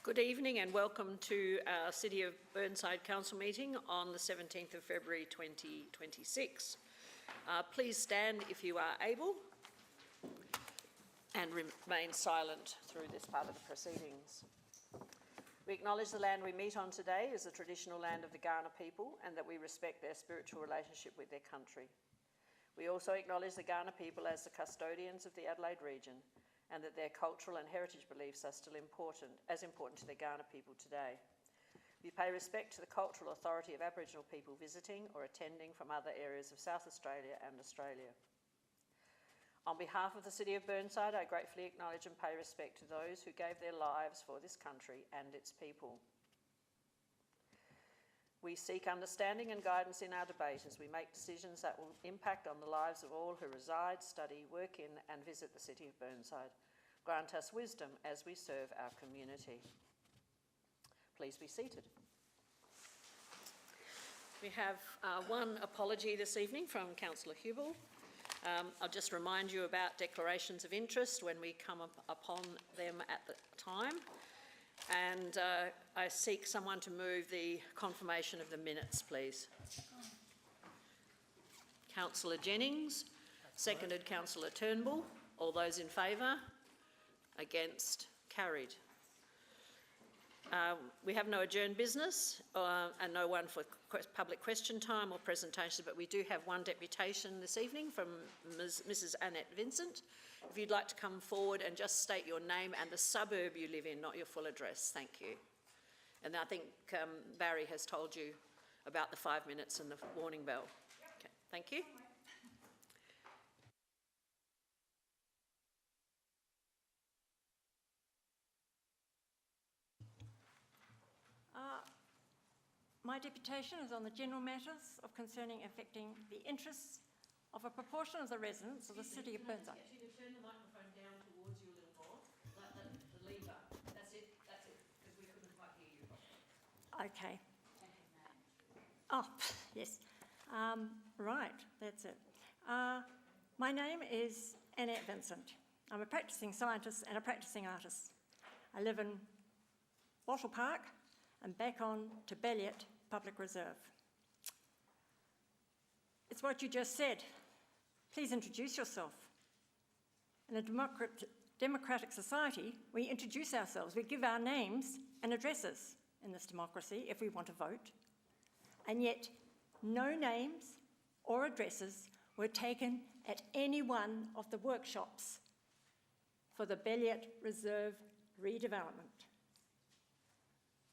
Good evening and welcome to our City of Burnside Council meeting on the 17th of February 2026. Please stand if you are able and remain silent through this part of the proceedings. We acknowledge the land we meet on today is the traditional land of the Kaurna people and that we respect their spiritual relationship with their country. We also acknowledge the Kaurna people as the custodians of the Adelaide region and that their cultural and heritage beliefs are still important to the Kaurna people today. We pay respect to the cultural authority of Aboriginal people visiting or attending from other areas of South Australia and Australia. On behalf of the City of Burnside, I gratefully acknowledge and pay respect to those who gave their lives for this country and its people. We seek understanding and guidance in our debate as we make decisions that will impact on the lives of all who reside, study, work in and visit the City of Burnside. Grant us wisdom as we serve our community. Please be seated. We have one apology this evening from Councillor Hubel. I'll just remind you about declarations of interest when we come upon them at the time. And I seek someone to move the confirmation of the minutes, please. Councillor Jennings, seconded Councillor Turnbull. All those in favour? Against? Carried. We have no adjourned business and no one for public question time or presentation, but we do have one deputation this evening from Mrs. Annette Vincent. If you'd like to come forward and just state your name and the suburb you live in, not your full address, thank you. And I think Barry has told you about the 5 minutes and the warning bell. Okay, thank you. My deputation is on the general matters of concerning affecting the interests of a proportion of the residents of the City of Burnside. Get you to turn the microphone down towards you a little more, like the lever. That's it, because we couldn't quite hear you properly. Okay. Oh, yes. Right, that's it. My name is Annette Vincent. I'm a practising scientist and a practising artist. I live in Wattle Park and back on to Balliet Public Reserve. It's what you just said. Please introduce yourself. In a democratic society, we introduce ourselves. We give our names and addresses in this democracy if we want to vote. And yet, no names or addresses were taken at any one of the workshops for the Balliet Reserve redevelopment.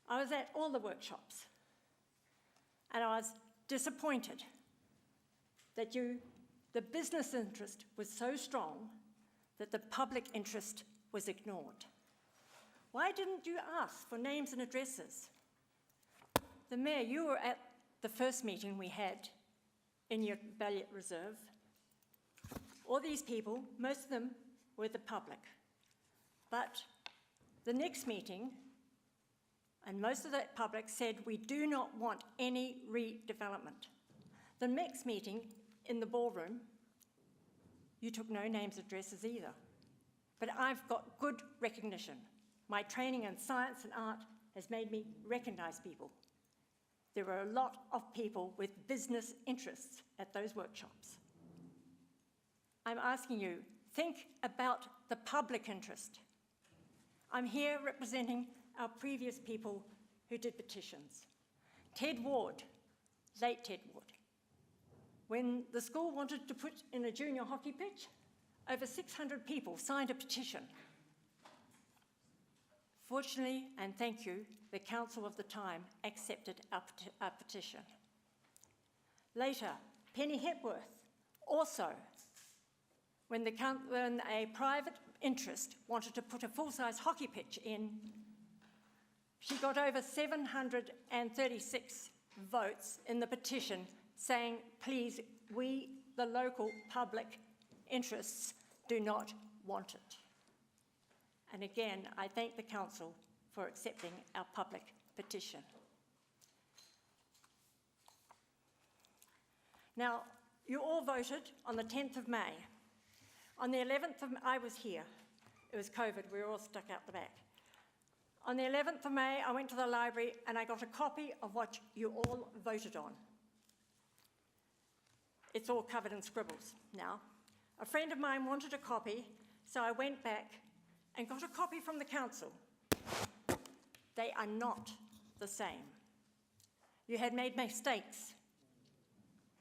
I was at all the workshops and I was disappointed that the business interest was so strong that the public interest was ignored. Why didn't you ask for names and addresses? The Mayor, you were at the first meeting we had in your Balliet Reserve. All these people, most of them were the public. But the next meeting, and most of that public said, we do not want any redevelopment. The next meeting in the ballroom, you took no names, addresses either. But I've got good recognition. My training in science and art has made me recognise people. There were a lot of people with business interests at those workshops. I'm asking you, think about the public interest. I'm here representing our previous people who did petitions. Ted Ward, late Ted Ward. When the school wanted to put in a junior hockey pitch, over 600 people signed a petition. Fortunately, and thank you, the council of the time accepted our petition. Later, Penny Hepworth, also, when a private interest wanted to put a full-size hockey pitch in, she got over 736 votes in the petition saying, please, we, the local public interests, do not want it. And again, I thank the council for accepting our public petition. Now, you all voted on the 10th of May. On the 11th of May, I was here. It was COVID, we were all stuck out the back. On the 11th of May, I went to the library and I got a copy of what you all voted on. It's all covered in scribbles now. A friend of mine wanted a copy, so I went back and got a copy from the council. They are not the same. You had made mistakes.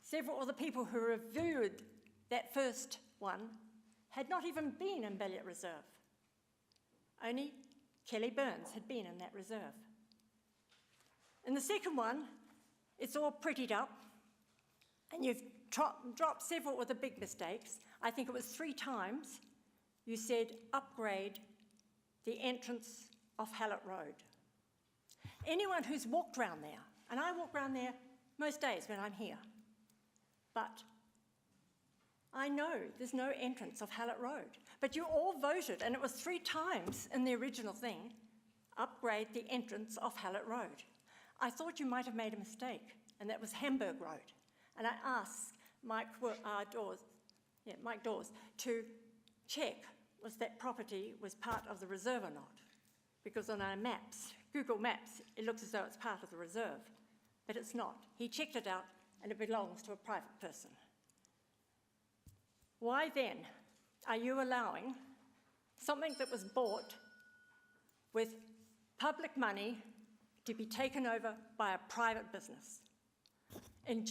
Several of the people who reviewed that first one had not even been in Belliot Reserve. Only Kelly Burns had been in that reserve. In the second one, it's all prettied up, and you've dropped several of the big mistakes. I think it was 3 times you said upgrade the entrance off Hallett Road. Anyone who's walked around there, and I walk around there most days when I'm here, but I know there's no entrance off Hallett Road. But you all voted, and it was 3 times in the original thing, upgrade the entrance off Hallett Road. I thought you might have made a mistake, and that was Hamburg Road. And I asked Mike Dawes to check was that property was part of the reserve or not. Because on our maps, Google Maps, it looks as though it's part of the reserve, but it's not. He checked it out, and it belongs to a private person. Why then are you allowing something that was bought with public money to be taken over by a private business? In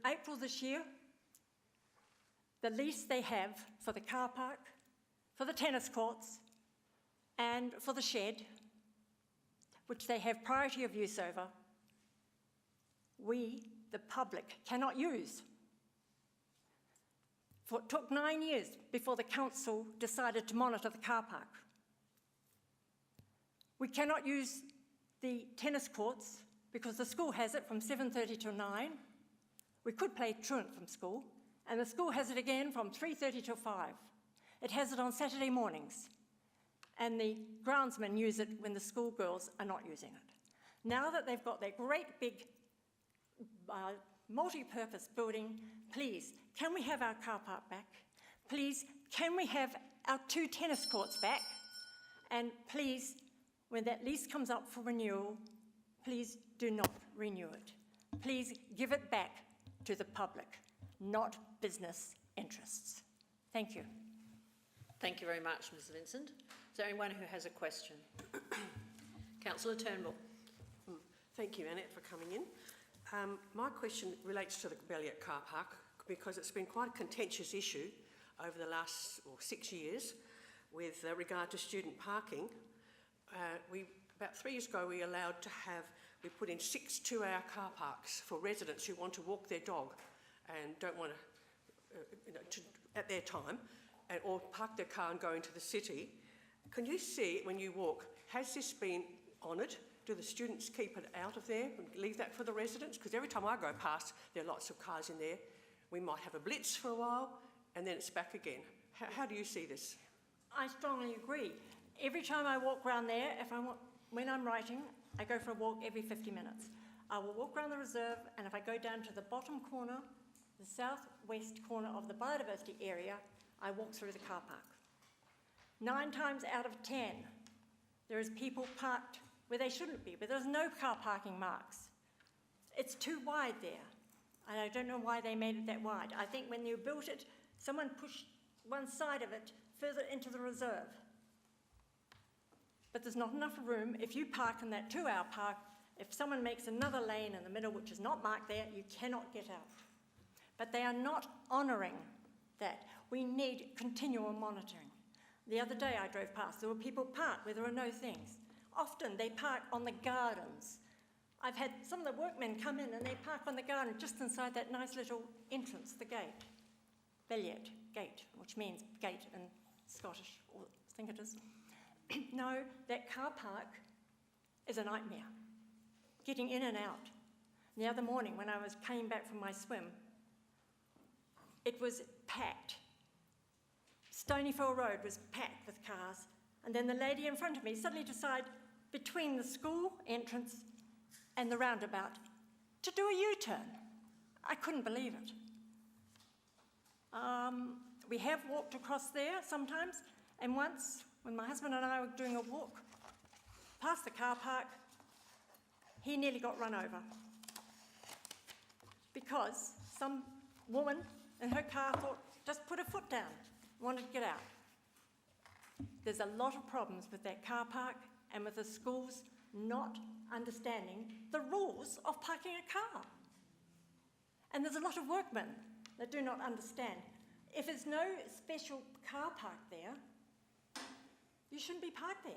April this year, the lease they have for the car park, for the tennis courts, and for the shed, which they have priority of use over, we, the public, cannot use. It took 9 years before the council decided to monitor the car park. We cannot use the tennis courts because the school has it from 7:30 till 9. We could play truant from school, and the school has it again from 3:30 till 5. It has it on Saturday mornings, and the groundsmen use it when the schoolgirls are not using it. Now that they've got their great big multi-purpose building, please, can we have our car park back? Please, can we have our 2 tennis courts back? And please, when that lease comes up for renewal, please do not renew it. Please give it back to the public, not business interests. Thank you. Thank you very much, Ms Vincent. Is there anyone who has a question? Councillor Turnbull. Thank you, Annette, for coming in. My question relates to the Belliot car park because it's been quite a contentious issue over the last 6 years with regard to student parking. About 3 years ago, we put in 6 2-hour car parks for residents who want to walk their dog and don't want to, at their time, or park their car and go into the city. Can you see, when you walk, has this been honoured? Do the students keep it out of there and leave that for the residents? Because every time I go past, there are lots of cars in there. We might have a blitz for a while, and then it's back again. How do you see this? I strongly agree. Every time I walk around there, when I'm writing, I go for a walk every 50 minutes. I will walk around the reserve, and if I go down to the bottom corner, the southwest corner of the biodiversity area, I walk through the car park. 9 times out of 10, there is people parked where they shouldn't be, but there's no car parking marks. It's too wide there, and I don't know why they made it that wide. I think when you built it, someone pushed one side of it further into the reserve. But there's not enough room. If you park in that 2-hour park, if someone makes another lane in the middle which is not marked there, you cannot get out. But they are not honouring that. We need continual monitoring. The other day I drove past, there were people parked where there were no things. Often they park on the gardens. I've had some of the workmen come in and they park on the garden just inside that nice little entrance, the gate. Belliot Gate, which means gate in Scottish, or I think it is. No, that car park is a nightmare. Getting in and out. The other morning when I came back from my swim, it was packed. Stonyfell Road was packed with cars, and then the lady in front of me suddenly decided, between the school entrance and the roundabout, to do a U-turn. I couldn't believe it. We have walked across there sometimes, and once, when my husband and I were doing a walk, past the car park, he nearly got run over because some woman in her car thought, just put her foot down, wanted to get out. There's a lot of problems with that car park and with the schools not understanding the rules of parking a car. And there's a lot of workmen that do not understand. If there's no special car park there, you shouldn't be parked there.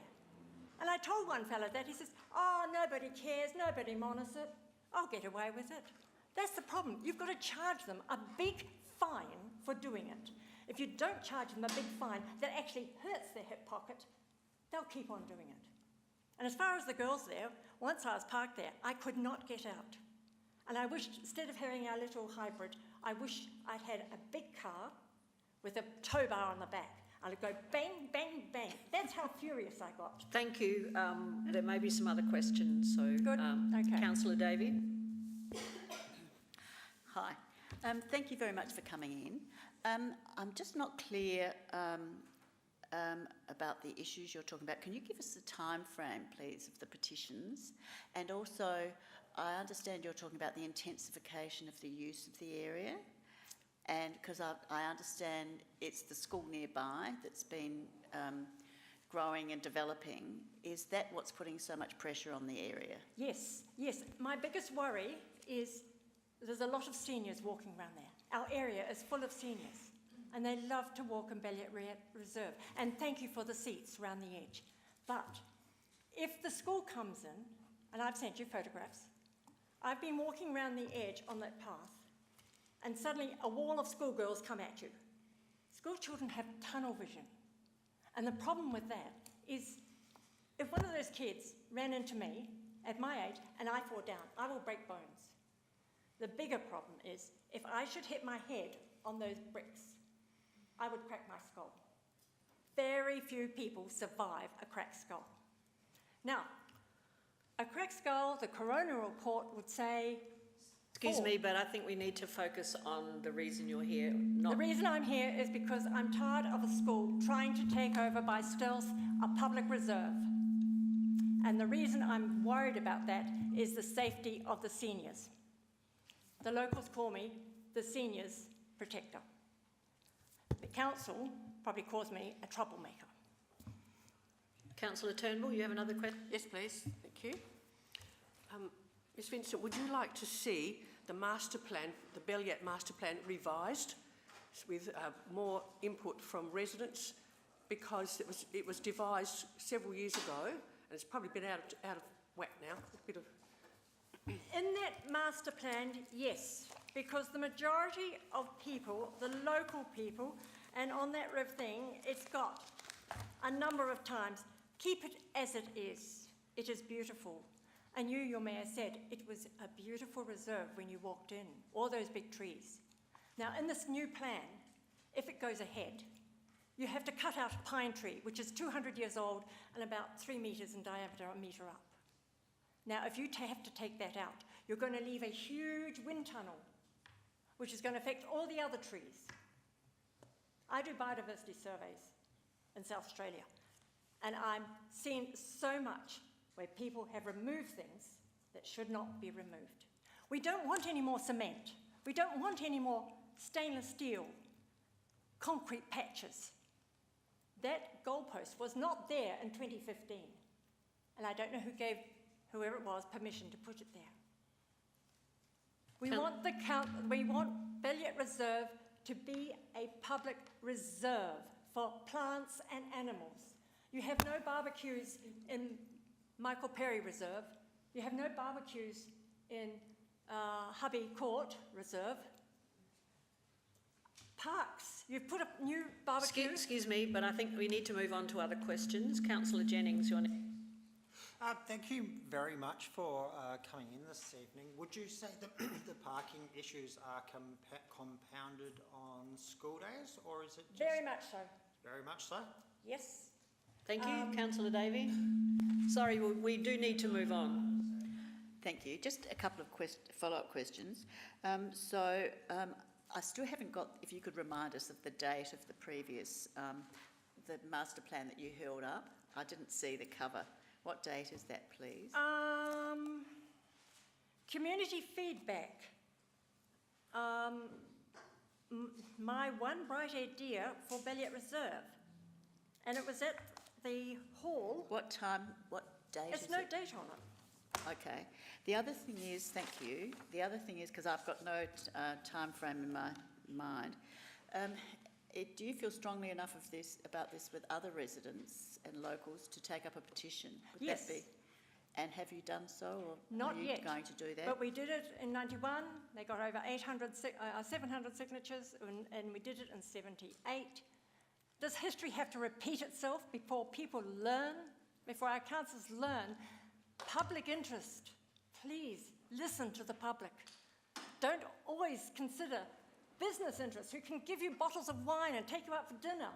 And I told one fellow that, he says, oh, nobody cares, nobody monitors it, I'll get away with it. That's the problem. You've got to charge them a big fine for doing it. If you don't charge them a big fine that actually hurts their hip pocket, they'll keep on doing it. And as far as the girls there, once I was parked there, I could not get out. And I wished, instead of having our little hybrid, I wish I'd had a big car with a tow bar on the back. I'd go bang, bang, bang. That's how furious I got. Thank you. There may be some other questions. So, Good. Okay. Councillor Davey. Hi. Thank you very much for coming in. I'm just not clear about the issues you're talking about. Can you give us the time frame, please, of the petitions? And also, I understand you're talking about the intensification of the use of the area, and because I understand it's the school nearby that's been growing and developing. Is that what's putting so much pressure on the area? Yes, yes. My biggest worry is there's a lot of seniors walking around there. Our area is full of seniors, and they love to walk in Belliot Reserve. And thank you for the seats around the edge. But if the school comes in, and I've sent you photographs, I've been walking around the edge on that path, and suddenly a wall of schoolgirls come at you. School children have tunnel vision. And the problem with that is if one of those kids ran into me at my age and I fall down, I will break bones. The bigger problem is if I should hit my head on those bricks, I would crack my skull. Very few people survive a cracked skull. Now, a cracked skull, the coroner report would say... Excuse me, but I think we need to focus on the reason you're here. The reason I'm here is because I'm tired of a school trying to take over by stealth a public reserve. And the reason I'm worried about that is the safety of the seniors. The locals call me the seniors protector. The council probably calls me a troublemaker. Councillor Turnbull, you have another question? Yes, please. Thank you. Ms Vincent, would you like to see the master plan, the Belliot master plan, revised with more input from residents? Because it was devised several years ago and it's probably been out of whack now. A bit of... In that master plan, yes, because the majority of people, the local people, and on that thing, it's got a number of times, keep it as it is. It is beautiful. And you, your mayor, said it was a beautiful reserve when you walked in, all those big trees. Now, in this new plan, if it goes ahead, you have to cut out a pine tree, which is 200 years old and about 3 metres in diameter, a metre up. Now, if you have to take that out, you're going to leave a huge wind tunnel, which is going to affect all the other trees. I do biodiversity surveys in South Australia, and I'm seeing so much where people have removed things that should not be removed. We don't want any more cement. We don't want any more stainless steel, concrete patches. That goalpost was not there in 2015. And I don't know who gave whoever it was permission to put it there. We want Belliot Reserve to be a public reserve for plants and animals. You have no barbecues in Michael Perry Reserve. You have no barbecues in Hubby Court Reserve. Parks, you've put up new barbecues. Excuse me, but I think we need to move on to other questions. Councillor Jennings, you're next. Thank you very much for coming in this evening. Would you say that the parking issues are compounded on school days, or is it just... Very much so. Very much so? Yes. Thank you. Councillor Davey. Sorry, we do need to move on. Thank you. Just a couple of follow-up questions. I still haven't got, if you could remind us of the date of the previous, the master plan that you held up. I didn't see the cover What date is that, please? Community feedback. My one bright idea for Belliot Reserve, and it was at the hall. What time, what date is It's it? no date on it. Okay. The other thing is, thank you, the other thing is, because I've got no time frame in my mind, do you feel strongly enough about this with other residents and locals to take up a petition? Would Yes. that be? And have you done so, or Not are you yet. going to do that? But we did it in 91, they got over 700 signatures, and we did it in 78. Does history have to repeat itself before people learn, before our councillors learn? Public interest, please listen to the public. Don't always consider business interests who can give you bottles of wine and take you out for dinner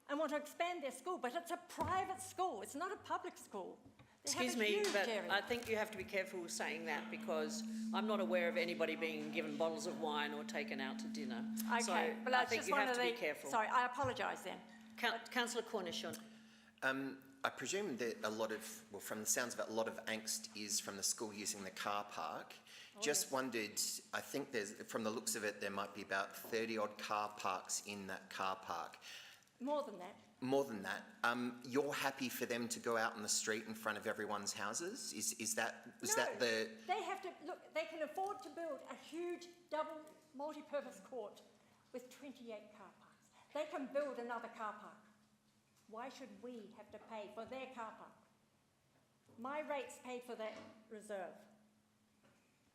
and want to expand their school, but it's a private school, it's not a public school. They have Excuse a me, huge but area. I think you have to be careful saying that because I'm not aware of anybody being given bottles of wine or taken out to dinner. So Okay, well, I that's think just you one have of to the. be careful. Sorry, I apologise then. Councillor Cornish on. I presume that from the sounds of it, a lot of angst is from the school using the car park. Just wondered, I think from the looks of it, there might be about 30 odd car parks in that car park. More than that. More than that, you're happy for them to go out on the street in front of everyone's houses? Is that the... They have to, look, they can afford to build a huge double multi-purpose court with 28 car parks. They can build another car park. Why should we have to pay for their car park? My rates paid for that reserve,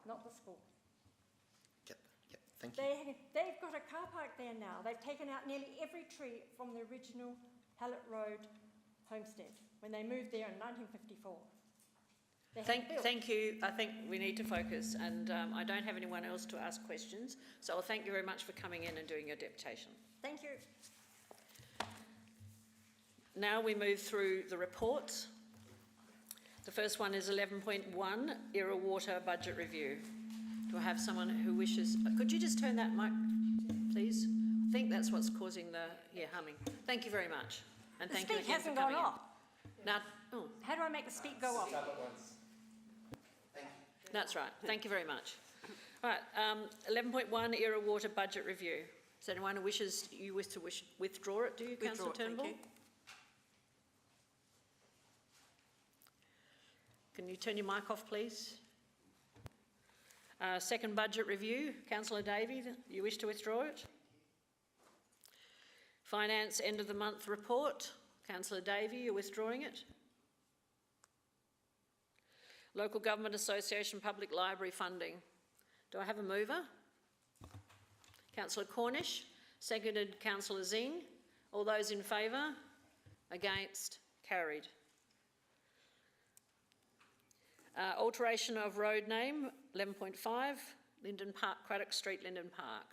not the school. Yep, thank you. They've got a car park there now. They've taken out nearly every tree from the original Hallett Road homestead when they moved there in 1954. Thank you. I think we need to focus, and I don't have anyone else to ask questions, so I'll thank you very much for coming in and doing your deputation. Thank you. Now we move through the reports. The first one is 11.1, Era Water Budget Review. Do I have someone who wishes... Could you just turn that mic, please? I think that's what's causing the humming. Thank you very much. And The thank you speak again for hasn't coming gone in. off. Now, oh, How do I make the speak go off? that's right. Thank you very much. Right, 11.1, Era Water Budget Review. Is there anyone who wishes to withdraw it? Do you, Councillor Turnbull? Thank you. Can you turn your mic off, please? Second budget review, Councillor Davey, you wish to withdraw it? Finance end of the month report, Councillor Davey, you're withdrawing it? Local Government Association Public Library funding. Do I have a mover? Councillor Cornish, seconded Councillor Zing. All those in favour? Against? Carried. Alteration of road name, 11.5, Linden Park, Craddock Street, Linden Park.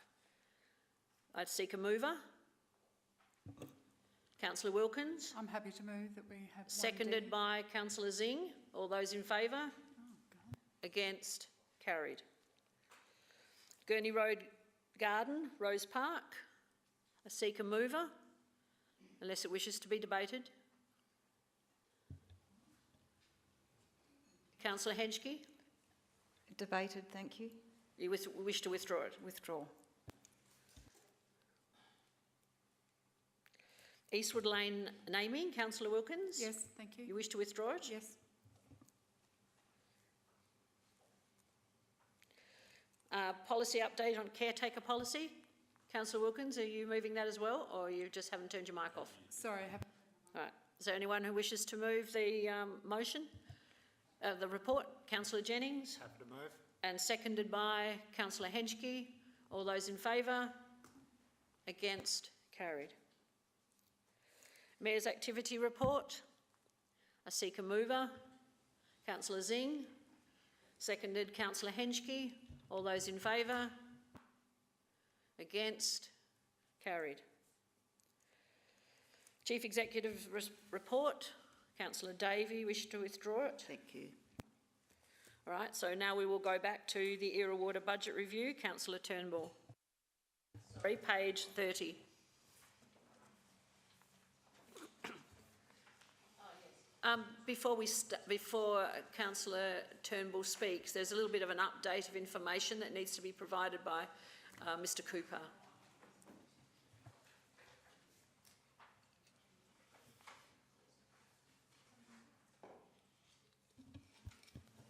I'd seek a mover. Councillor Wilkins. I'm happy to move that we have one Seconded D. by Councillor Zing. All those in favour? Against? Carried. Gurney Road Garden, Rose Park. I seek a mover, unless it wishes to be debated. Councillor Henschke, Debated, thank you. you wish to withdraw it? Withdraw. Eastwood Lane naming, Councillor Wilkins? Yes, thank you. You wish to withdraw it? Yes. Policy update on caretaker policy. Councillor Wilkins, are you moving that as well, or you just haven't turned your mic off? Sorry, I have... All right. Is there anyone who wishes to move the motion? The report, Councillor Jennings, Happy to move. and seconded by Councillor Henschke. All those in favour? Against? Carried. Mayor's activity report. I seek a mover. Councillor Zing, seconded Councillor Henschke. All those in favour? Against? Carried. Chief Executive report. Councillor Davey, wish to withdraw it? Thank you. All right, so now we will go back to the Era Water Budget Review. Councillor Turnbull. Sorry, page 30. Before Councillor Turnbull speaks, there's a little bit of an update of information that needs to be provided by Mr Cooper.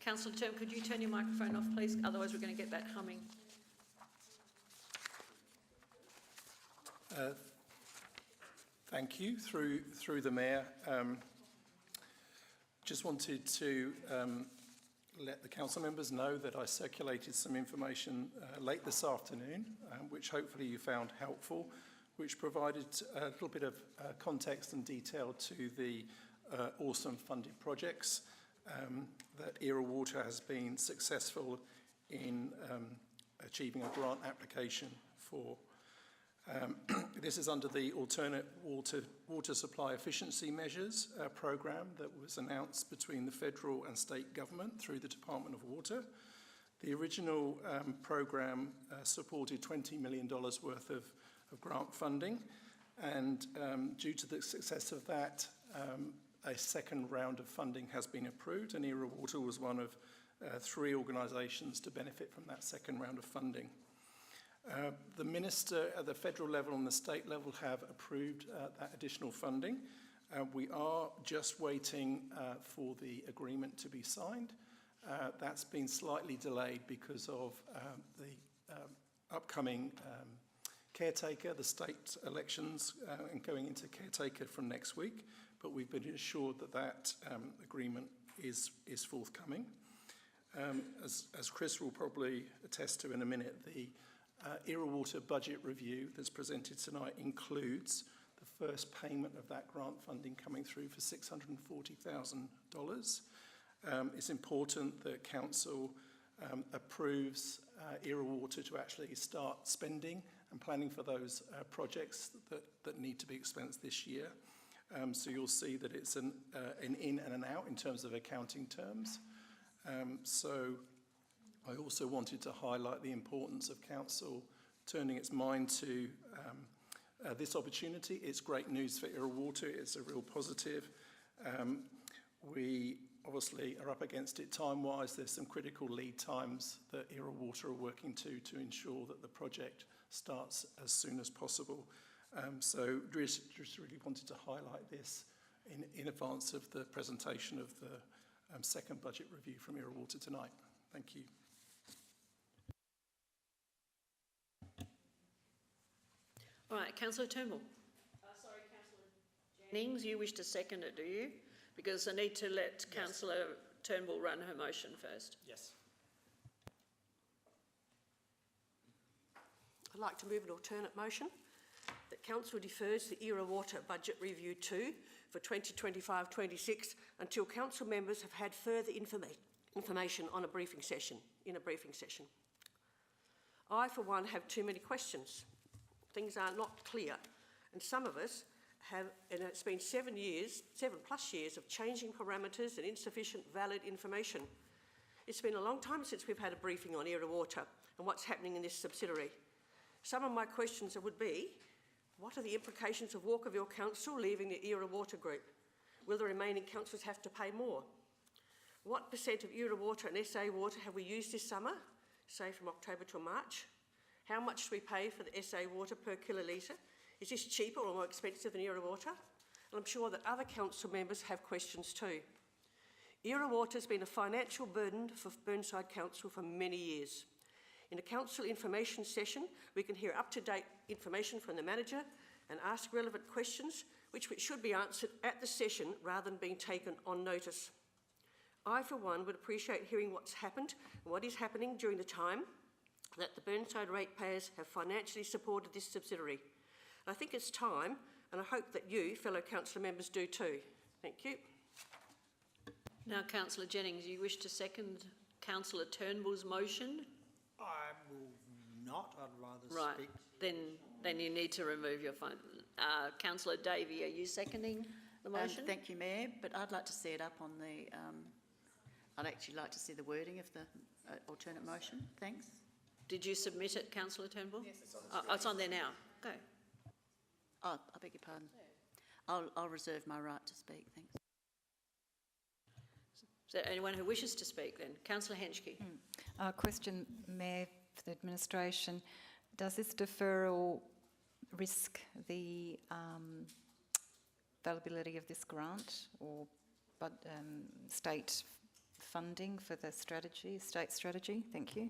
Councillor Turnbull, could you turn your microphone off, please? Otherwise we're going to get that humming. Thank you. Through the Mayor, just wanted to let the council members know that I circulated some information late this afternoon, which hopefully you found helpful, which provided a little bit of context and detail to the awesome funded projects that Era Water has been successful in achieving a grant application for. This is under the Alternate Water Supply Efficiency Measures programme that was announced between the federal and state government through the Department of Water. The original programme supported $20 million worth of grant funding, and due to the success of that, a second round of funding has been approved, and Era Water was one of 3 organisations to benefit from that second round of funding. The Minister at the federal level and the state level have approved that additional funding. We are just waiting for the agreement to be signed. That's been slightly delayed because of the upcoming caretaker, the state elections, and going into caretaker from next week. But we've been assured that that agreement is forthcoming. As Chris will probably attest to in a minute, the Era Water budget review that's presented tonight includes the first payment of that grant funding coming through for $640,000. It's important that Council approves Era Water to actually start spending and planning for those projects that need to be expensed this year. So you'll see that it's an in and an out in terms of accounting terms. So I also wanted to highlight the importance of Council turning its mind to this opportunity. It's great news for Era Water. It's a real positive. We obviously are up against it time-wise. There's some critical lead times that Era Water are working to ensure that the project starts as soon as possible. So just really wanted to highlight this in advance of the presentation of the second budget review from Era Water tonight. Thank you. All right, Councillor Turnbull. Sorry, Councillor Jennings, you wish to second it, do you? Because I need to let Councillor Turnbull run her motion first. Yes. I'd like to move an alternate motion that Council defers the Era Water Budget Review 2 for 2025-26 until Council members have had further information on a briefing session. I, for one, have too many questions. Things are not clear, and some of us have, and it's been 7+ years of changing parameters and insufficient valid information. It's been a long time since we've had a briefing on Era Water and what's happening in this subsidiary. Some of my questions would be, what are the implications of Walkerville Council leaving the Era Water Group? Will the remaining councils have to pay more? What percent of Era Water and SA Water have we used this summer, say from October till March? How much do we pay for the SA Water per kilolitre? Is this cheaper or more expensive than Era Water? And I'm sure that other council members have questions too. Era Water has been a financial burden for Burnside Council for many years. In a council information session, we can hear up-to-date information from the manager and ask relevant questions, which should be answered at the session rather than being taken on notice. I, for one, would appreciate hearing what's happened and what is happening during the time that the Burnside ratepayers have financially supported this subsidiary. I think it's time, and I hope that you, fellow councillor members, do too. Thank you. Now, Councillor Jennings, you wish to second Councillor Turnbull's motion? I will not. I'd rather speak. Then you need to remove your phone. Councillor Davey, are you seconding the motion? Thank you, Mayor, but I'd like to see it up on the... I'd actually like to see the wording of the alternate motion. Thanks. Did you submit it, Councillor Turnbull? Yes, it's on the screen. It's on there now. Go. Oh, I beg your pardon. I'll reserve my right to speak. Thanks. Is there anyone who wishes to speak then? Councillor Henschke. Question, Mayor, for the administration. Does this deferral risk the availability of this grant or state funding for the strategy, state strategy? Thank you.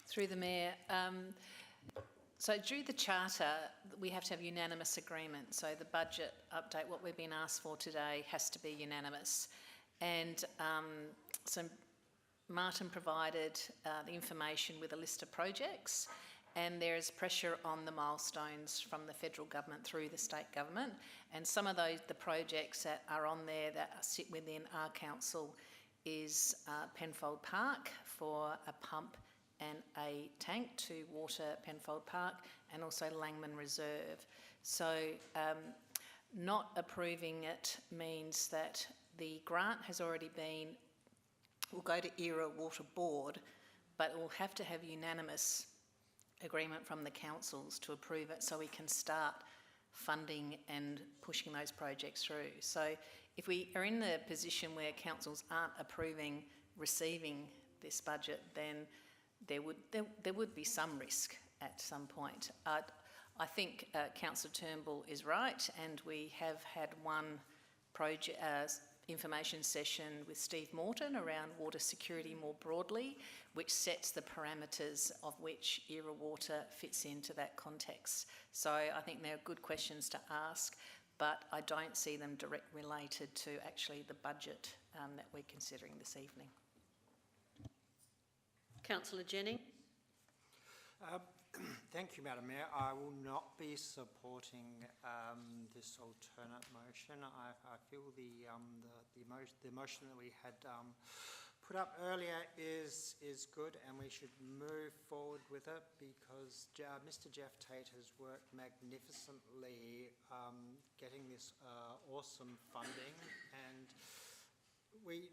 Through the Mayor, so due the Charter, we have to have unanimous agreement. So the budget update, what we've been asked for today, has to be unanimous. And so Martin provided the information with a list of projects, and there is pressure on the milestones from the federal government through the state government. And some of the projects that are on there that sit within our council is Penfold Park for a pump and a tank to water Penfold Park, and also Langman Reserve. So not approving it means that the grant has already been, will go to Era Water Board, but it will have to have unanimous agreement from the councils to approve it so we can start funding and pushing those projects through. So if we are in the position where councils aren't approving receiving this budget, then there would be some risk at some point. I think Councillor Turnbull is right, and we have had one project information session with Steve Morton around water security more broadly, which sets the parameters of which Era Water fits into that context. So I think they're good questions to ask, but I don't see them directly related to actually the budget that we're considering this evening. Councillor Jennings. Thank you, Madam Mayor. I will not be supporting this alternate motion. I feel the motion that we had put up earlier is good, and we should move forward with it because Mr. Jeff Tate has worked magnificently getting this awesome funding, and we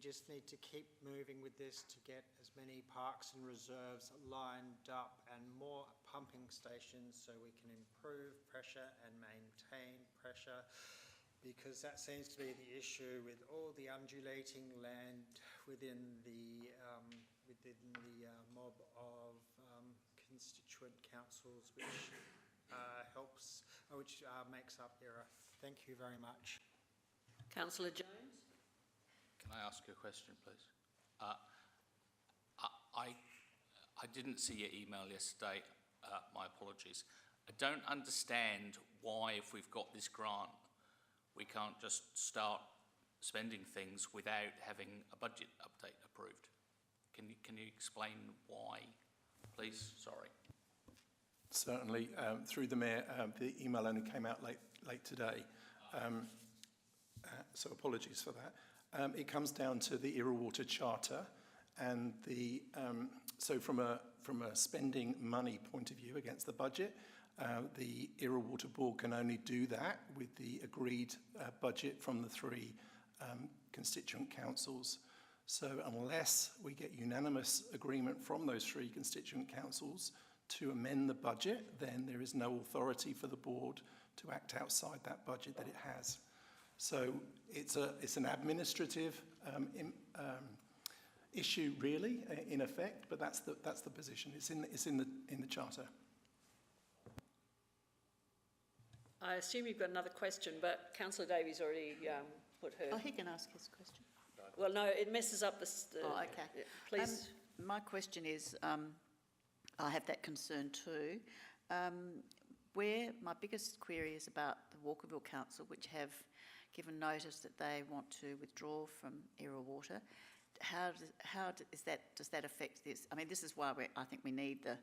just need to keep moving with this to get as many parks and reserves lined up and more pumping stations so we can improve pressure and maintain pressure, because that seems to be the issue with all the undulating land within the mob of constituent councils, which makes up ERA. Thank you very much. Councillor Jones. Can I ask you a question, please? I didn't see your email yesterday. My apologies. I don't understand why, if we've got this grant, we can't just start spending things without having a budget update approved. Can you explain why, please? Sorry. Certainly. Through the Mayor, the email only came out late today, so apologies for that. It comes down to the Era Water Charter, and so from a spending money point of view against the budget, the Era Water Board can only do that with the agreed budget from the three constituent councils. So unless we get unanimous agreement from those three constituent councils to amend the budget, then there is no authority for the board to act outside that budget that it has. So it's an administrative issue, really, in effect. But that's the position. It's in the charter. I assume you've got another question, but Councillor Davies already put her. Oh, he can ask his question. Well, no, it messes up the. Oh, okay. Please. My question is, I have that concern too. Where my biggest query is about the Walkerville Council, which have given notice that they want to withdraw from Era Water. Does that affect this? I mean, this is why I think we need the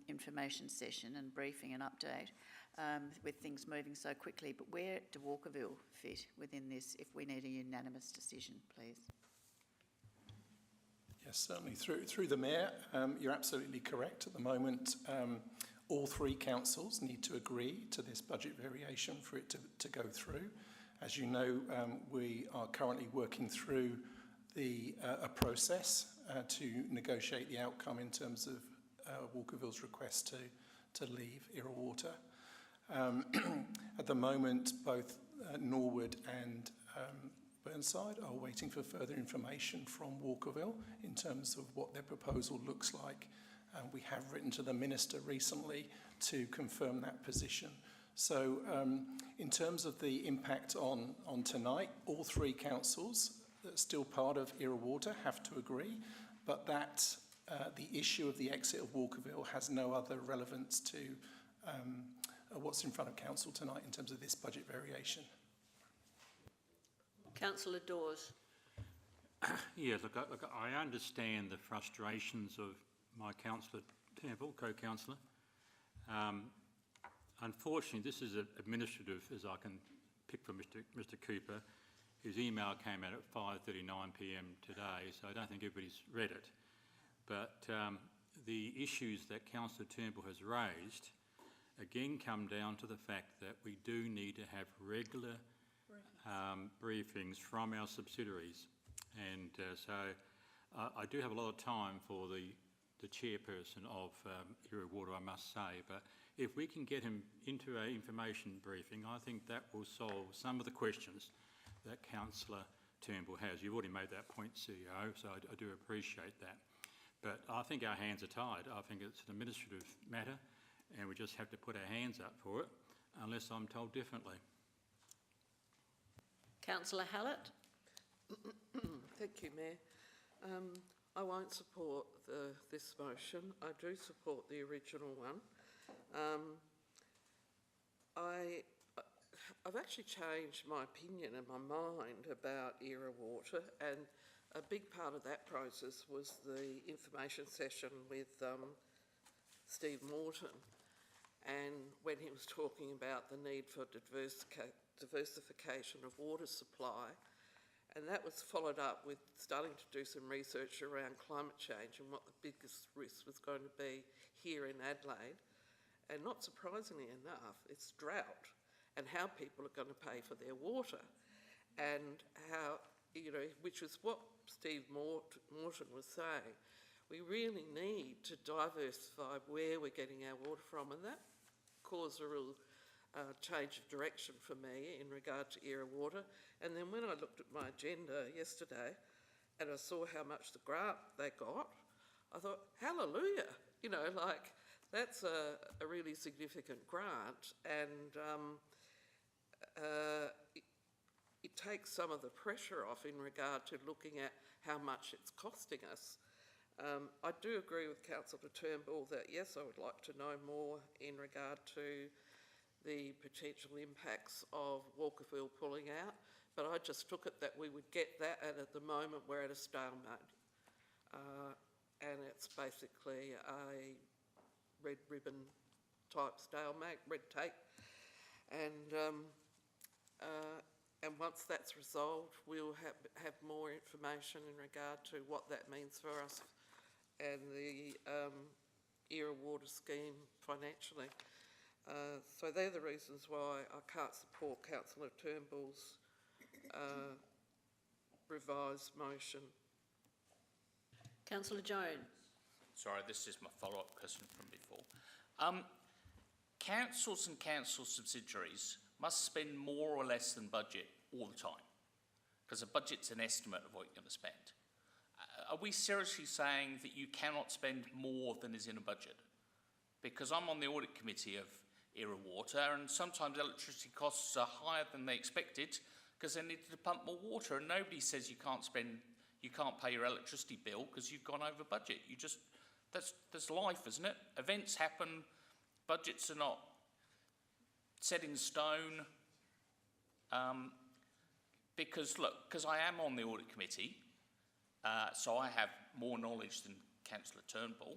information session and briefing and update with things moving so quickly. But where do Walkerville fit within this if we need a unanimous decision, please? Yes, certainly. Through the Mayor, you're absolutely correct. At the moment, all three councils need to agree to this budget variation for it to go through. As you know, we are currently working through a process to negotiate the outcome in terms of Walkerville's request to leave Era Water. At the moment, both Norwood and Burnside are waiting for further information from Walkerville in terms of what their proposal looks like. We have written to the Minister recently to confirm that position. So in terms of the impact on tonight, all three councils that are still part of Irrawater have to agree, but that the issue of the exit of Walkerville has no other relevance to what's in front of council tonight in terms of this budget variation. Councillor Dawes. Yeah, look, I understand the frustrations of my councillor Temple, co-councillor. Unfortunately, this is administrative, as I can pick from Mr. Cooper, whose email came out at 5:39 p.m. today, so I don't think everybody's read it. But the issues that Councillor Turnbull has raised again come down to the fact that we do need to have regular briefings from our subsidiaries. And so I do have a lot of time for the chairperson of Irrawater, I must say, but if we can get him into an information briefing, I think that will solve some of the questions that Councillor Turnbull has. You've already made that point, CEO, so I do appreciate that. But I think our hands are tied. I think it's an administrative matter and we just have to put our hands up for it, unless I'm told differently. Councillor Hallett. Thank you, Mayor. I won't support this motion. I do support the original one. I've actually changed my opinion and my mind about Irrawater, and a big part of that process was the information session with Steve Morton, and when he was talking about the need for diversification of water supply, and that was followed up with starting to do some research around climate change and what the biggest risk was going to be here in Adelaide. And not surprisingly enough, it's drought and how people are going to pay for their water, and how, you know, which is what Steve Morton was saying. We really need to diversify where we're getting our water from, and that caused a real change of direction for me in regard to Irrawater. And then when I looked at my agenda yesterday and I saw how much the grant they got, I thought, hallelujah, you know, like that's a really significant grant, and it takes some of the pressure off in regard to looking at how much it's costing us. I do agree with Councillor Turnbull that yes, I would like to know more in regard to the potential impacts of Walkerville pulling out, but I just took it that we would get that, and at the moment we're at a stalemate. And it's basically a red ribbon type stalemate, red tape. And once that's resolved, we'll have more information in regard to what that means for us and the Irrawater scheme financially. So they're the reasons why I can't support Councillor Turnbull's revised motion. Councillor Jones. Sorry, this is my follow-up question from before. Councils and council subsidiaries must spend more or less than budget all the time, because a budget's an estimate of what you're going to spend. Are we seriously saying that you cannot spend more than is in a budget? Because I'm on the audit committee of Irrawater, and sometimes electricity costs are higher than they expected because they needed to pump more water, and nobody says you can't pay your electricity bill because you've gone over budget. That's life, isn't it? Events happen, budgets are not set in stone. Because I am on the audit committee, so I have more knowledge than Councillor Turnbull,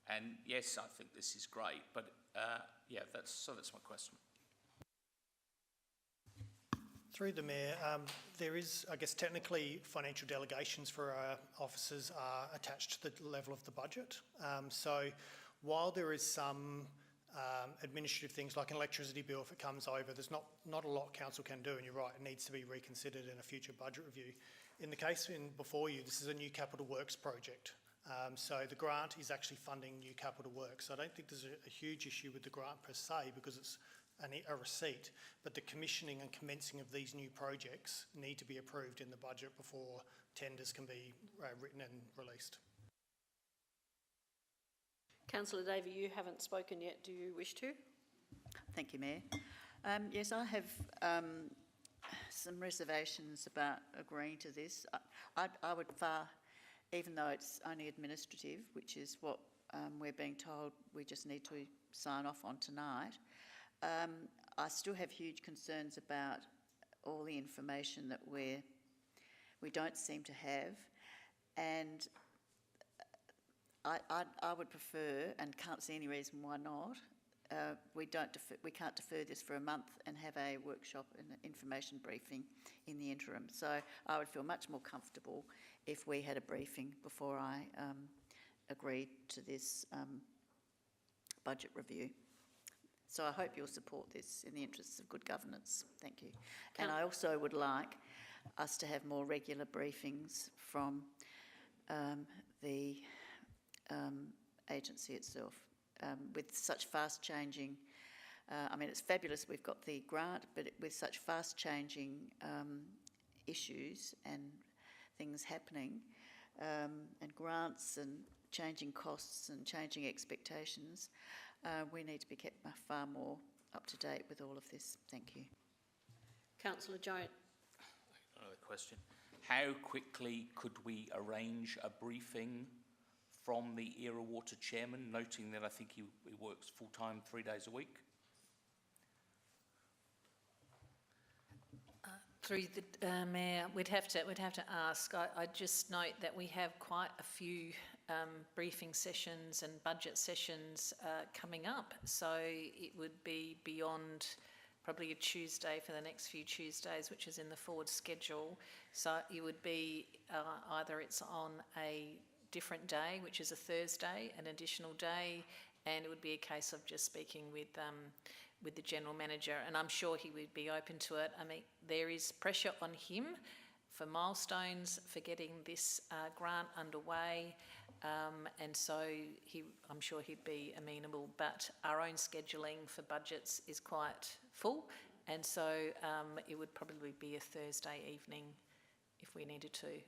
and yes, I think this is great, but yeah, that's my question. Through the Mayor, there is, I guess, technically financial delegations for our officers are attached to the level of the budget. So while there is some administrative things like an electricity bill, if it comes over, there's not a lot council can do, and you're right, it needs to be reconsidered in a future budget review. In the case before you, this is a new capital works project. So the grant is actually funding new capital works. So I don't think there's a huge issue with the grant per se, because it's a receipt, but the commissioning and commencing of these new projects need to be approved in the budget before tenders can be written and released. Councillor Davey, you haven't spoken yet. Do you wish to? Thank you, Mayor. Yes, I have some reservations about agreeing to this. I would even though it's only administrative, which is what we're being told we just need to sign off on tonight, I still have huge concerns about all the information that we don't seem to have, and I would prefer, and can't see any reason why not, we can't defer this for a month and have a workshop and an information briefing in the interim. So I would feel much more comfortable if we had a briefing before I agreed to this budget review. So I hope you'll support this in the interests of good governance. Thank you. And I also would like us to have more regular briefings from the agency itself. With such fast changing, I mean, it's fabulous we've got the grant, but with such fast changing issues and things happening, and grants and changing costs and changing expectations, we need to be kept far more up to date with all of this. Thank you. Councillor Jones. Another question. How quickly could we arrange a briefing from the Era Water chairman, noting that I think he works full-time 3 days a week? Through the Mayor, we'd have to ask. I just note that we have quite a few briefing sessions and budget sessions coming up, so it would be beyond probably a Tuesday for the next few Tuesdays, which is in the forward schedule. So it would be either it's on a different day, which is a Thursday, an additional day, and it would be a case of just speaking with the General Manager, and I'm sure he would be open to it. I mean, there is pressure on him for milestones, for getting this grant underway, and so I'm sure he'd be amenable, but our own scheduling for budgets is quite full, and so it would probably be a Thursday evening if we needed to.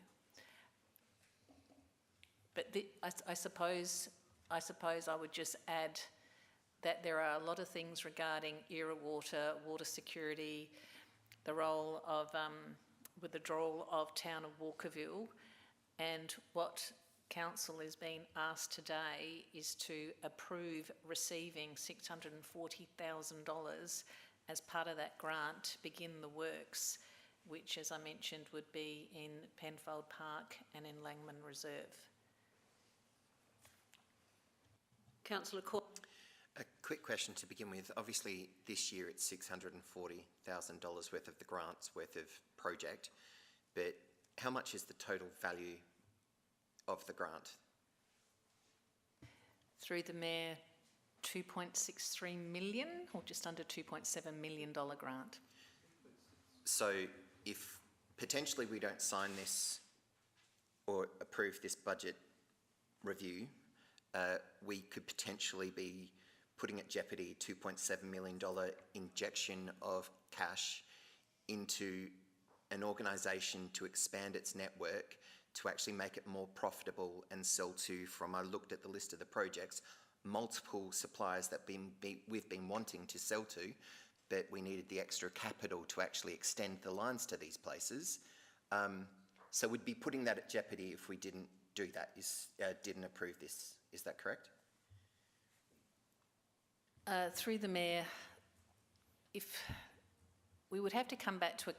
But I suppose I would just add that there are a lot of things regarding Era Water, water security, the role of withdrawal of Town of Walkerville, and what Council is being asked today is to approve receiving $640,000 as part of that grant to begin the works, which, as I mentioned, would be in Penfold Park and in Langman Reserve. Councillor Court. A quick question to begin with. Obviously, this year it's $640,000 worth of the grant's worth of project, but how much is the total value of the grant? Through the Mayor, $2.63 million, or just under $2.7 million grant. So if potentially we don't sign this or approve this budget review, we could potentially be putting at jeopardy $2.7 million injection of cash into an organisation to expand its network, to actually make it more profitable and sell to, from I looked at the list of the projects, multiple suppliers that we've been wanting to sell to, but we needed the extra capital to actually extend the lines to these places. So we'd be putting that at jeopardy if we didn't do that, didn't approve this. Is that correct? Through the Mayor, if we would have to come back to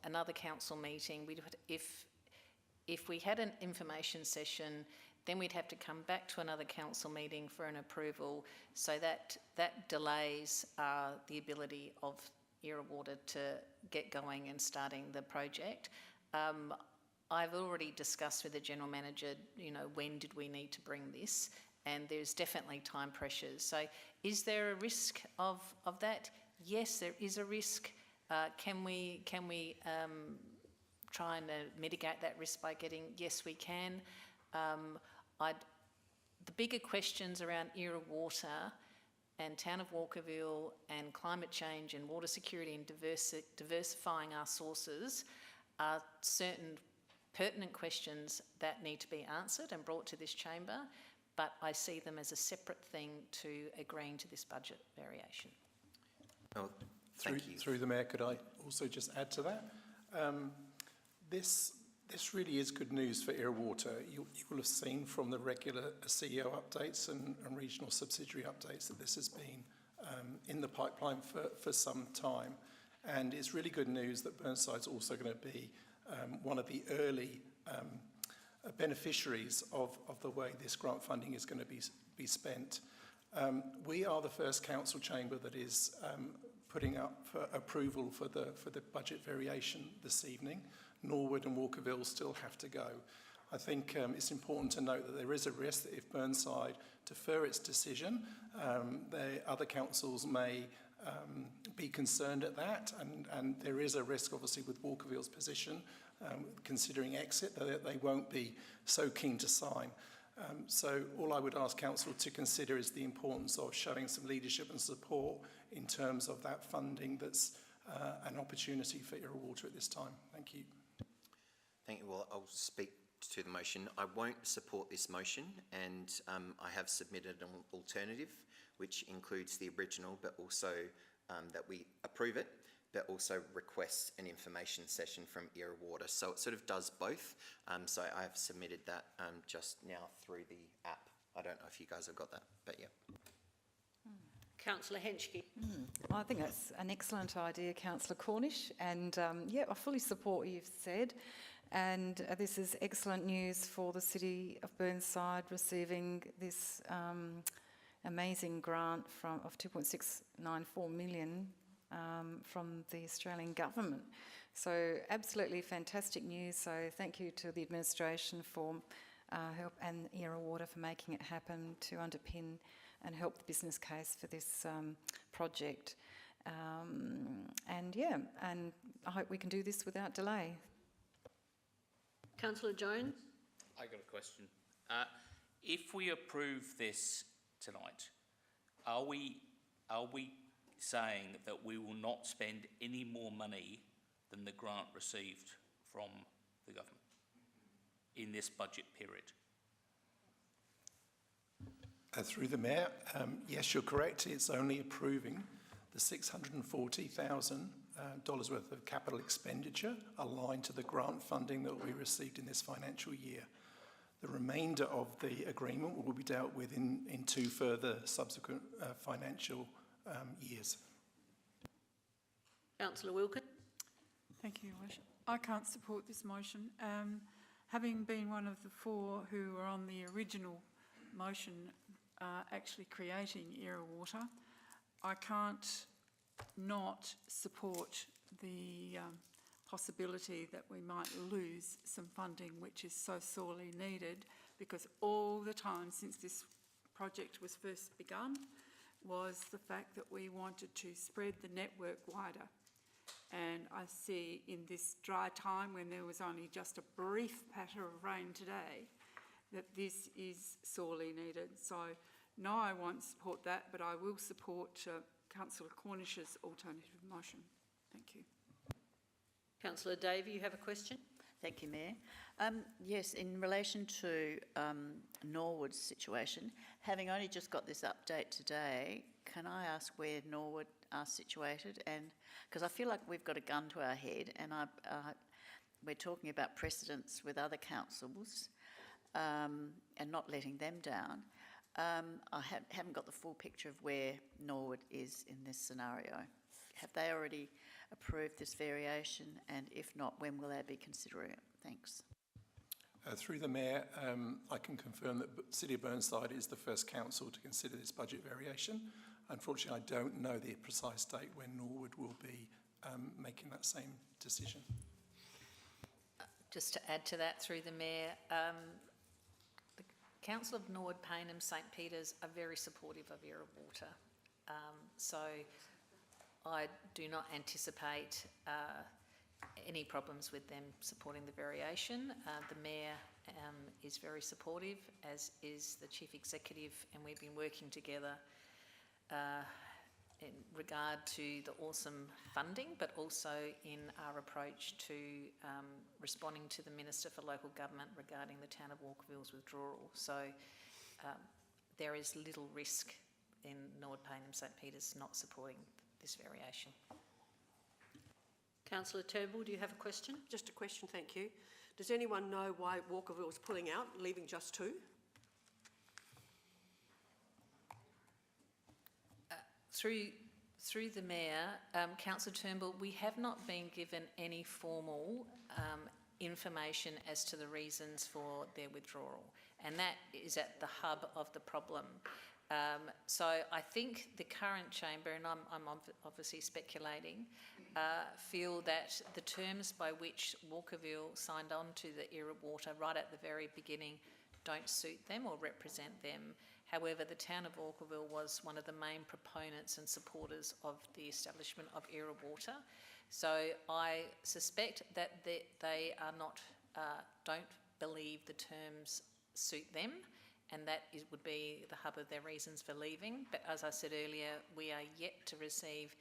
another council meeting, if we had an information session, then we'd have to come back to another council meeting for an approval, so that delays the ability of Era Water to get going and starting the project. I've already discussed with the General Manager, when did we need to bring this? And there's definitely time pressures. So is there a risk of that? Yes, there is a risk. Can we try and mitigate that risk by getting? Yes, we can. The bigger questions around Era Water and Town of Walkerville and climate change and water security and diversifying our sources are certain pertinent questions that need to be answered and brought to this chamber, but I see them as a separate thing to agreeing to this budget variation. Oh, thank you. Through the Mayor, could I also just add to that? This really is good news for Water. You will have seen from the regular CEO updates and regional subsidiary updates that this has been in the pipeline for some time. And it's really good news that Burnside's also going to be one of the early beneficiaries of the way this grant funding is going to be spent. We are the first council chamber that is putting up for approval for the budget variation this evening. Norwood and Walkerville still have to go. I think it's important to note that there is a risk that if Burnside defer its decision, the other councils may be concerned at that, and there is a risk, obviously, with Walkerville's position, considering exit, that they won't be so keen to sign. So all I would ask Council to consider is the importance of showing some leadership and support in terms of that funding that's an opportunity for Water at this time. Thank you. Thank you. Well, I'll speak to the motion. I won't support this motion, and I have submitted an alternative, which includes the original, but also that we approve it, but also requests an information session from Water. So it sort of does both. So I have submitted that just now through the app. I don't know if you guys have got that, but yeah. Councillor Henschke. Well, I think that's an excellent idea, Councillor Cornish, and yeah, I fully support what you've said. And this is excellent news for the City of Burnside receiving this amazing grant of $2.694 million from the Australian Government. So absolutely fantastic news. So thank you to the administration for help, and Water for making it happen to underpin and help the business case for this project. And yeah, and I hope we can do this without delay. Councillor Jones. I got a question. If we approve this tonight, are we saying that we will not spend any more money than the grant received from the government in this budget period? Through the Mayor, yes, you're correct. It's only approving the $640,000 worth of capital expenditure aligned to the grant funding that we received in this financial year. The remainder of the agreement will be dealt with in two further subsequent financial years. Councillor Wilkin. Thank you, Your Worship. I can't support this motion. Having been one of the four who were on the original motion actually creating Water, I can't not support the possibility that we might lose some funding which is so sorely needed, because all the time since this project was first begun was the fact that we wanted to spread the network wider. And I see in this dry time, when there was only just a brief patter of rain today, that this is sorely needed. So no, I won't support that, but I will support Councillor Cornish's alternative motion. Thank you. Councillor Davey, you have a question? Thank you, Mayor. Yes, in relation to Norwood's situation, having only just got this update today, can I ask where Norwood are situated? And because I feel like we've got a gun to our head, and we're talking about precedents with other councils and not letting them down. I haven't got the full picture of where Norwood is in this scenario. Have they already approved this variation? And if not, when will they be considering it? Thanks. Through the Mayor, I can confirm that City of Burnside is the first council to consider this budget variation. Unfortunately, I don't know the precise date when Norwood will be making that same decision. Just to add to that, through the Mayor, the Council of Norwood, Payneham, St Peters are very supportive of Water. So I do not anticipate any problems with them supporting the variation. The Mayor is very supportive, as is the Chief Executive, and we've been working together in regard to the awesome funding, but also in our approach to responding to the Minister for Local Government regarding the town of Walkerville's withdrawal. So there is little risk in Norwood Payneham St Peters not supporting this variation. Councillor Turnbull, do you have a question? Just a question, thank you. Does anyone know why Walkerville is pulling out, leaving just 2? Through the Mayor, Councillor Turnbull, we have not been given any formal information as to the reasons for their withdrawal, and that is at the hub of the problem. So I think the current chamber, and I'm obviously speculating, feel that the terms by which Walkerville signed on to the Era Water right at the very beginning don't suit them or represent them. However, the town of Walkerville was one of the main proponents and supporters of the establishment of Era Water. So I suspect that they are not, don't believe the terms suit them, and that would be the hub of their reasons for leaving. But as I said earlier, we are yet to receive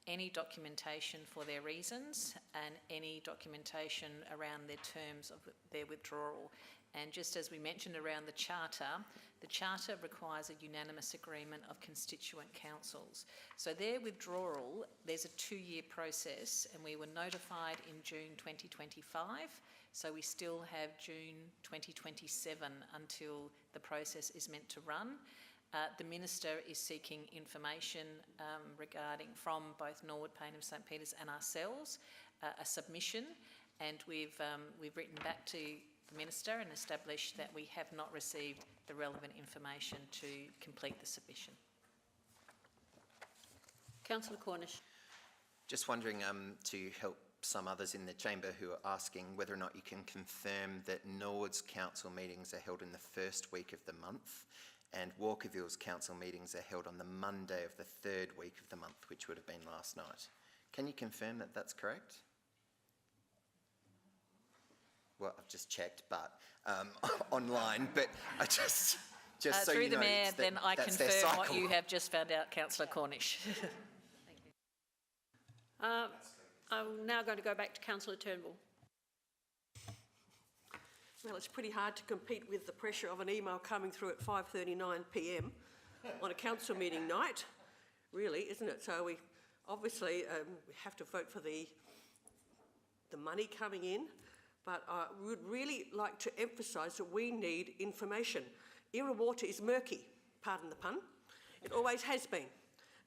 any documentation for their reasons and any documentation around their terms of their withdrawal. And just as we mentioned around the Charter requires a unanimous agreement of constituent councils. So their withdrawal, there's a 2-year process, and we were notified in June 2025. So we still have June 2027 until the process is meant to run. The Minister is seeking information regarding from both Norwood Payneham St Peters and ourselves, a submission, and we've written back to the Minister and established that we have not received the relevant information to complete the submission. Councillor Cornish. Just wondering to help some others in the chamber who are asking whether or not you can confirm that Norwood's council meetings are held in the first week of the month and Walkerville's council meetings are held on the Monday of the 3rd week of the month, which would have been last night. Can you confirm that that's correct? Well, I've just checked, but online, but I just so through you the know, Mayor, then I that's their confirm what cycle. you have just found out, Councillor Cornish. Thank you. I'm now going to go back to Councillor Turnbull. Well, it's pretty hard to compete with the pressure of an email coming through at 5:39 p.m. on a council meeting night, really, isn't it? So we obviously we have to vote for the money coming in, but I would really like to emphasise that we need information. Era Water is murky, pardon the pun. It always has been,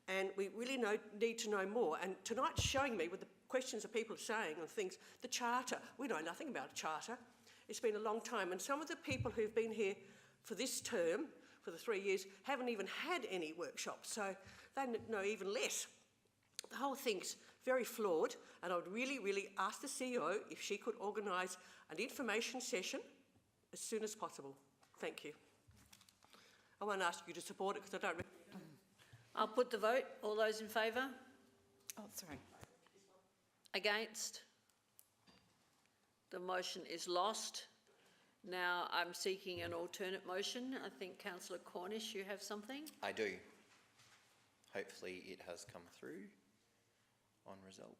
and we really need to know more. And tonight's showing me with the questions that people are saying and things, the Charter, we know nothing about a Charter. It's been a long time, and some of the people who've been here for this term, for the 3 years, haven't even had any workshops, so they know even less. The whole thing's very flawed, and I would really, really ask the CEO if she could organise an information session as soon as possible. Thank you. I won't ask you to support it because I don't really... I'll put the vote. All those in favour? Oh, sorry. Against? The motion is lost. Now I'm seeking an alternate motion. I think Councillor Cornish, you have something? I do. Hopefully it has come through on resolve.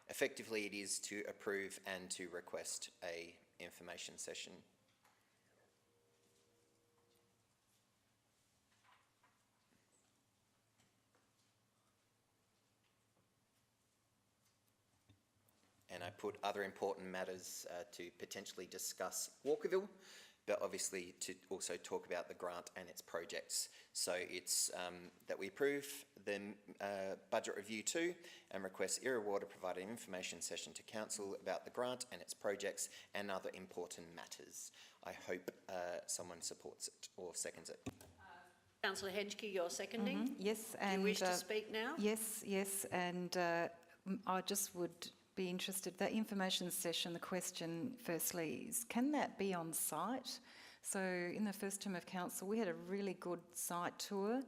Effectively, it is to approve and to request a information session. And I put other important matters to potentially discuss Walkerville, but obviously to also talk about the grant and its projects. So it's that we approve the budget review 2 and request Era Water provide an information session to council about the grant and its projects and other important matters. I hope someone supports it or seconds it. Councillor Henschke, you're seconding? Yes, and... Do you wish to speak now? Yes, and I just would be interested, that information session, the question firstly is, can that be on site? So in the first term of council, we had a really good site tour,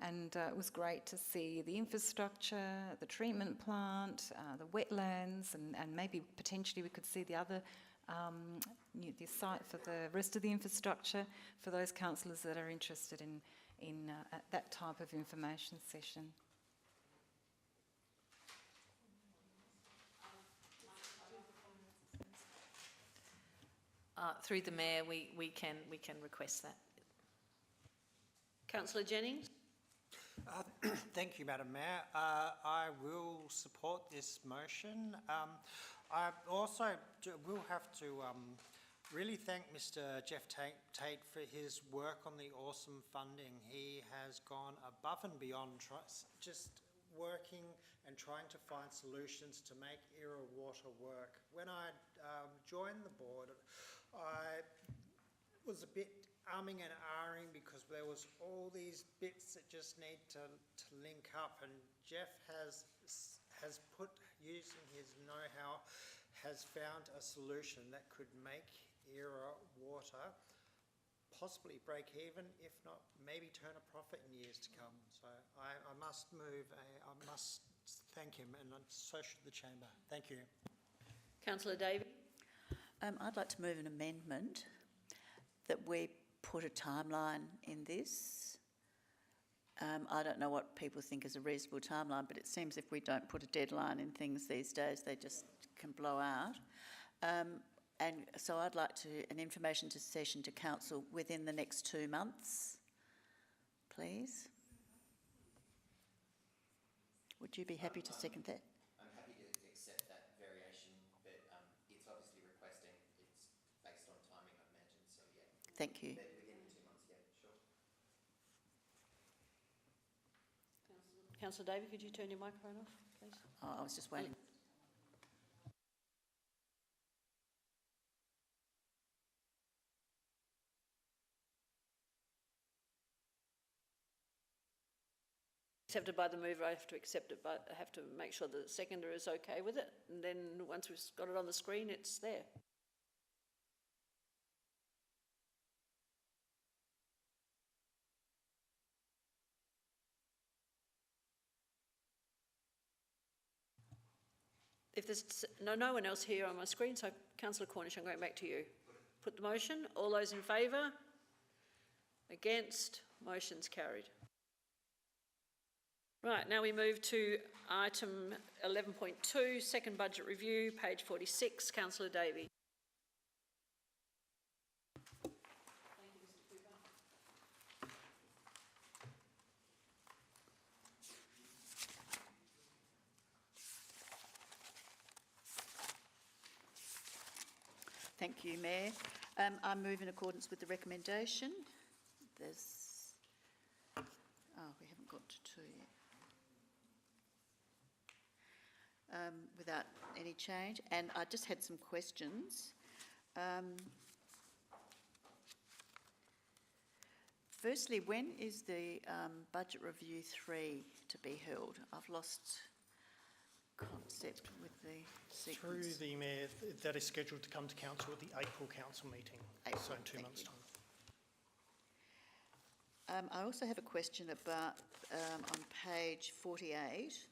and it was great to see the infrastructure, the treatment plant, the wetlands, and maybe potentially we could see the other the site for the rest of the infrastructure for those councillors that are interested in that type of information session. Through the Mayor, we can request that. Councillor Jennings? Thank you, Madam Mayor. I will support this motion. I also will have to really thank Mr. Jeff Tate for his work on the awesome funding. He has gone above and beyond just working and trying to find solutions to make Era Water work. When I joined the board, I was a bit umming and ahhing because there was all these bits that just need to link up, and Jeff has put, using his know-how, has found a solution that could make Era Water possibly break even, if not maybe turn a profit in years to come. So I must thank him, and so should the chamber. Thank you. Councillor Davey? I'd like to move an amendment that we put a timeline in this. I don't know what people think is a reasonable timeline, but it seems if we don't put a deadline in things these days, they just can blow out. And so I'd like an information session to council within the next 2 months, please. Would you be happy to second that? I'm happy to accept that variation, but it's obviously requesting, it's based on timing, I imagine, so yeah. Thank you. But within 2 months, yeah, sure. Councillor Davey, could you turn your microphone off, please? Oh, I was just waiting. Accepted by the mover, I have to accept it, but I have to make sure that the seconder is okay with it, and then once we've got it on the screen, it's there. If there's no one else here on my screen, so Councillor Cornish, I'm going back to you. Put the motion. All those in favour? Against? Motion's carried. Right, now we move to item 11.2, second budget review, page 46, Councillor Davey. Thank you, Mr. Cooper. Thank you, Mayor. I move in accordance with the recommendation. There's... Oh, we haven't got to 2 yet. Without any change, and I just had some questions. Firstly, when is the budget review 3 to be held? I've lost concept with the sequence. Through the Mayor, that is scheduled to come to council at the April council meeting, so in 2 months' time. I also have a question about on page 48.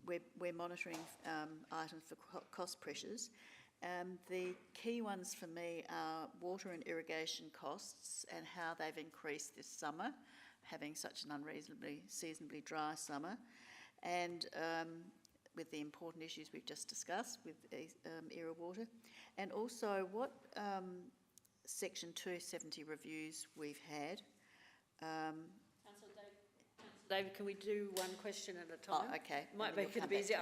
We're monitoring items for cost pressures. The key ones for me are water and irrigation costs and how they've increased this summer, having such an seasonably dry summer, and with the important issues we've just discussed with Era Water, and also what Section 270 reviews we've had. David, can we do one question at a time? Oh, okay. Might make it a bit easier.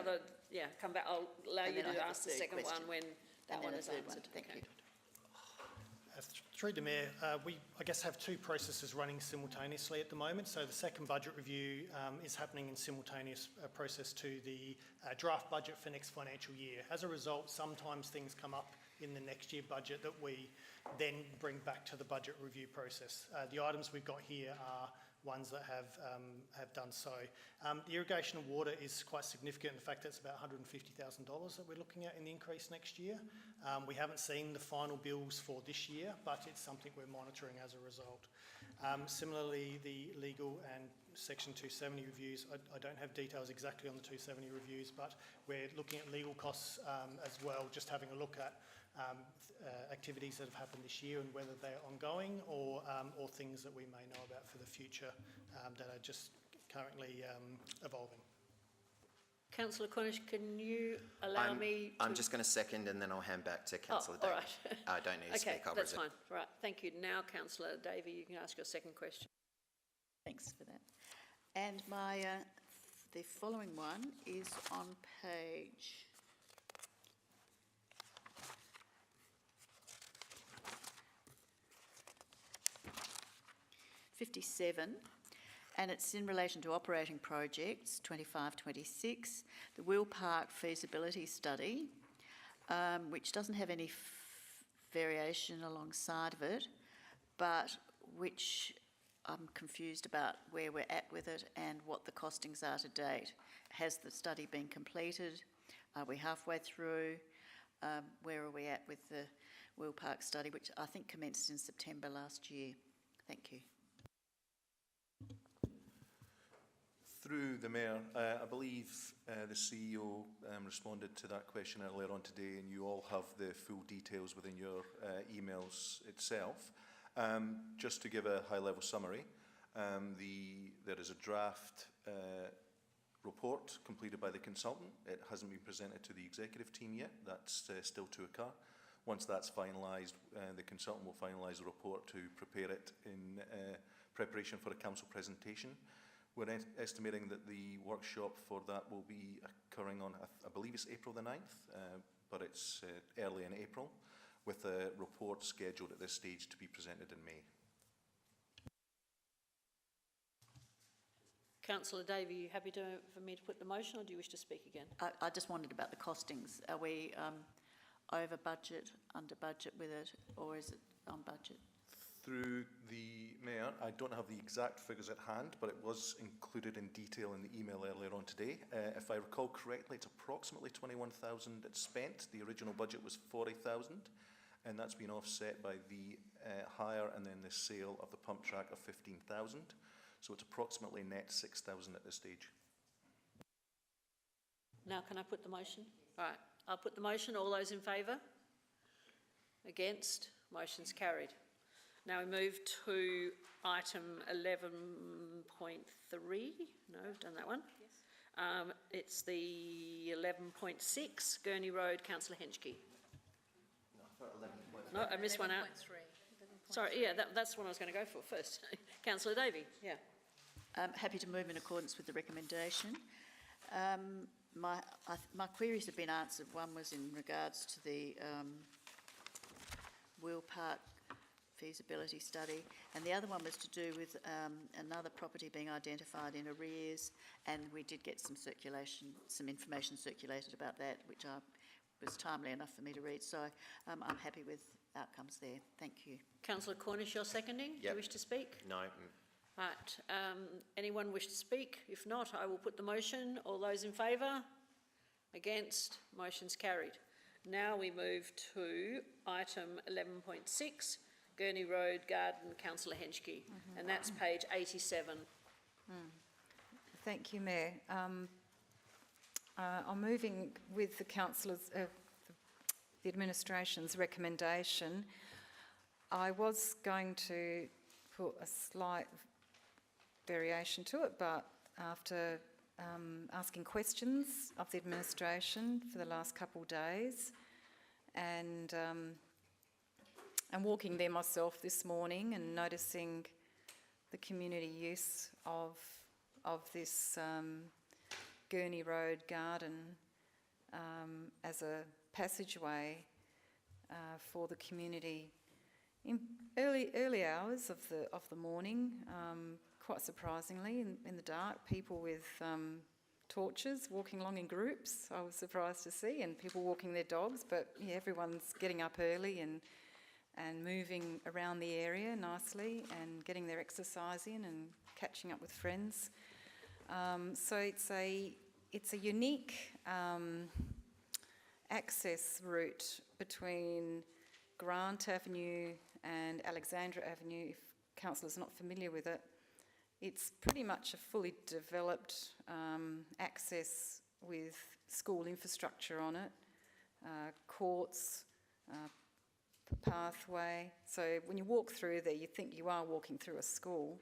Come back. I'll allow you to ask the second one when that one is answered. Thank you. Through the Mayor, we, I guess, have 2 processes running simultaneously at the moment. So the second budget review is happening in simultaneous process to the draft budget for next financial year. As a result, sometimes things come up in the next year budget that we then bring back to the budget review process. The items we've got here are ones that have done so. The irrigation and water is quite significant. In fact, that's about $150,000 that we're looking at in the increase next year. We haven't seen the final bills for this year, but it's something we're monitoring as a result. Similarly, the legal and Section 270 reviews, I don't have details exactly on the 270 reviews, but we're looking at legal costs as well, just having a look at activities that have happened this year and whether they're ongoing or things that we may know about for the future that are just currently evolving. Councillor Cornish, can you allow me to... I'm just going to second and then I'll hand back to Councillor all Davey. right. I don't need to speak. Okay, that's fine. Right, thank you. Now, Councillor Davey, you can ask your second question. Thanks for that. And my the following one is on page 57, and it's in relation to operating projects 25-26, the Wheel Park feasibility study, which doesn't have any variation alongside of it, but which I'm confused about where we're at with it and what the costings are to date. Has the study been completed? Are we halfway through? Where are we at with the Wheel Park study, which I think commenced in September last year? Thank you. Through the Mayor, I believe the CEO responded to that question earlier on today, and you all have the full details within your emails itself. Just to give a high-level summary, there is a draft report completed by the consultant. It hasn't been presented to the executive team yet. That's still to occur. Once that's finalised, the consultant will finalise the report to prepare it in preparation for a council presentation. We're estimating that the workshop for that will be occurring on, I believe it's April the 9th, but it's early in April, with a report scheduled at this stage to be presented in May. Councillor Davey, are you happy for me to put the motion, or do you wish to speak again? I just wondered about the costings. Are we over budget, under budget with it, or is it on budget? Through the Mayor, I don't have the exact figures at hand, but it was included in detail in the email earlier on today. If I recall correctly, it's approximately 21,000 that's spent. The original budget was 40,000, and that's been offset by the hire and then the sale of the pump track of 15,000. So it's approximately net 6,000 at this stage. Now, can I put the motion? All right, I'll put the motion. All those in favour? Against? Motion's carried. Now we move to item 11.3. No, we've done that one. Yes. It's the 11.6, Gurney Road, Councillor Henschke. No, I missed one out. 11.3. Sorry, yeah, that's the one I was going to go for first. Councillor Davey, yeah. Happy to move in accordance with the recommendation. My queries have been answered. One was in regards to the Wheel Park feasibility study, and the other one was to do with another property being identified in arrears, and we did get some information circulated about that, which was timely enough for me to read, so I'm happy with outcomes there. Thank you. Councillor Cornish, you're seconding? Yep. Do you wish to speak? No. Right. Anyone wish to speak? If not, I will put the motion. All those in favour? Against? Motion's carried. Now we move to item 11.6, Gurney Road Garden, Councillor Henschke, and that's page 87. Thank you, Mayor. I'm moving with the councillors, the administration's recommendation. I was going to put a slight variation to it, but after asking questions of the administration for the last couple of days and walking there myself this morning and noticing the community use of this Gurney Road garden as a passageway for the community in early hours of the morning. Quite surprisingly, in the dark, people with torches walking along in groups. I was surprised to see, and people walking their dogs. But yeah, everyone's getting up early and moving around the area nicely and getting their exercise in and catching up with friends. So it's a unique access route between Grant Avenue and Alexandra Avenue. If councillors are not familiar with it, it's pretty much a fully developed access with school infrastructure on it, courts, pathway. So when you walk through there, you think you are walking through a school,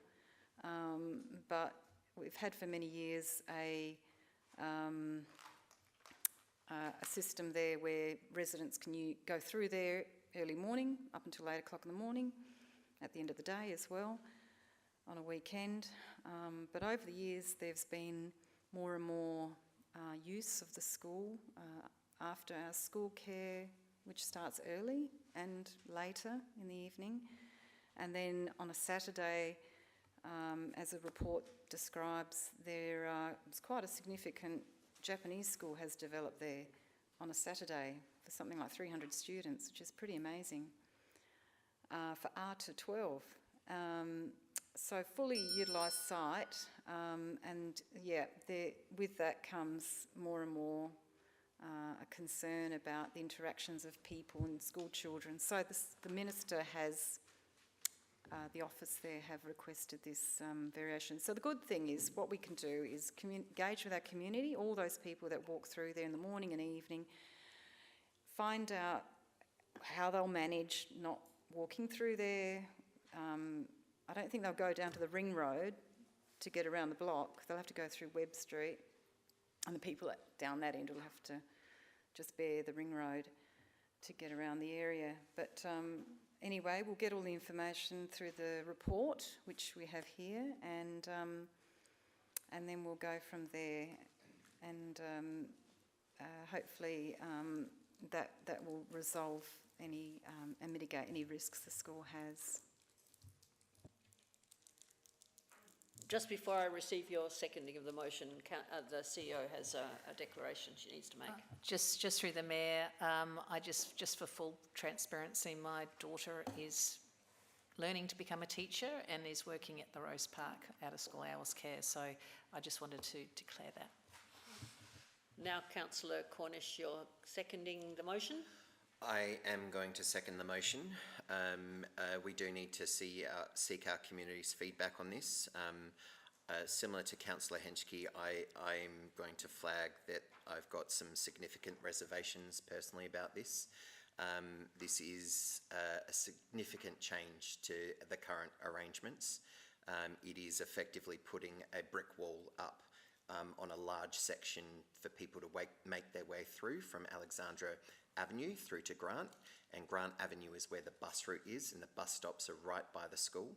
but we've had for many years a system there where residents can go through there early morning up until 8 o'clock in the morning, at the end of the day as well, on a weekend. But over the years, there's been more and more use of the school after our school care, which starts early and later in the evening. And then on a Saturday, as a report describes, it's quite a significant Japanese school has developed there on a Saturday for something like 300 students, which is pretty amazing, for R to 12. So fully utilised site, and yeah, with that comes more and more a concern about the interactions of people and school children. So the Minister has, the office there have requested this variation. So the good thing is what we can do is engage with our community, all those people that walk through there in the morning and evening, find out how they'll manage not walking through there. I don't think they'll go down to the ring road to get around the block. They'll have to go through Webb Street, and the people down that end will have to just bear the ring road to get around the area. But anyway, we'll get all the information through the report, which we have here, and then we'll go from there, and hopefully that will resolve any and mitigate any risks the school has. Just before I receive your seconding of the motion, the CEO has a declaration she needs to make. Just through the Mayor, just for full transparency, my daughter is learning to become a teacher and is working at the Rose Park out of school hours care, so I just wanted to declare that. Now, Councillor Cornish, you're seconding the motion? I am going to second the motion. We do need to seek our community's feedback on this. Similar to Councillor Henschke, I'm going to flag that I've got some significant reservations personally about this. This is a significant change to the current arrangements. It is effectively putting a brick wall up on a large section for people to make their way through from Alexandra Avenue through to Grant, and Grant Avenue is where the bus route is, and the bus stops are right by the school.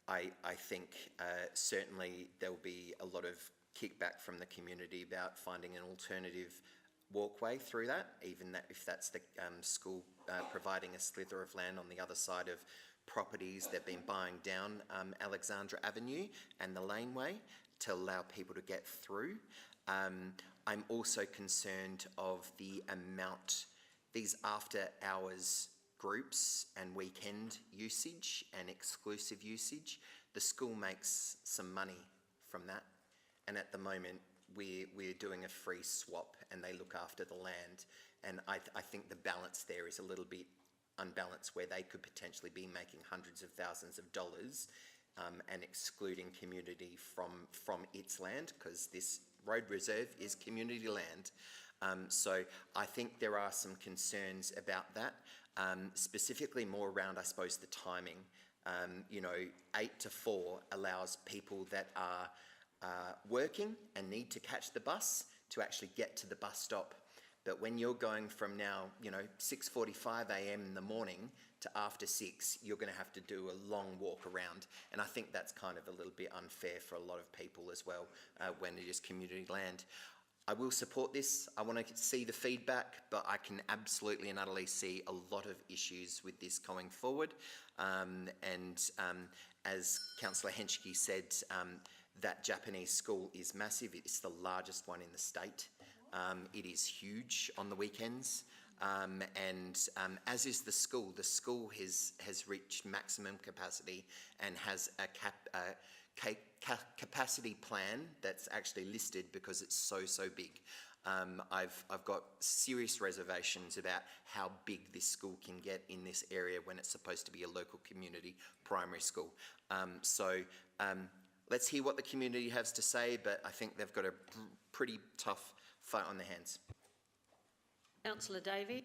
I think certainly there'll be a lot of kickback from the community about finding an alternative walkway through that, even if that's the school providing a slither of land on the other side of properties they've been buying down Alexandra Avenue and the laneway to allow people to get through. I'm also concerned of the amount, these after hours groups and weekend usage and exclusive usage. The school makes some money from that, and at the moment we're doing a free swap and they look after the land, and I think the balance there is a little bit unbalanced, where they could potentially be making hundreds of thousands of dollars and excluding community from its land, because this road reserve is community land. So I think there are some concerns about that, specifically more around, I suppose, the timing. 8 to 4 allows people that are working and need to catch the bus to actually get to the bus stop. But when you're going from now, 6:45 a.m. in the morning to after 6, you're going to have to do a long walk around. And I think that's kind of a little bit unfair for a lot of people as well, when it is community land. I will support this. I want to see the feedback, but I can absolutely and utterly see a lot of issues with this going forward. As Councillor Henschke said, that Japanese school is massive. It's the largest one in the state. It is huge on the weekends, as is the school. The school has reached maximum capacity and has a capacity plan that's actually listed because it's so big. I've got serious reservations about how big this school can get in this area when it's supposed to be a local community primary school. Let's hear what the community has to say, but I think they've got a pretty tough fight on their hands. Councillor Davey.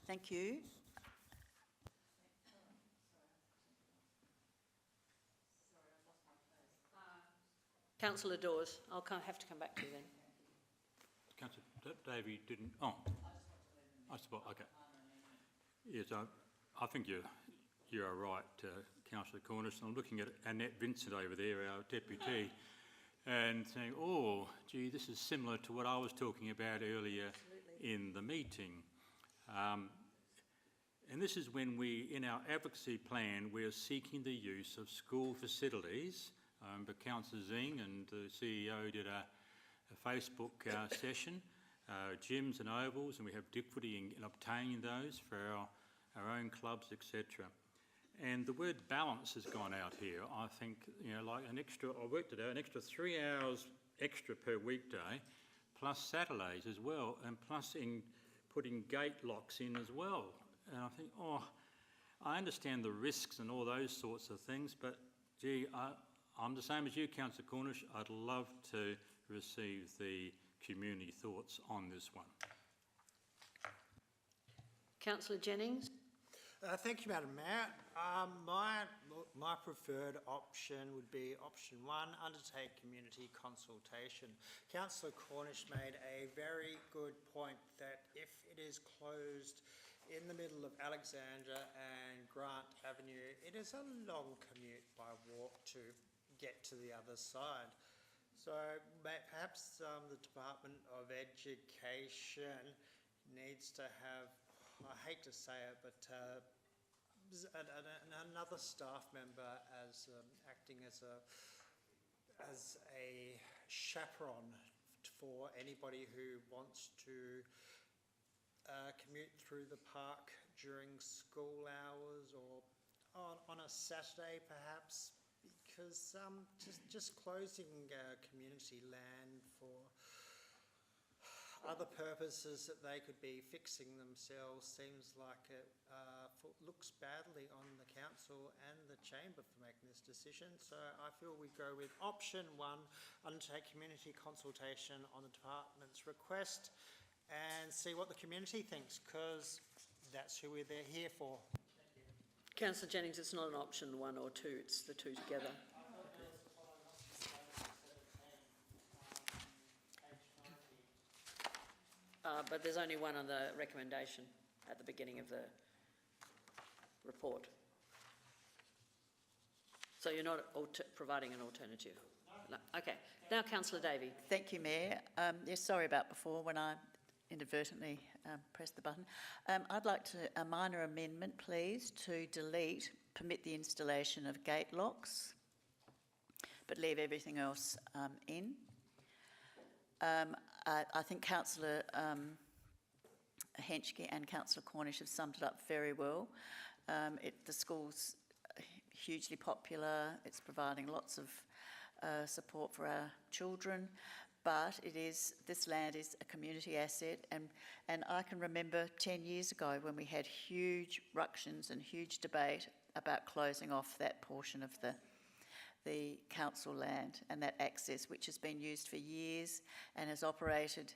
Thank you. Councillor Dawes. I'll have to come back to you then. Councillor Davey didn't. Oh, I suppose. Okay. Yes, I think you are right, Councillor Cornish. I'm looking at Annette Vincent over there, our deputy, and saying, "Oh, gee, this is similar to what I was talking about earlier in the meeting." And this is when we, in our advocacy plan, we are seeking the use of school facilities. But Councillor Zing and the CEO did a Facebook session, gyms and ovals, and we have difficulty in obtaining those for our own clubs, etc. And the word balance has gone out here. I think, like I worked it out, an extra 3 hours extra per weekday, plus Saturdays as well, and plus in putting gate locks in as well. And I think, I understand the risks and all those sorts of things, but gee, I'm the same as you, Councillor Cornish. I'd love to receive the community thoughts on this one. Councillor Jennings. Thank you, Madam Mayor. My preferred option would be option 1, undertake community consultation. Councillor Cornish made a very good point that if it is closed in the middle of Alexandra and Grant Avenue, it is a long commute by walk to get to the other side. So perhaps the Department of Education needs to have, I hate to say it, but another staff member as acting as a chaperone for anybody who wants to commute through the park during school hours or on a Saturday perhaps, because just closing community land for other purposes that they could be fixing themselves seems like it looks badly on the council and the chamber for making this decision. So I feel we go with option 1, undertake community consultation on the department's request and see what the community thinks, because that's who we're here for. Councillor Jennings, it's not an option 1 or 2, it's the two together. But there's only one on the recommendation at the beginning of the report. So you're not providing an alternative? No. Okay. Now, Councillor Davey. Thank you, Mayor. Yes, sorry about before when I inadvertently pressed the button. I'd like a minor amendment, please, to delete permit the installation of gate locks, but leave everything else in. I think Councillor Henschke and Councillor Cornish have summed it up very well. The school's hugely popular. It's providing lots of support for our children, but this land is a community asset, and I can remember 10 years ago when we had huge ructions and huge debate about closing off that portion of the council land and that access, which has been used for years and has operated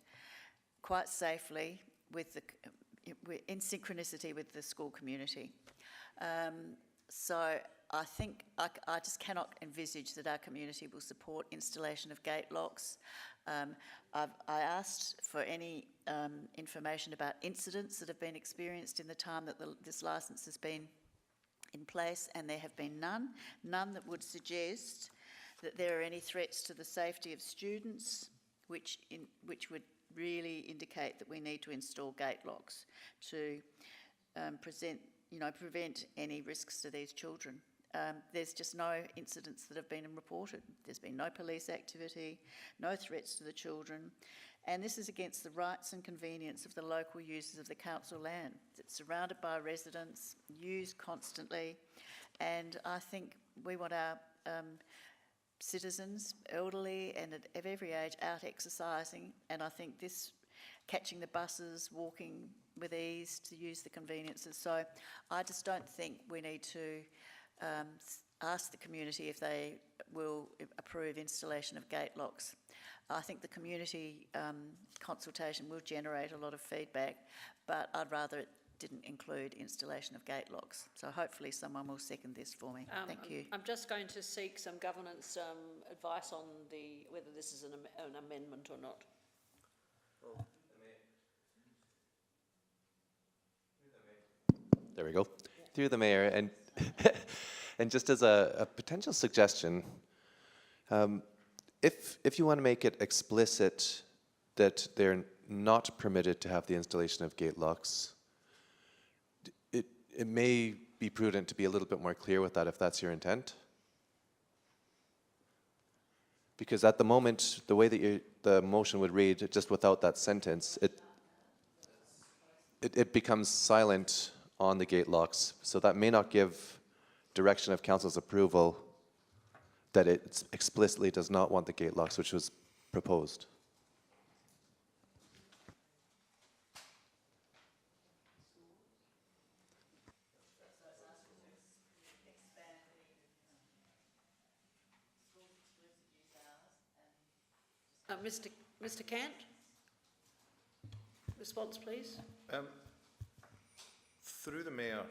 quite safely in synchronicity with the school community. So I think I just cannot envisage that our community will support installation of gate locks. I asked for any information about incidents that have been experienced in the time that this licence has been in place, and there have been none that would suggest that there are any threats to the safety of students, which would really indicate that we need to install gate locks to prevent any risks to these children. There's just no incidents that have been reported. There's been no police activity, no threats to the children, and this is against the rights and convenience of the local users of the council land. It's surrounded by residents, used constantly, and I think we want our citizens, elderly and of every age, out exercising, and I think this, catching the buses, walking with ease to use the conveniences. So I just don't think we need to ask the community if they will approve installation of gate locks. I think the community consultation will generate a lot of feedback, but I'd rather it didn't include installation of gate locks. So hopefully someone will second this for me. Thank you. I'm just going to seek some governance advice on whether this is an amendment or not. There we go. Through the Mayor, and and just as a potential suggestion, if you want to make it explicit that they're not permitted to have the installation of gate locks, it may be prudent to be a little bit more clear with that if that's your intent. Because at the moment, the way that the motion would read, just without that sentence, it becomes silent on the gate locks. So that may not give direction of council's approval that it explicitly does not want the gate locks, which was proposed. Mr. Cant? Response, please. Through the Mayor,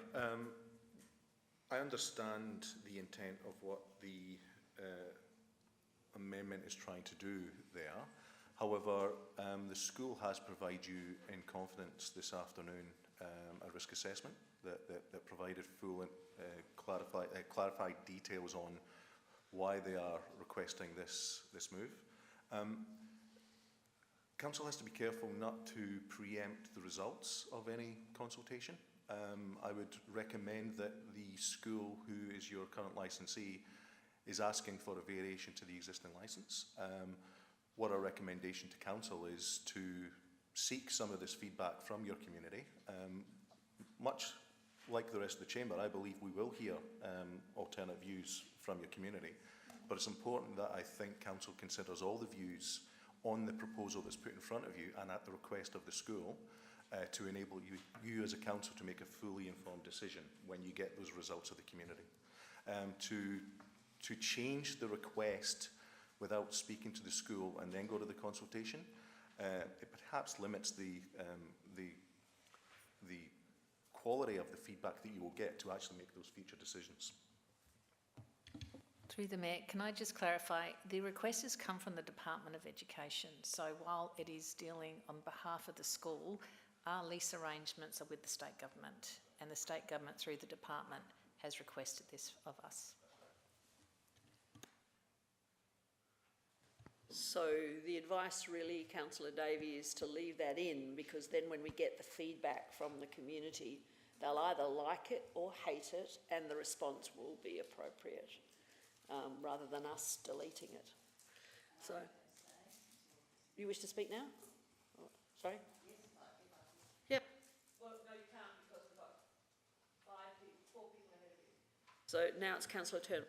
I understand the intent of what the amendment is trying to do there. However, the school has provided you in confidence this afternoon a risk assessment that provided full and clarified details on why they are requesting this move. Council has to be careful not to preempt the results of any consultation. I would recommend that the school, who is your current licensee, is asking for a variation to the existing licence. What our recommendation to council is to seek some of this feedback from your community. Much like the rest of the chamber, I believe we will hear alternate views from your community, but it's important that I think council considers all the views on the proposal that's put in front of you and at the request of the school to enable you as a council to make a fully informed decision when you get those results of the community. To change the request without speaking to the school and then go to the consultation, it perhaps limits the quality of the feedback that you will get to actually make those future decisions. Through the Mayor, can I just clarify, the request has come from the Department of Education, so while it is dealing on behalf of the school, our lease arrangements are with the state government, and the state government through the department has requested this of us. So the advice really, Councillor Davey, is to leave that in, because then when we get the feedback from the community, they'll either like it or hate it, and the response will be appropriate, rather than us deleting it. So, you wish to speak now? Sorry? Yep. Well, no, you can't, because we've got 4 people ahead of you. So now it's Councillor Turner.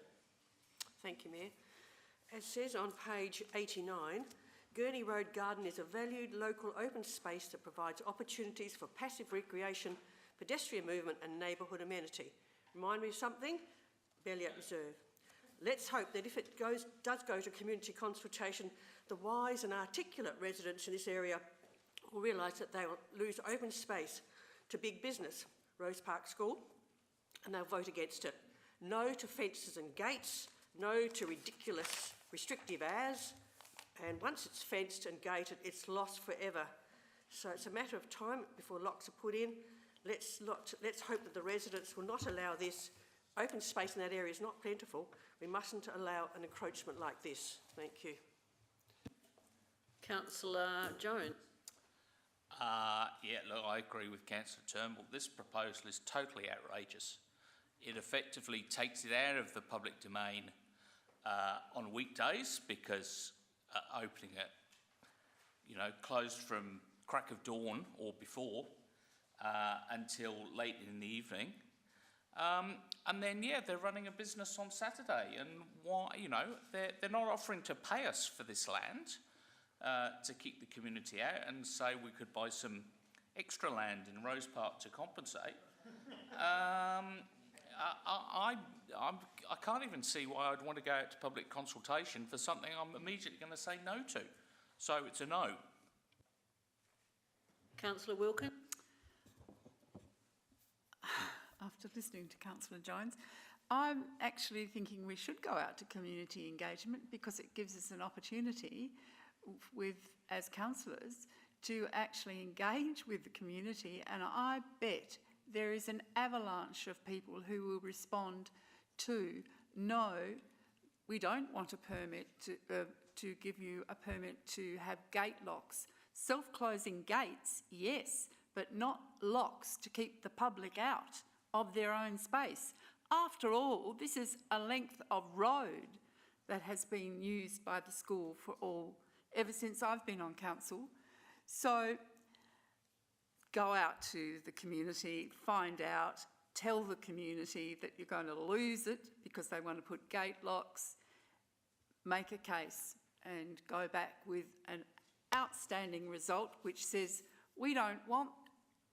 Thank you, Mayor. As says on page 89, Gurney Road Garden is a valued local open space that provides opportunities for passive recreation, pedestrian movement and neighbourhood amenity. Remind me of something? Belliot Reserve. Let's hope that if it does go to community consultation, the wise and articulate residents in this area will realise that they will lose open space to big business, Rose Park School, and they'll vote against it. No to fences and gates, no to ridiculous restrictive as, and once it's fenced and gated, it's lost forever. So it's a matter of time before locks are put in. Let's hope that the residents will not allow this. Open space in that area is not plentiful. We mustn't allow an encroachment like this. Thank you. Councillor Jones. Yeah, look, I agree with Councillor Turnbull. This proposal is totally outrageous. It effectively takes it out of the public domain on weekdays, because opening it, closed from crack of dawn or before until late in the evening. And then, they're running a business on Saturday, and why, they're not offering to pay us for this land to keep the community out and say we could buy some extra land in Rose Park to compensate. I can't even see why I'd want to go out to public consultation for something I'm immediately going to say no to. So it's a no. Councillor Wilkin? After listening to Councillor Jones, I'm actually thinking we should go out to community engagement because it gives us an opportunity with, as councillors, to actually engage with the community, and I bet there is an avalanche of people who will respond to, no, we don't want a permit to give you a permit to have gate locks. Self-closing gates, yes, but not locks to keep the public out of their own space. After all, this is a length of road that has been used by the school ever since I've been on council. So go out to the community, find out, tell the community that you're going to lose it because they want to put gate locks, make a case and go back with an outstanding result which says we don't want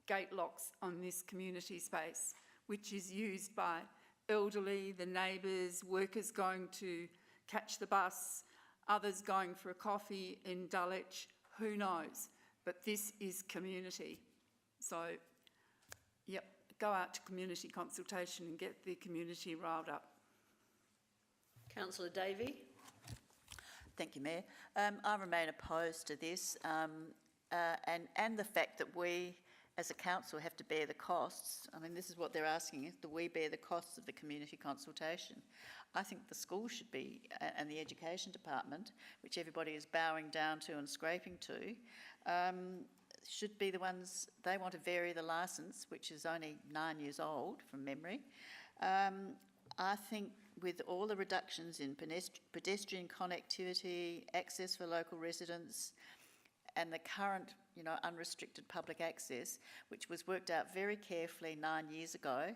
gate locks on this community space, which is used by elderly, the neighbours, workers going to catch the bus, others going for a coffee in Dulwich, who knows? But this is community. So, yep, go out to community consultation and get the community riled up. Councillor Davey? Thank you, Mayor. I remain opposed to this and the fact that we, as a council, have to bear the costs. I mean, this is what they're asking, is do we bear the costs of the community consultation? I think the school should be, and the education department, which everybody is bowing down to and scraping to, should be the ones, they want to vary the licence, which is only 9 years old from memory. I think with all the reductions in pedestrian connectivity, access for local residents, and the current, unrestricted public access, which was worked out very carefully 9 years ago,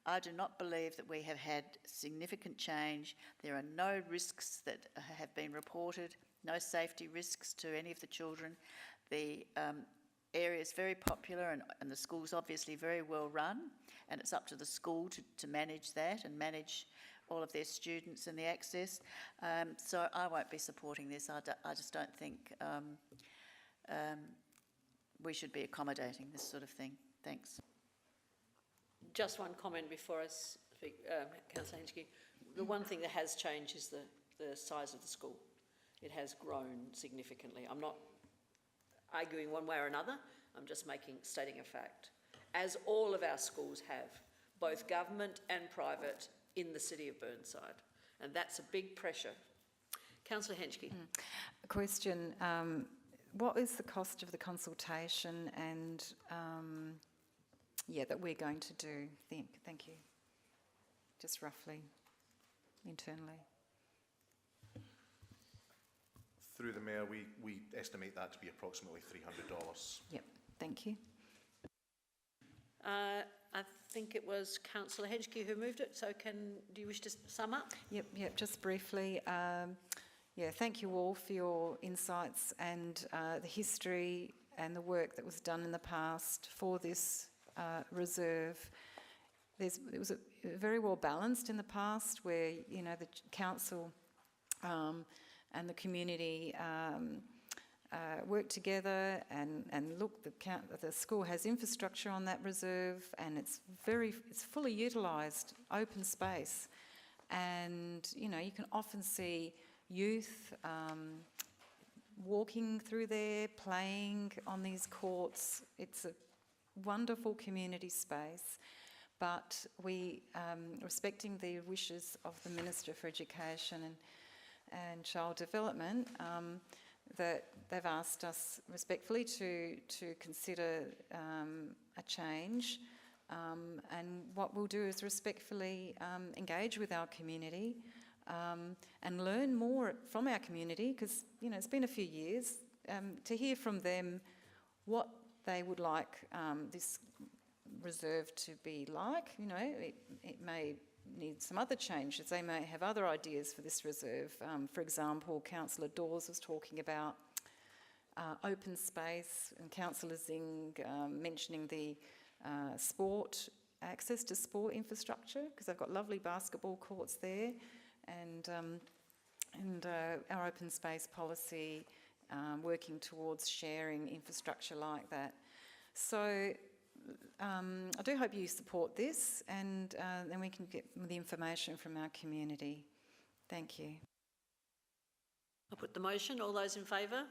I do not believe that we have had significant change. There are no risks that have been reported, no safety risks to any of the children. The area is very popular and the school's obviously very well run, and it's up to the school to manage that and manage all of their students and the access. So I won't be supporting this. I just don't think we should be accommodating this sort of thing. Thanks. Just one comment before I speak, Councillor Henschke. The one thing that has changed is the size of the school. It has grown significantly. I'm not arguing one way or another. I'm just stating a fact. As all of our schools have, both government and private, in the city of Burnside. And that's a big pressure. Councillor Henschke. A question. What is the cost of the consultation and, that we're going to do? Thank you. Just roughly, internally. Through the Mayor, we estimate that to be approximately $300. Yep, thank you. I think it was Councillor Henschke who moved it, so do you wish to sum up? Yep, just briefly. Thank you all for your insights and the history and the work that was done in the past for this reserve. It was very well balanced in the past where, the council and the community work together and look, the school has infrastructure on that reserve and it's fully utilised open space, and you can often see youth walking through there, playing on these courts. It's a wonderful community space, but we, respecting the wishes of the Minister for Education and Child Development, that they've asked us respectfully to consider a change, and what we'll do is respectfully engage with our community and learn more from our community, because it's been a few years, to hear from them what they would like this reserve to be like. It may need some other changes. They may have other ideas for this reserve. For example, Councillor Dawes was talking about open space, and Councillor Zing mentioning the access to sport infrastructure, because they've got lovely basketball courts there, and our open space policy working towards sharing infrastructure like that. So I do hope you support this, and then we can get the information from our community. Thank you. I'll put the motion. All those in favour?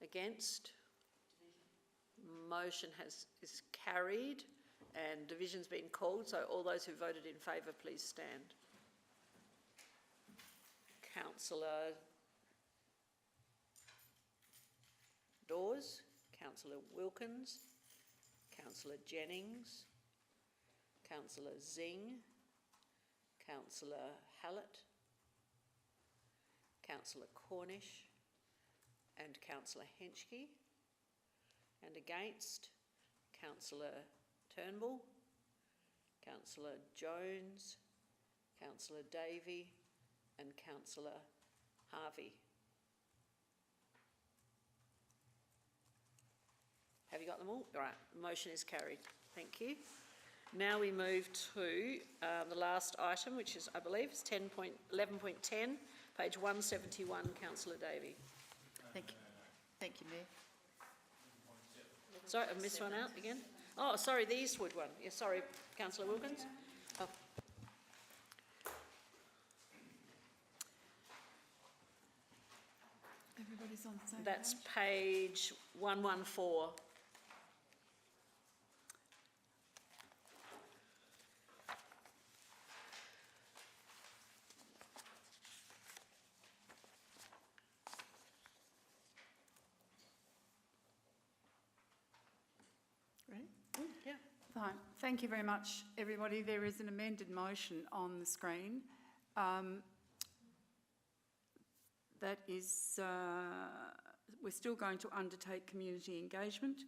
Against? Motion is carried and division's been called, so all those who voted in favour, please stand. Councillor Dawes, Councillor Wilkins, Councillor Jennings, Councillor Zing, Councillor Hallett, Councillor Cornish and Councillor Henschke, and against Councillor Turnbull, Councillor Jones, Councillor Davey and Councillor Harvey. Have you got them all? All right, the motion is carried. Thank you. Now we move to the last item, which is, I believe, is 11.10, page 171, Councillor Davey. Thank you. Thank you, Mayor. Sorry, I've missed one out again. Oh, sorry, the Eastwood one. Yeah, sorry, Councillor Wilkins. Oh. Everybody's on the same That's page? page 114. Yeah. Fine. Thank you very much, everybody. There is an amended motion on the screen. That is, we're still going to undertake community engagement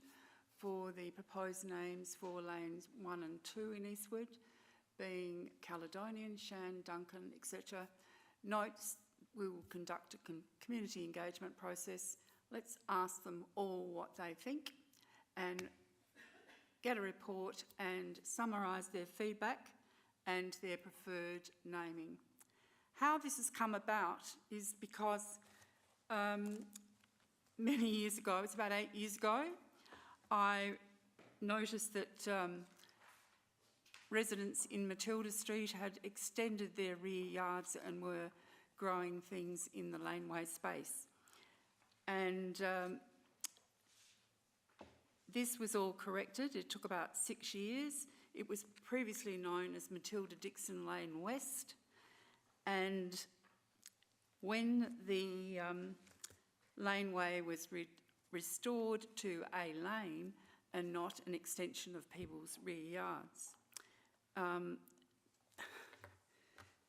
for the proposed names for lanes 1 and 2 in Eastwood, being Caledonian, Shan, Duncan, etc. Notes, we will conduct a community engagement process. Let's ask them all what they think and get a report and summarise their feedback and their preferred naming. How this has come about is because many years ago, it's about 8 years ago, I noticed that residents in Matilda Street had extended their rear yards and were growing things in the laneway space. And this was all corrected. It took about 6 years. It was previously known as Matilda Dixon Lane West. And when the laneway was restored to a lane and not an extension of people's rear yards,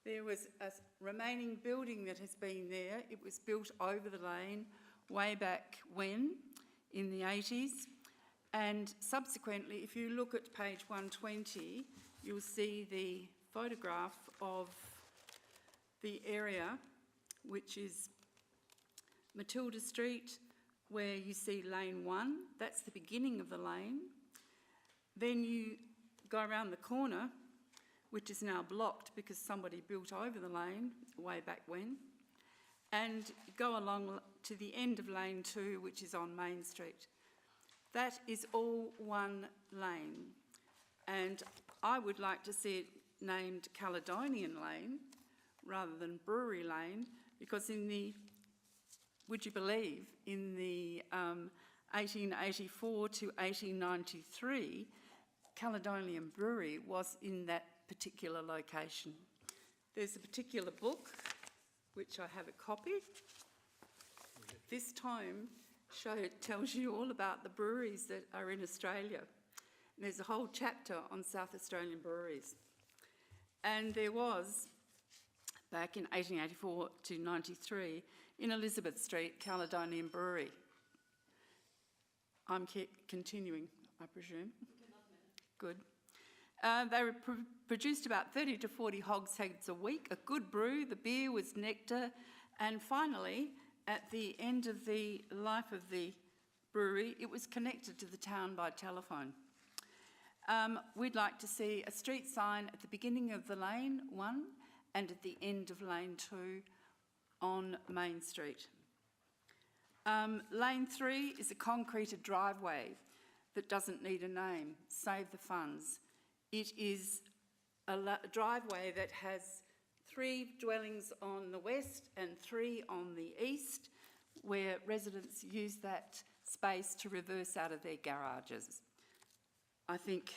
there was a remaining building that has been there. It was built over the lane way back when, in the 80s. And subsequently, if you look at page 120, you'll see the photograph of the area, which is Matilda Street, where you see lane 1, that's the beginning of the lane. Then you go around the corner, which is now blocked because somebody built over the lane way back when, and go along to the end of lane 2, which is on Main Street. That is all one lane, and I would like to see it named Caledonian Lane rather than Brewery Lane, because in the, would you believe, in the 1884 to 1893, Caledonian Brewery was in that particular location. There's a particular book, which I have a copy. This tome tells you all about the breweries that are in Australia. And there's a whole chapter on South Australian breweries. And there was, back in 1884 to 93, in Elizabeth Street, Caledonian Brewery. I'm continuing, I presume. Good. They produced about 30 to 40 hogsheads a week, a good brew, the beer was nectar, and finally, at the end of the life of the brewery, it was connected to the town by telephone. We'd like to see a street sign at the beginning of the lane 1 and at the end of lane 2 on Main Street. Lane 3 is a concreted driveway that doesn't need a name. Save the funds. It is a driveway that has 3 dwellings on the west and 3 on the east, where residents use that space to reverse out of their garages. I think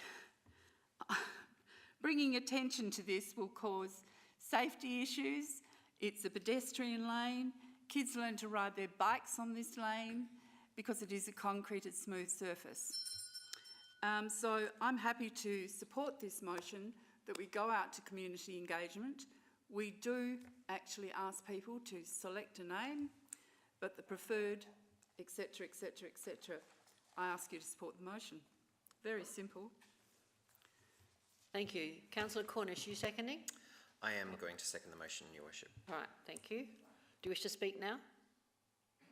bringing attention to this will cause safety issues. It's a pedestrian lane. Kids learn to ride their bikes on this lane because it is a concreted smooth surface. So I'm happy to support this motion that we go out to community engagement. We do actually ask people to select a name, but the preferred, etc., etc., etc. I ask you to support the motion. Very simple. Thank you. Councillor Cornish, you seconding? I am going to second the motion, Your Worship. All right, thank you. Do you wish to speak now?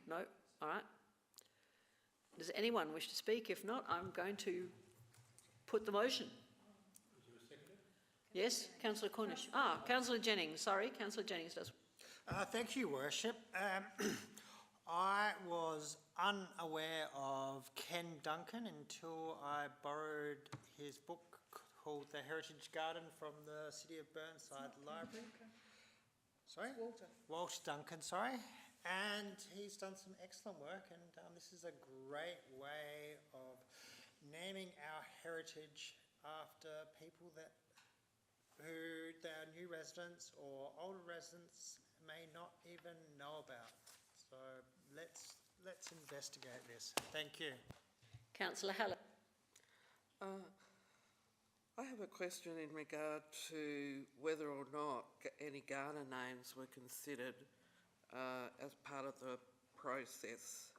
No? All right. Does anyone wish to speak? If not, I'm going to put the motion. Yes, Councillor Cornish. Councillor Jennings, sorry, Councillor Jennings does. Thank you, Worship. I was unaware of Ken Duncan until I borrowed his book called The Heritage Garden from the City of Burnside Library. Sorry? Walter Duncan, sorry. And he's done some excellent work, and this is a great way of naming our heritage after people who their new residents or older residents may not even know about. So let's investigate this. Thank you. Councillor Haller. I have a question in regard to whether or not any garden names were considered as part of the process.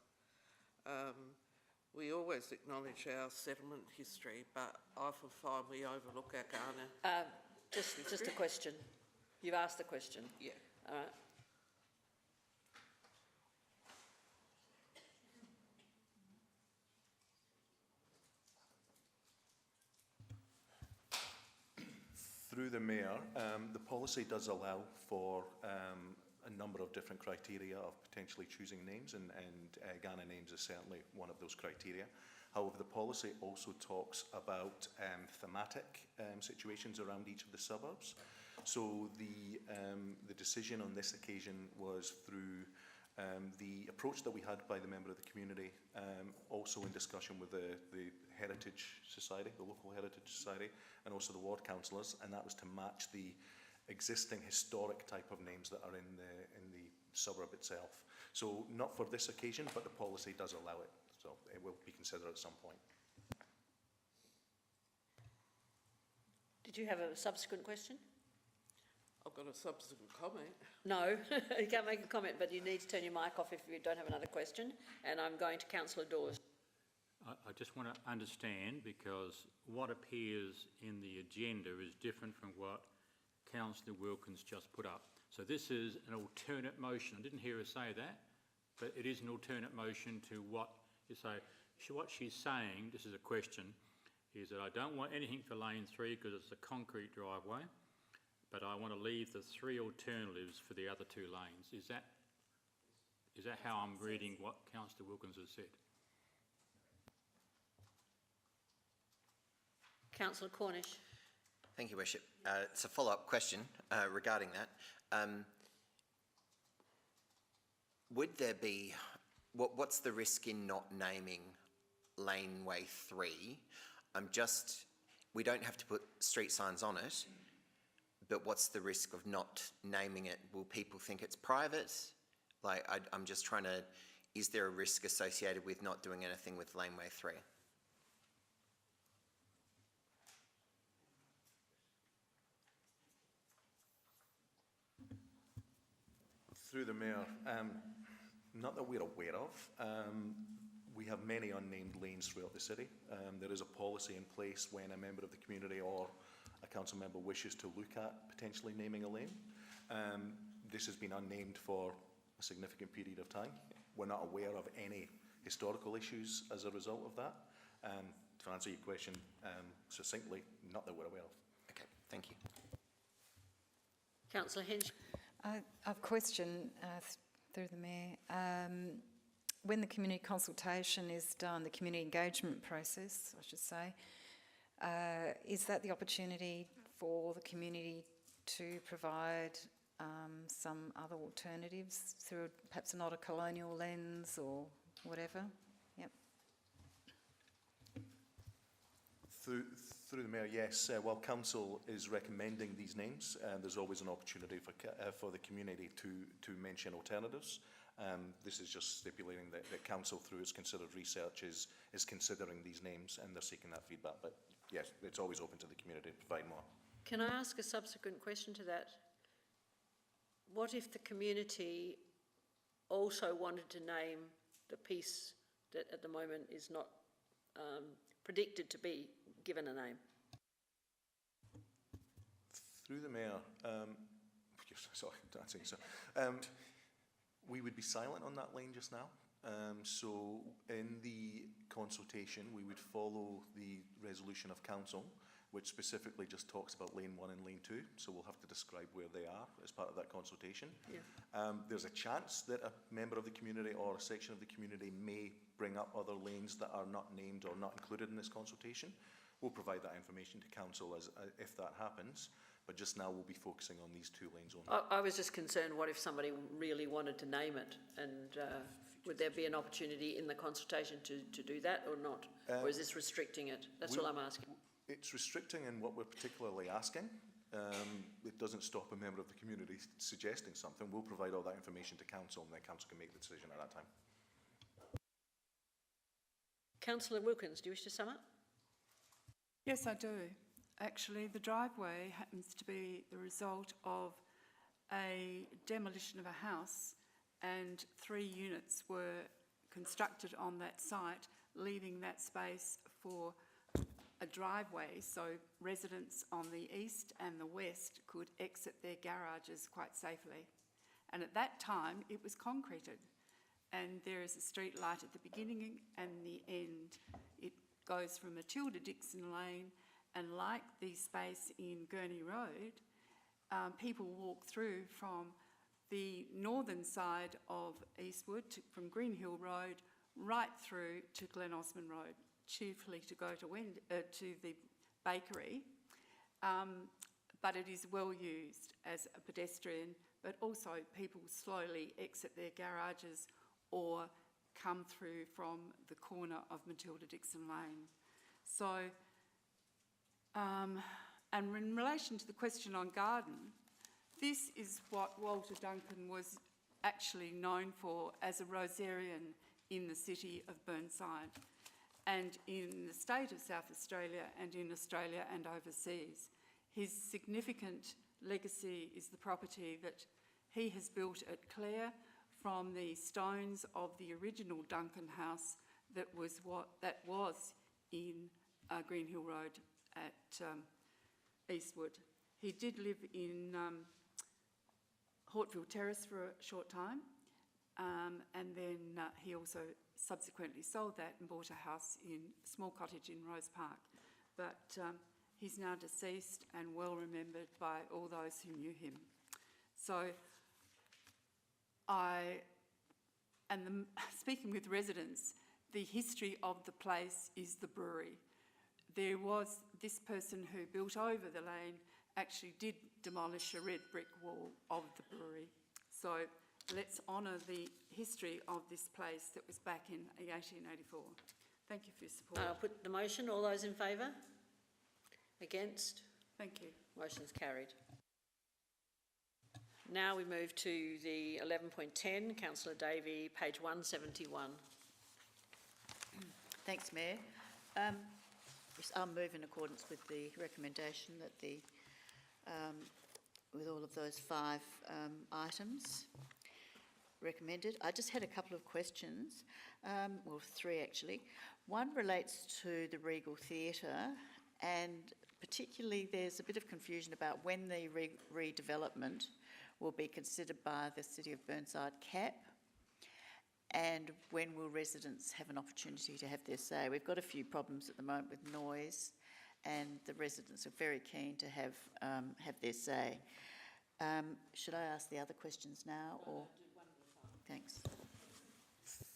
We always acknowledge our settlement history, but I often find we overlook our garden. Just a question. You've asked the question. Yeah. All right. Through the Mayor, the policy does allow for a number of different criteria of potentially choosing names, and Ghana names is certainly one of those criteria. However, the policy also talks about thematic situations around each of the suburbs. So the decision on this occasion was through the approach that we had by the member of the community, also in discussion with the Heritage Society, the local Heritage Society, and also the ward councillors, and that was to match the existing historic type of names that are in the suburb itself. So not for this occasion, but the policy does allow it, so it will be considered at some point. Did you have a subsequent question? I've got a subsequent comment. No, you can't make a comment, but you need to turn your mic off if you don't have another question. And I'm going to Councillor Dawes. I just want to understand, because what appears in the agenda is different from what Councillor Wilkins just put up. So this is an alternate motion. I didn't hear her say that, but it is an alternate motion to what you say. What she's saying, this is a question, is that I don't want anything for lane 3 because it's a concrete driveway, but I want to leave the 3 alternatives for the other 2 lanes. Is that how I'm reading what Councillor Wilkins has said? Councillor Cornish. Thank you, Worship. It's a follow-up question regarding that. Would there be, what's the risk in not naming laneway 3? We don't have to put street signs on it, but what's the risk of not naming it? Will people think it's private? Like, I'm just trying to, is there a risk associated with not doing anything with laneway 3? Through the Mayor, not that we're aware of. We have many unnamed lanes throughout the city. There is a policy in place when a member of the community or a council member wishes to look at potentially naming a lane. This has been unnamed for a significant period of time. We're not aware of any historical issues as a result of that. To answer your question succinctly, not that we're aware of. Okay, thank you. Councillor Hinch. I have a question through the Mayor. when the community consultation is done, the community engagement process, I should say, is that the opportunity for the community to provide some other alternatives through perhaps not a colonial lens or whatever? Yep. Through the Mayor, yes. While Council is recommending these names, there's always an opportunity for the community to mention alternatives. This is just stipulating that Council, through its considered research, is considering these names and they're seeking that feedback. But yes, it's always open to the community to provide more. Can I ask a subsequent question to that? What if the community also wanted to name the piece that at the moment is not predicted to be given a name? Through the Mayor, sorry, dancing. So, we would be silent on that lane just now. So in the consultation, we would follow the resolution of Council, which specifically just talks about lane 1 and lane 2. So we'll have to describe where they are as part of that consultation. Yeah. There's a chance that a member of the community or a section of the community may bring up other lanes that are not named or not included in this consultation. We'll provide that information to Council if that happens. But just now we'll be focusing on these 2 lanes only. I was just concerned, what if somebody really wanted to name it, and would there be an opportunity in the consultation to do that or not? Or is this restricting it? That's all I'm asking. It's restricting in what we're particularly asking. It doesn't stop a member of the community suggesting something. We'll provide all that information to Council, and then Council can make the decision at that time. Councillor Wilkins, do you wish to sum up? Yes, I do. Actually, the driveway happens to be the result of a demolition of a house, and 3 units were constructed on that site, leaving that space for a driveway so residents on the east and the west could exit their garages quite safely. And at that time, it was concreted, and there is a street light at the beginning and the end. It goes from Matilda Dixon Lane, and like the space in Gurney Road, people walk through from the northern side of Eastwood, from Green Hill Road, right through to Glen Osmond Road, chiefly to go to the bakery. But it is well used as a pedestrian, but also people slowly exit their garages or come through from the corner of Matilda Dixon Lane. So, and in relation to the question on garden, this is what Walter Duncan was actually known for as a rosarian in the city of Burnside and in the state of South Australia and in Australia and overseas. His significant legacy is the property that he has built at Clare from the stones of the original Duncan house that was in Green Hill Road at Eastwood. He did live in Hortfield Terrace for a short time, and then he also subsequently sold that and bought a house in a small cottage in Rose Park. But he's now deceased and well remembered by all those who knew him. So speaking with residents, the history of the place is the brewery. There was this person who built over the lane actually did demolish a red brick wall of the brewery. So let's honour the history of this place that was back in 1884. Thank you for your support. I'll put the motion. All those in favour? Against? Thank you. Motion's carried. Now we move to the 11.10, Councillor Davey, page 171. Thanks, Mayor. I'll move in accordance with the recommendation that with all of those 5 items recommended. I just had a couple of questions, well 3 actually. One relates to the Regal Theatre, and particularly there's a bit of confusion about when the redevelopment will be considered by the City of Burnside CAP, and when will residents have an opportunity to have their say. We've got a few problems at the moment with noise, and the residents are very keen to have their say. Should I ask the other questions now, or? Thanks.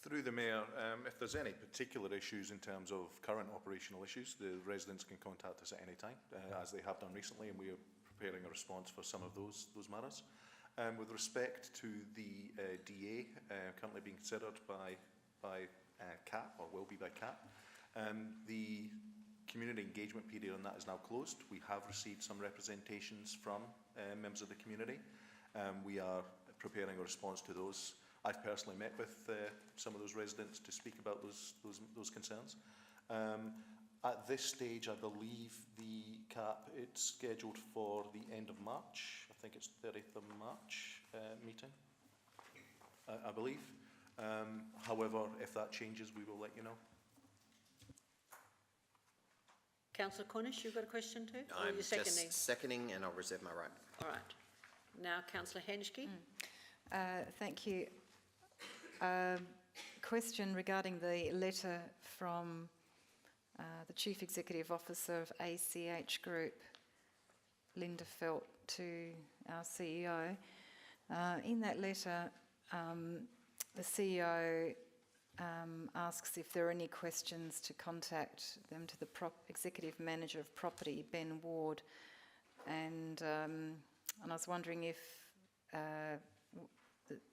Through the Mayor, if there's any particular issues in terms of current operational issues, the residents can contact us at any time, as they have done recently, and we are preparing a response for some of those matters. With respect to the DA, currently being considered by CAP, or will be by CAP, the community engagement period on that is now closed. We have received some representations from members of the community. We are preparing a response to those. I've personally met with some of those residents to speak about those concerns. At this stage, I believe the CAP, it's scheduled for the end of March. I think it's 30th of March meeting, I believe. However, if that changes, we will let you know. Councillor Cornish, you've got a question too? Or I'm you're seconding? just seconding, and I'll reserve my right. All right. Now, Councillor Henschke. Thank you. Question regarding the letter from the Chief Executive Officer of ACH Group, Linda Felt, to our CEO. In that letter, the CEO asks if there are any questions to contact them to the Executive Manager of Property, Ben Ward, and I was wondering if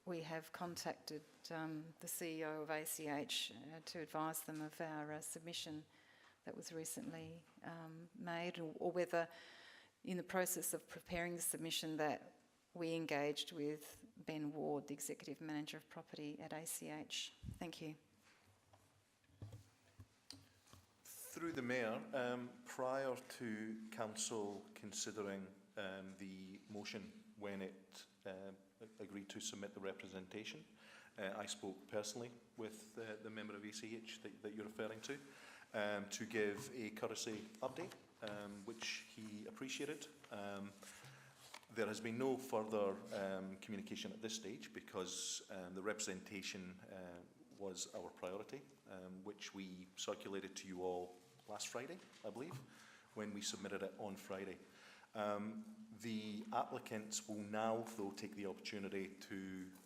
we have contacted the CEO of ACH to advise them of our submission that was recently made, or whether in the process of preparing the submission that we engaged with Ben Ward, the Executive Manager of Property at ACH. Thank you. Through the Mayor, prior to Council considering the motion when it agreed to submit the representation, I spoke personally with the member of ACH that you're referring to give a courtesy update, which he appreciated. There has been no further communication at this stage because the representation was our priority, which we circulated to you all last Friday, I believe, when we submitted it on Friday. The applicants will now, though, take the opportunity to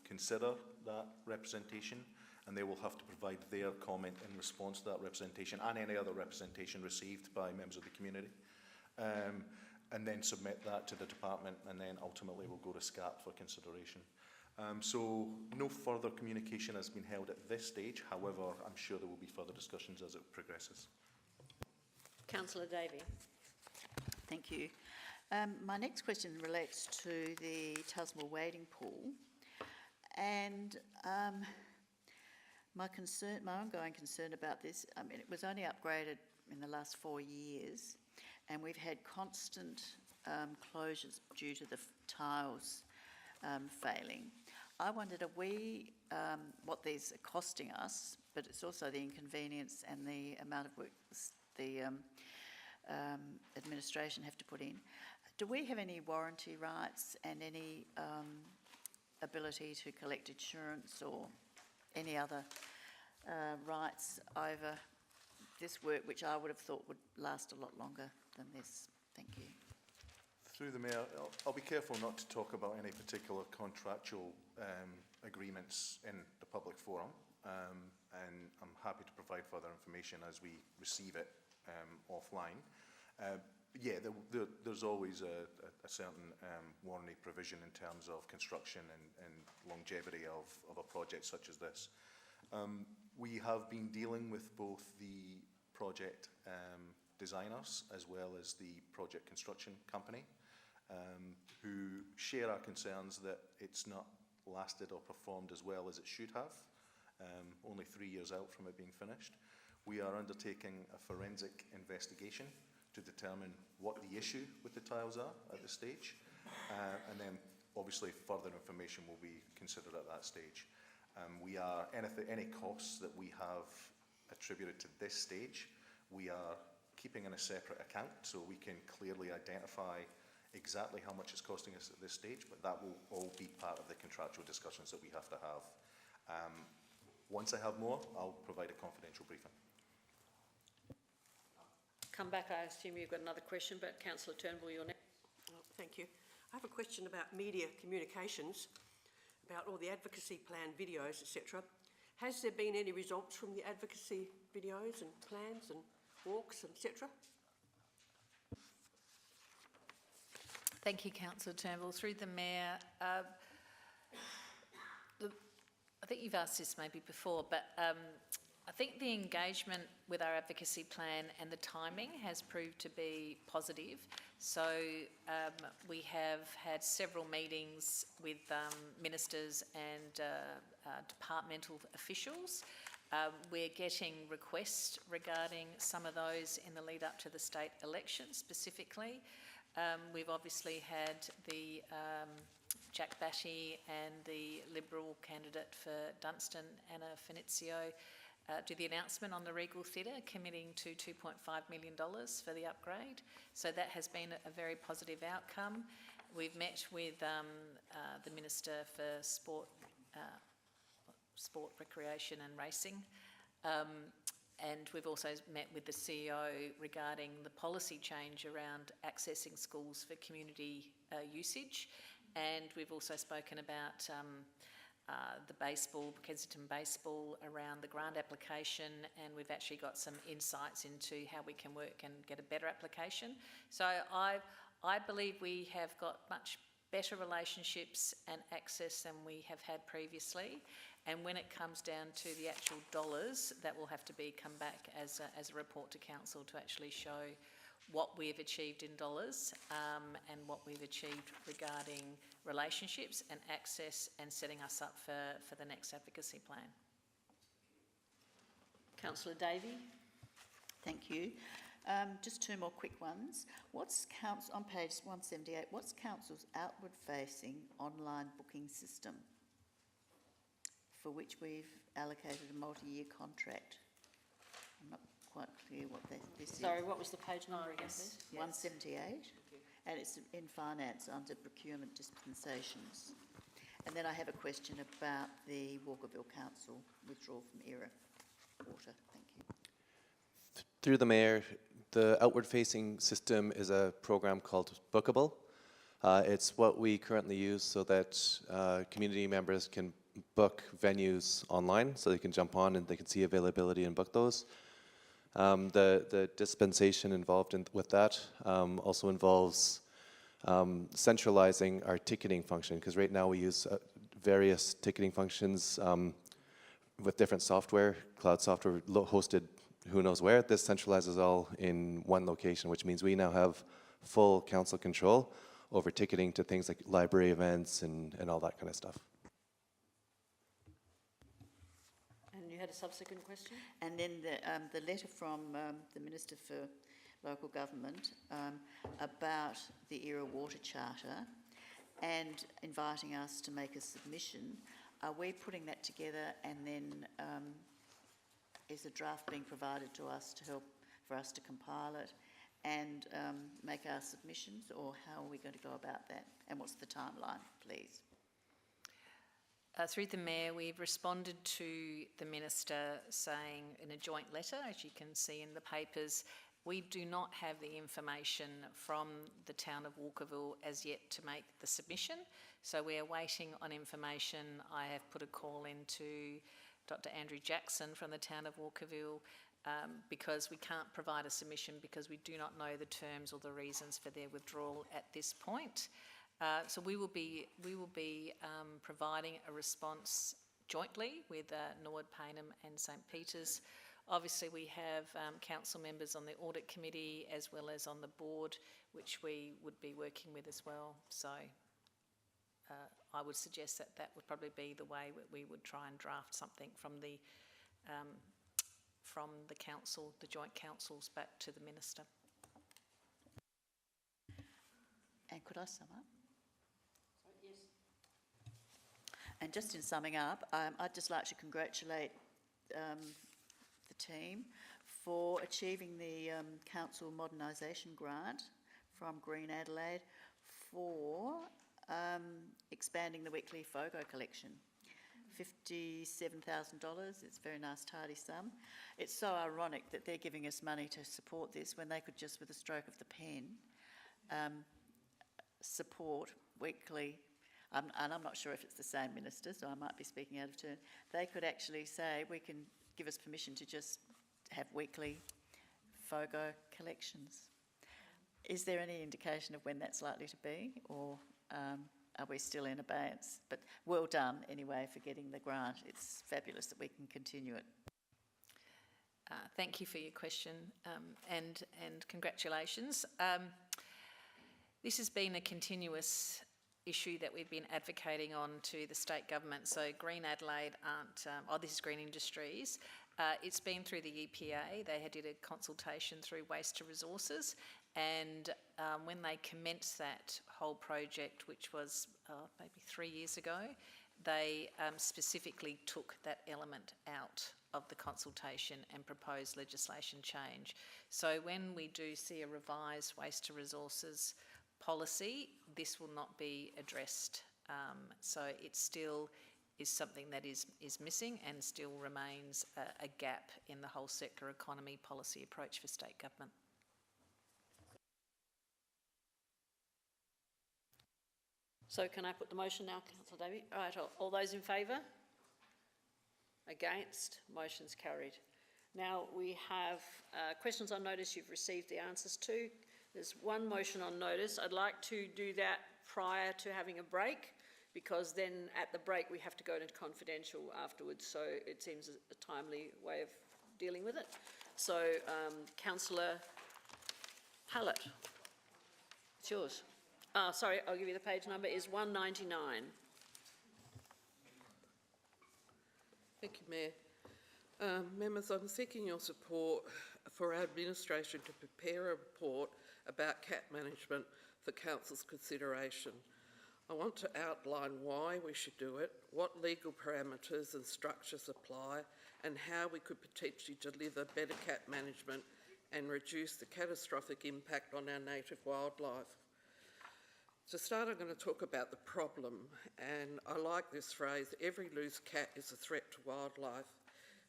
consider that representation, and they will have to provide their comment in response to that representation and any other representation received by members of the community, and then submit that to the department, and then ultimately will go to SCAP for consideration. So no further communication has been held at this stage. However, I'm sure there will be further discussions as it progresses. Councillor Davey. Thank you. My next question relates to the Tusmore wading pool, and my ongoing concern about this, I mean, it was only upgraded in the last 4 years, and we've had constant closures due to the tiles failing. I wondered, are we, what these are costing us, but it's also the inconvenience and the amount of work the administration have to put in. Do we have any warranty rights and any ability to collect insurance or any other rights over this work, which I would have thought would last a lot longer than this? Thank you. Through the Mayor, I'll be careful not to talk about any particular contractual agreements in the public forum, and I'm happy to provide further information as we receive it offline. Yeah, there's always a certain warranty provision in terms of construction and longevity of a project such as this. We have been dealing with both the project designers as well as the project construction company, who share our concerns that it's not lasted or performed as well as it should have, only 3 years out from it being finished. We are undertaking a forensic investigation to determine what the issue with the tiles are at this stage, and then obviously further information will be considered at that stage. Any costs that we have attributed to this stage, we are keeping in a separate account so we can clearly identify exactly how much it's costing us at this stage, but that will all be part of the contractual discussions that we have to have. Once I have more, I'll provide a confidential briefing. Come back, I assume you've got another question, but Councillor Turnbull, you're next. Oh, thank you. I have a question about media communications, about all the advocacy plan videos, etc. Has there been any results from the advocacy videos and plans and walks, etc.? Thank you, Councillor Turnbull. Through the Mayor, I think you've asked this maybe before, but I think the engagement with our advocacy plan and the timing has proved to be positive. So we have had several meetings with ministers and departmental officials. We're getting requests regarding some of those in the lead up to the state election specifically. We've obviously had the Jack Batty and the Liberal candidate for Dunstan, Anna Finizio, do the announcement on the Regal Theatre, committing to $2.5 million for the upgrade. So that has been a very positive outcome. We've met with the Minister for Sport, Recreation and Racing, and we've also met with the CEO regarding the policy change around accessing schools for community usage. And we've also spoken about the baseball, Kensington baseball, around the grant application, and we've actually got some insights into how we can work and get a better application. So I believe we have got much better relationships and access than we have had previously. And when it comes down to the actual dollars, that will have to come back as a report to council to actually show what we have achieved in dollars and what we've achieved regarding relationships and access and setting us up for the next advocacy plan. Councillor Davey. Thank you. Just two more quick ones. What's on page 178, what's council's outward-facing online booking system for which we've allocated a multi-year contract? I'm not quite clear what this is. Sorry, what was the page number again? 178, and it's in finance under procurement dispensations. And then I have a question about the Walkerville Council withdrawal from ERA water. Thank you. Through the Mayor, the outward-facing system is a program called Bookable. It's what we currently use so that community members can book venues online, so they can jump on and they can see availability and book those. The dispensation involved with that also involves centralizing our ticketing function, because right now we use various ticketing functions with different software, cloud software hosted who knows where. This centralizes all in one location, which means we now have full council control over ticketing to things like library events and all that kind of stuff. And you had a subsequent question? And then the letter from the Minister for Local Government about the ERA Water Charter and inviting us to make a submission. Are we putting that together, and then is a draft being provided to us to help for us to compile it and make our submissions, or how are we going to go about that? And what's the timeline, please? Through the Mayor, we've responded to the Minister saying in a joint letter, as you can see in the papers, we do not have the information from the town of Walkerville as yet to make the submission. So we are waiting on information. I have put a call into Dr. Andrew Jackson from the town of Walkerville because we can't provide a submission because we do not know the terms or the reasons for their withdrawal at this point. So we will be providing a response jointly with Norwood, Payneham and St Peters. Obviously we have council members on the audit committee as well as on the board, which we would be working with as well. So I would suggest that that would probably be the way that we would try and draft something from the council, the joint councils, back to the Minister. And could I sum up? Yes. And just in summing up, I'd just like to congratulate the team for achieving the council modernisation grant from Green Adelaide for expanding the weekly photo collection. $57,000, it's a very nice tidy sum. It's so ironic that they're giving us money to support this when they could just, with a stroke of the pen, support weekly and I'm not sure if it's the same minister, so I might be speaking out of turn, they could actually say, we can give us permission to just have weekly FOGO collections. Is there any indication of when that's likely to be, or are we still in abeyance? But well done anyway for getting the grant. It's fabulous that we can continue it. Thank you for your question and congratulations. This has been a continuous issue that we've been advocating on to the state government. So Green Adelaide aren't, this is Green Industries. It's been through the EPA. They did a consultation through Waste to Resources, and when they commenced that whole project, which was maybe 3 years ago, they specifically took that element out of the consultation and proposed legislation change. So when we do see a revised Waste to Resources policy, this will not be addressed. So it still is something that is missing and still remains a gap in the whole sector economy policy approach for state government. So can I put the motion now, Councillor Davey? All right, all those in favour? Against? Motion's carried. Now we have questions on notice you've received the answers to. There's one motion on notice. I'd like to do that prior to having a break, because then at the break we have to go into confidential afterwards, so it seems a timely way of dealing with it. So Councillor Hallett, it's yours. Sorry, I'll give you the page number, is 199. Thank you, Mayor. Members, I'm seeking your support for our administration to prepare a report about cat management for Council's consideration. I want to outline why we should do it, what legal parameters and structures apply, and how we could potentially deliver better cat management and reduce the catastrophic impact on our native wildlife. To start, I'm going to talk about the problem, and I like this phrase, every loose cat is a threat to wildlife.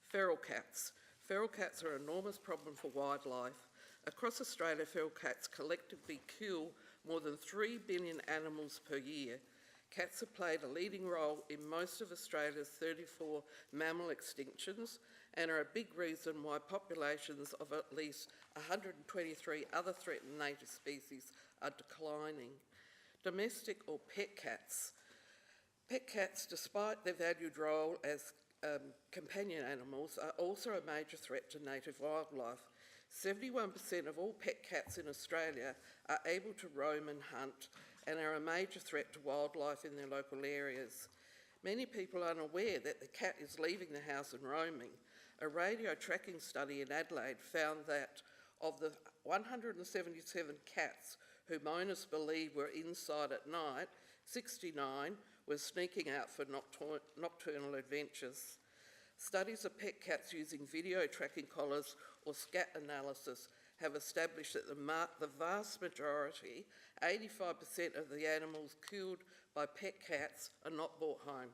Feral cats. Feral cats are an enormous problem for wildlife. Across Australia, feral cats collectively kill more than 3 billion animals per year. Cats have played a leading role in most of Australia's 34 mammal extinctions and are a big reason why populations of at least 123 other threatened native species are declining. Domestic or pet cats. Pet cats, despite their valued role as companion animals, are also a major threat to native wildlife. 71% of all pet cats in Australia are able to roam and hunt and are a major threat to wildlife in their local areas. Many people are unaware that the cat is leaving the house and roaming. A radio tracking study in Adelaide found that of the 177 cats whom owners believe were inside at night, 69 were sneaking out for nocturnal adventures. Studies of pet cats using video tracking collars or scat analysis have established that the vast majority, 85% of the animals killed by pet cats, are not brought home.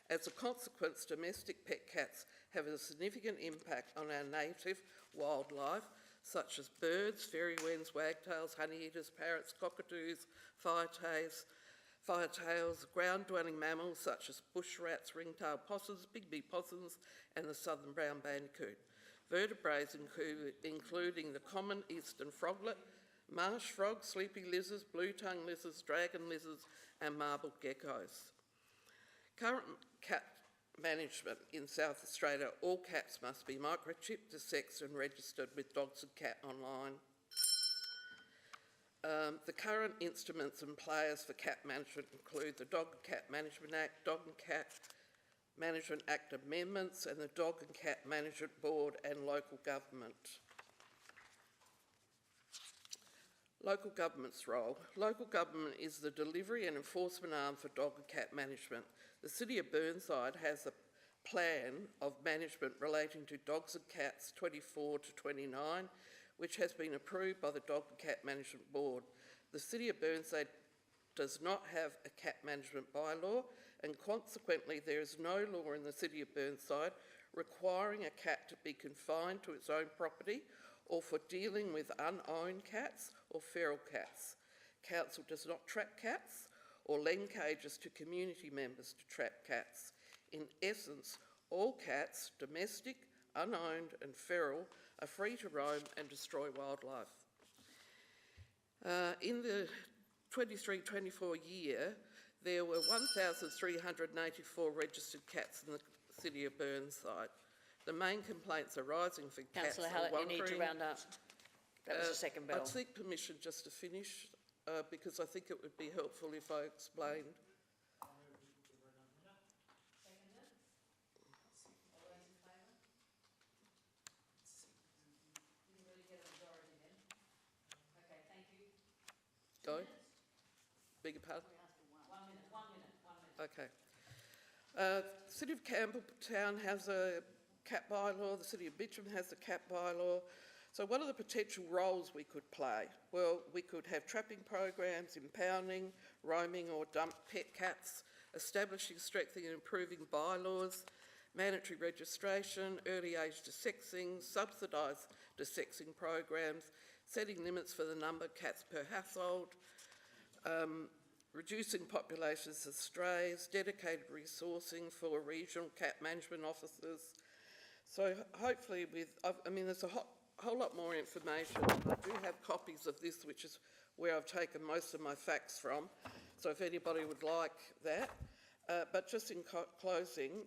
As a consequence, domestic pet cats have a significant impact on our native wildlife, such as birds, fairy wrens, wagtails, honeyeaters, parrots, cockatoos, firetails, ground-dwelling mammals such as bush rats, ringtail possums, big possums, and the southern brown bandicoot. Vertebrates including the common eastern froglet, marsh frogs, sleepy lizards, blue-tongued lizards, dragon lizards, and marbled geckos. Current cat management in South Australia, all cats must be microchipped, assessed and registered with Dogs and Cat Online. The current instruments and players for cat management include the Dog and Cat Management Act, Dog and Cat Management Act amendments, and the Dog and Cat Management Board and local government. Local government's role. Local government is the delivery and enforcement arm for dog and cat management. The City of Burnside has a plan of management relating to dogs and cats 24 to 29, which has been approved by the Dog and Cat Management Board. The City of Burnside does not have a cat management bylaw, and consequently there is no law in the City of Burnside requiring a cat to be confined to its own property or for dealing with unowned cats or feral cats. Council does not track cats or lend cages to community members to trap cats. In essence, all cats, domestic, unowned and feral, are free to roam and destroy wildlife. In the 23-24 year, there were 1,384 registered cats in the city of Burnside. The main complaints arising for cats Councillor are Hallett, you wandering. need to round up. That was the second bell. I'd seek permission just to finish because I think it would be helpful if I explained. Go. Beg your pardon? 1 minute. Okay. City of Campbelltown has a cat bylaw, the City of Mitcham has a cat bylaw. So what are the potential roles we could play? Well, we could have trapping programs, impounding, roaming or dump pet cats, establishing, strengthening and improving bylaws, mandatory registration, early age desexing, subsidised desexing programs, setting limits for the number of cats per household, reducing populations of strays, dedicated resourcing for regional cat management officers. So hopefully there's a whole lot more information. I do have copies of this, which is where I've taken most of my facts from, so if anybody would like that. But just in closing,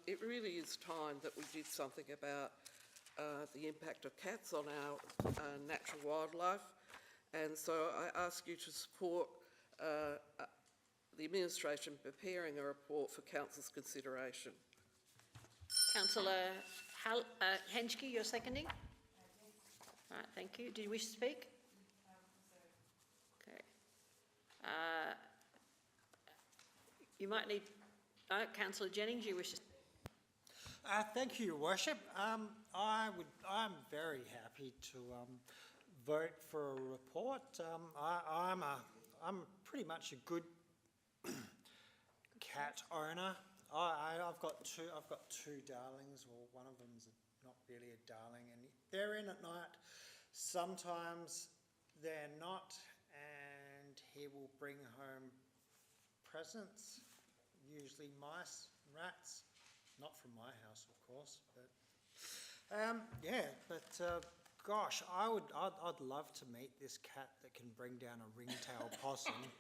it really is time that we did something about the impact of cats on our natural wildlife, and so I ask you to support the administration preparing a report for Council's consideration. Councillor Henschke, you're seconding? Right, thank you. Do you wish to speak? Okay. You might need... Councillor Jennings, you wish to... Thank you, Your Worship. I'm very happy to vote for a report. I'm pretty much a good cat owner. I've got two darlings. Well, one of them's not really a darling, and they're in at night. Sometimes they're not, and he will bring home presents, usually mice and rats. Not from my house, of course, but gosh, I'd love to meet this cat that can bring down a ringtail possum.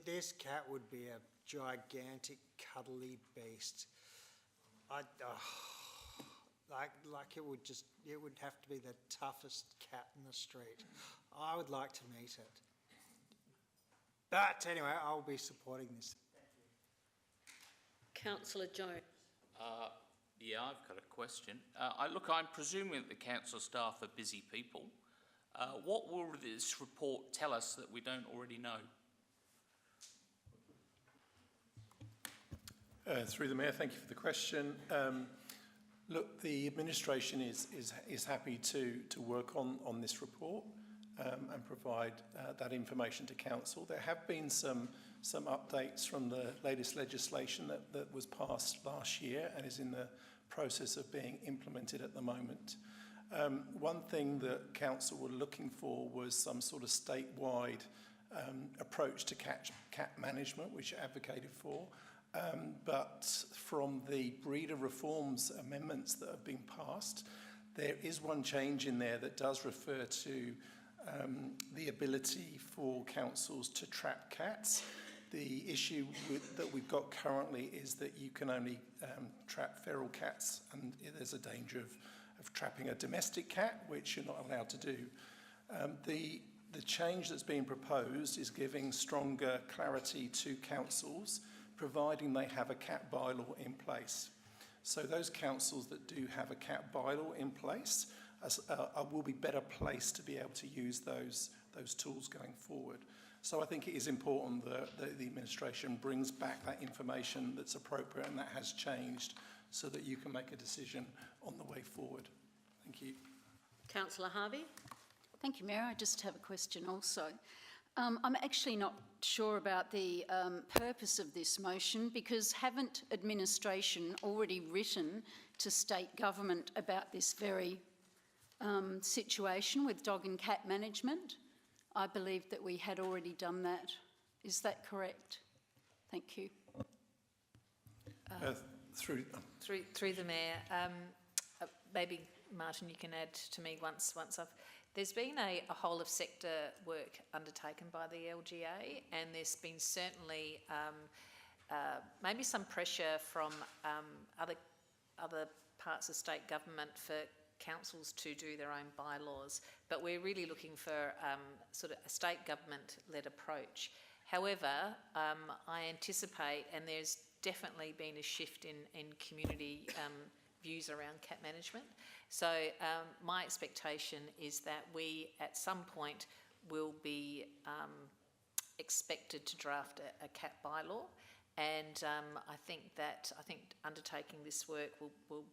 This cat would be a gigantic, cuddly beast. It would have to be the toughest cat in the street. I would like to meet it. But anyway, I'll be supporting this. Councillor Jones. Yeah, I've got a question. I'm presuming that the council staff are busy people. What will this report tell us that we don't already know? Through the Mayor, thank you for the question. Look, the administration is happy to work on this report and provide that information to council. There have been some updates from the latest legislation that was passed last year and is in the process of being implemented at the moment. One thing that council were looking for was some sort of statewide approach to cat management, which I advocated for. But from the breeder reforms amendments that have been passed, there is one change in there that does refer to the ability for councils to trap cats. The issue that we've got currently is that you can only trap feral cats, and there's a danger of trapping a domestic cat, which you're not allowed to do. The change that's being proposed is giving stronger clarity to councils, providing they have a cat bylaw in place. So those councils that do have a cat bylaw in place will be better placed to be able to use those tools going forward. So I think it is important that the administration brings back that information that's appropriate and that has changed so that you can make a decision on the way forward. Thank you. Councillor Harvey. Thank you, Mayor. I just have a question also. I'm actually not sure about the purpose of this motion, because haven't administration already written to state government about this very situation with dog and cat management? I believe that we had already done that Is that correct? Thank you. Through the Mayor, maybe Martin, you can add to me once I've. There's been a whole of sector work undertaken by the LGA, and there's been certainly maybe some pressure from other parts of state government for councils to do their own bylaws, but we're really looking for sort of a state government-led approach. However, I anticipate, and there's definitely been a shift in community views around cat management. So my expectation is that we, at some point, will be expected to draft a cat bylaw, and I think undertaking this work will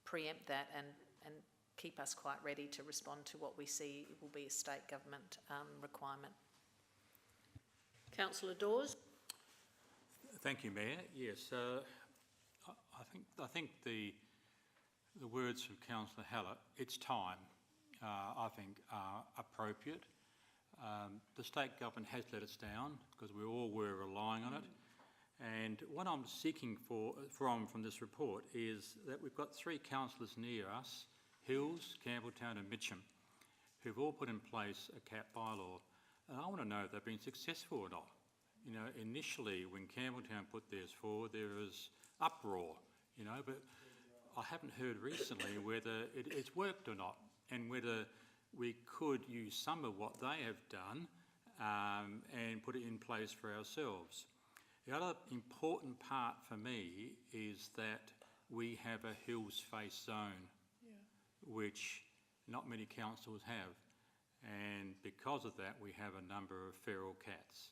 preempt that and keep us quite ready to respond to what we see will be a state government requirement. Councillor Dawes. Thank you, Mayor. Yes, I think the words from Councillor Hallett, it's time, I think are appropriate. The state government has let us down because we all were relying on it. And what I'm seeking from this report is that we've got 3 councillors near us, Hills, Campbelltown and Mitcham, who've all put in place a cat bylaw. And I want to know if they've been successful or not. You know, initially when Campbelltown put theirs forward, there was uproar, you know, but I haven't heard recently whether it's worked or not, and whether we could use some of what they have done and put it in place for ourselves. The other important part for me is that we have a hills face zone, which not many councils have, and because of that we have a number of feral cats.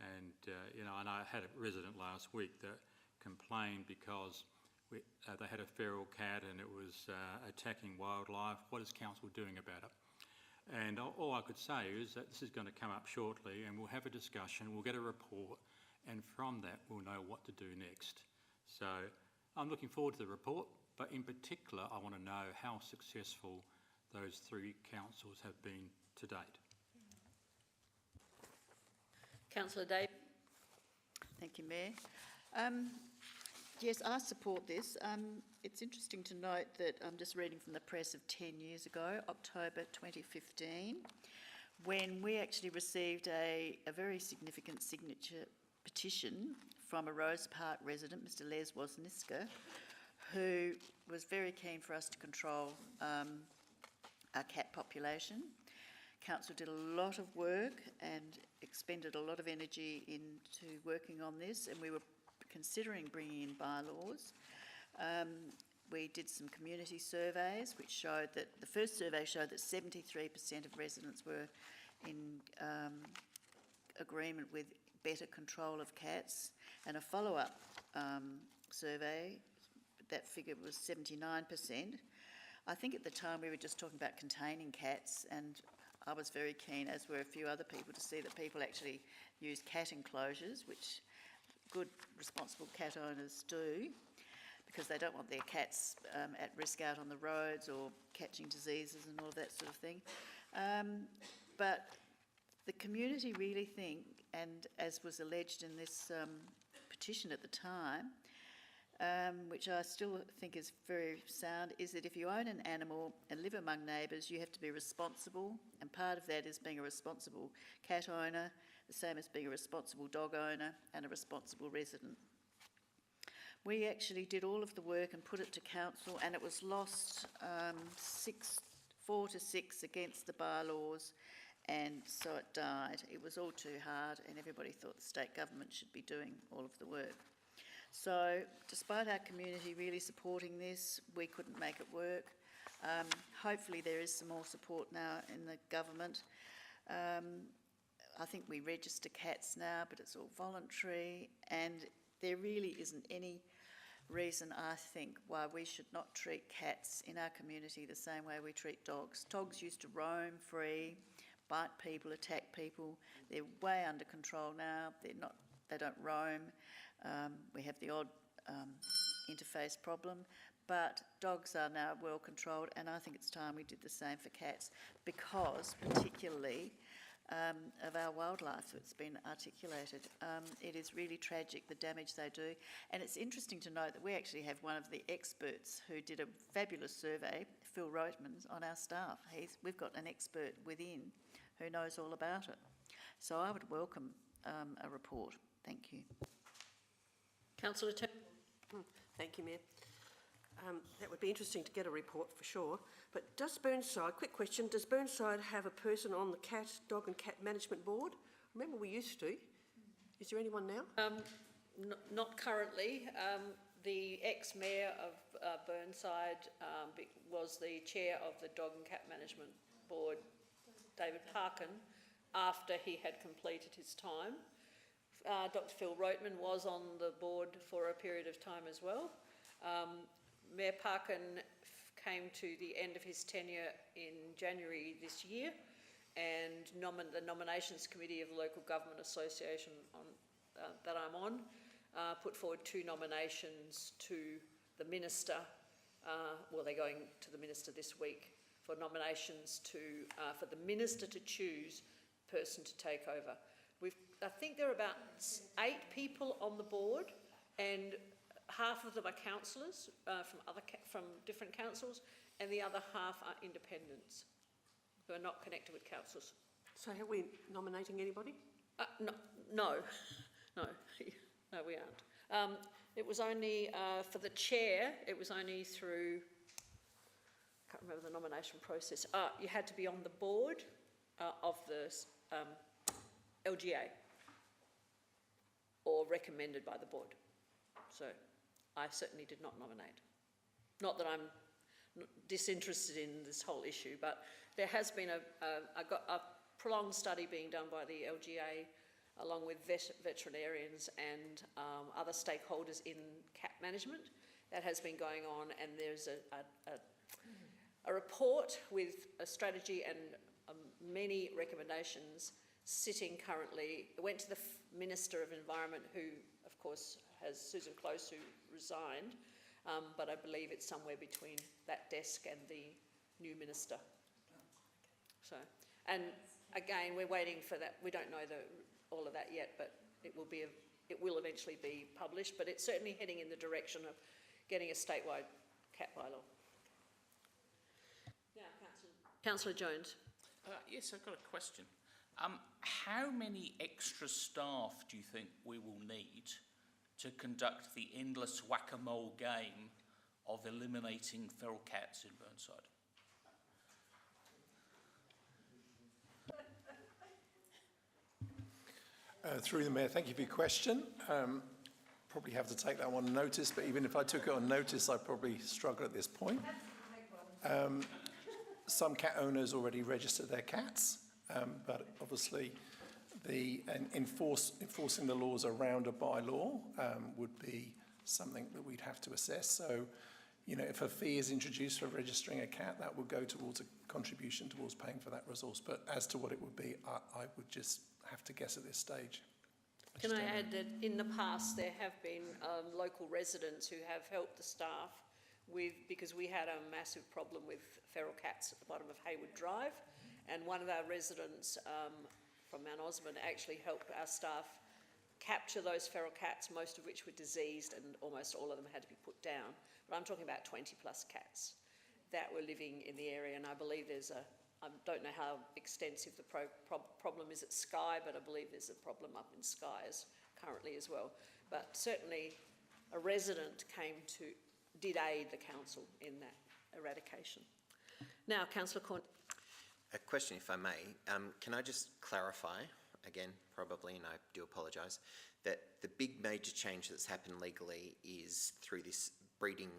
And you know, and I had a resident last week that complained because they had a feral cat and it was attacking wildlife. What is council doing about it? And all I could say is that this is going to come up shortly, and we'll have a discussion, we'll get a report, and from that we'll know what to do next. So I'm looking forward to the report, but in particular I want to know how successful those 3 councils have been to date. Councillor Davis. Thank you, Mayor. Yes, I support this. It's interesting to note that I'm just reading from the press of 10 years ago, October 2015, when we actually received a very significant signature petition from a Rose Park resident, Mr Les Wozniska, who was very keen for us to control our cat population. Council did a lot of work and expended a lot of energy into working on this, and we were considering bringing in bylaws. We did some community surveys which showed that, the first survey showed that 73% of residents were in agreement with better control of cats, and a follow-up survey, that figure was 79%. I think at the time we were just talking about containing cats, and I was very keen, as were a few other people, to see that people actually use cat enclosures, which good responsible cat owners do, because they don't want their cats at risk out on the roads or catching diseases and all of that sort of thing. But the community really think, and as was alleged in this petition at the time, which I still think is very sound, is that if you own an animal and live among neighbours, you have to be responsible, and part of that is being a responsible cat owner, the same as being a responsible dog owner and a responsible resident. We actually did all of the work and put it to council, and it was lost 4 to 6 against the bylaws, and so it died. It was all too hard, and everybody thought the state government should be doing all of the work. So despite our community really supporting this, we couldn't make it work. Hopefully there is some more support now in the government. I think we register cats now, but it's all voluntary, and there really isn't any reason, I think, why we should not treat cats in our community the same way we treat dogs. Dogs used to roam free, bite people, attack people. They're way under control now. They don't roam. We have the odd interface problem, but dogs are now well controlled, and I think it's time we did the same for cats, because particularly of our wildlife that's been articulated. It is really tragic, the damage they do. And it's interesting to note that we actually have one of the experts who did a fabulous survey, Phil Roitman, on our staff. We've got an expert within who knows all about it. So I would welcome a report. Thank you. Councillor Turner. Thank you, Mayor. That would be interesting to get a report for sure. But does Burnside, quick question, does Burnside have a person on the dog and cat management board? Remember we used to. Is there anyone now? Not currently. The ex-mayor of Burnside was the chair of the dog and cat management board, David Parkin, after he had completed his time. Dr. Phil Roitman was on the board for a period of time as well. Mayor Parkin came to the end of his tenure in January this year, and the nominations committee of the Local Government Association that I'm on put forward 2 nominations to the minister. Well, they're going to the minister this week for nominations for the minister to choose the person to take over. I think there are about 8 people on the board, and half of them are councillors from different councils, and the other half are independents who are not connected with councils. So are we nominating anybody? No, we aren't. It was only for the chair. It was only through. I can't remember the nomination process. You had to be on the board of the LGA or recommended by the board. So I certainly did not nominate. Not that I'm disinterested in this whole issue, but there has been a prolonged study being done by the LGA along with veterinarians and other stakeholders in cat management. That has been going on, and there's a report with a strategy and many recommendations sitting currently. It went to the Minister of Environment, who of course has Susan Close, who resigned, but I believe it's somewhere between that desk and the new minister. So, and again, we're waiting for that. We don't know all of that yet, but it will eventually be published. But it's certainly heading in the direction of getting a statewide cat bylaw. Now, Councillor Jones. Yes, I've got a question. How many extra staff do you think we will need to conduct the endless whack-a-mole game of eliminating feral cats in Burnside? Through the Mayor, thank you for your question. Probably have to take that one on notice, but even if I took it on notice, I'd probably struggle at this point. Some cat owners already register their cats, but obviously enforcing the laws around a bylaw would be something that we'd have to assess. So, you know, if a fee is introduced for registering a cat, that would go towards a contribution towards paying for that resource. But as to what it would be, I would just have to guess at this stage. Can I add that in the past there have been local residents who have helped the staff because we had a massive problem with feral cats at the bottom of Hayward Drive, and one of our residents from Mount Osmond actually helped our staff capture those feral cats, most of which were diseased, and almost all of them had to be put down. But I'm talking about 20 plus cats that were living in the area, and I believe I don't know how extensive the problem is at Skye, but I believe there's a problem up in Skye currently as well. But certainly a resident did aid the council in that eradication. Now, Councillor Corn. A question, if I may. Can I just clarify, again, probably, and I do apologise, that the big major change that's happened legally is through this breeding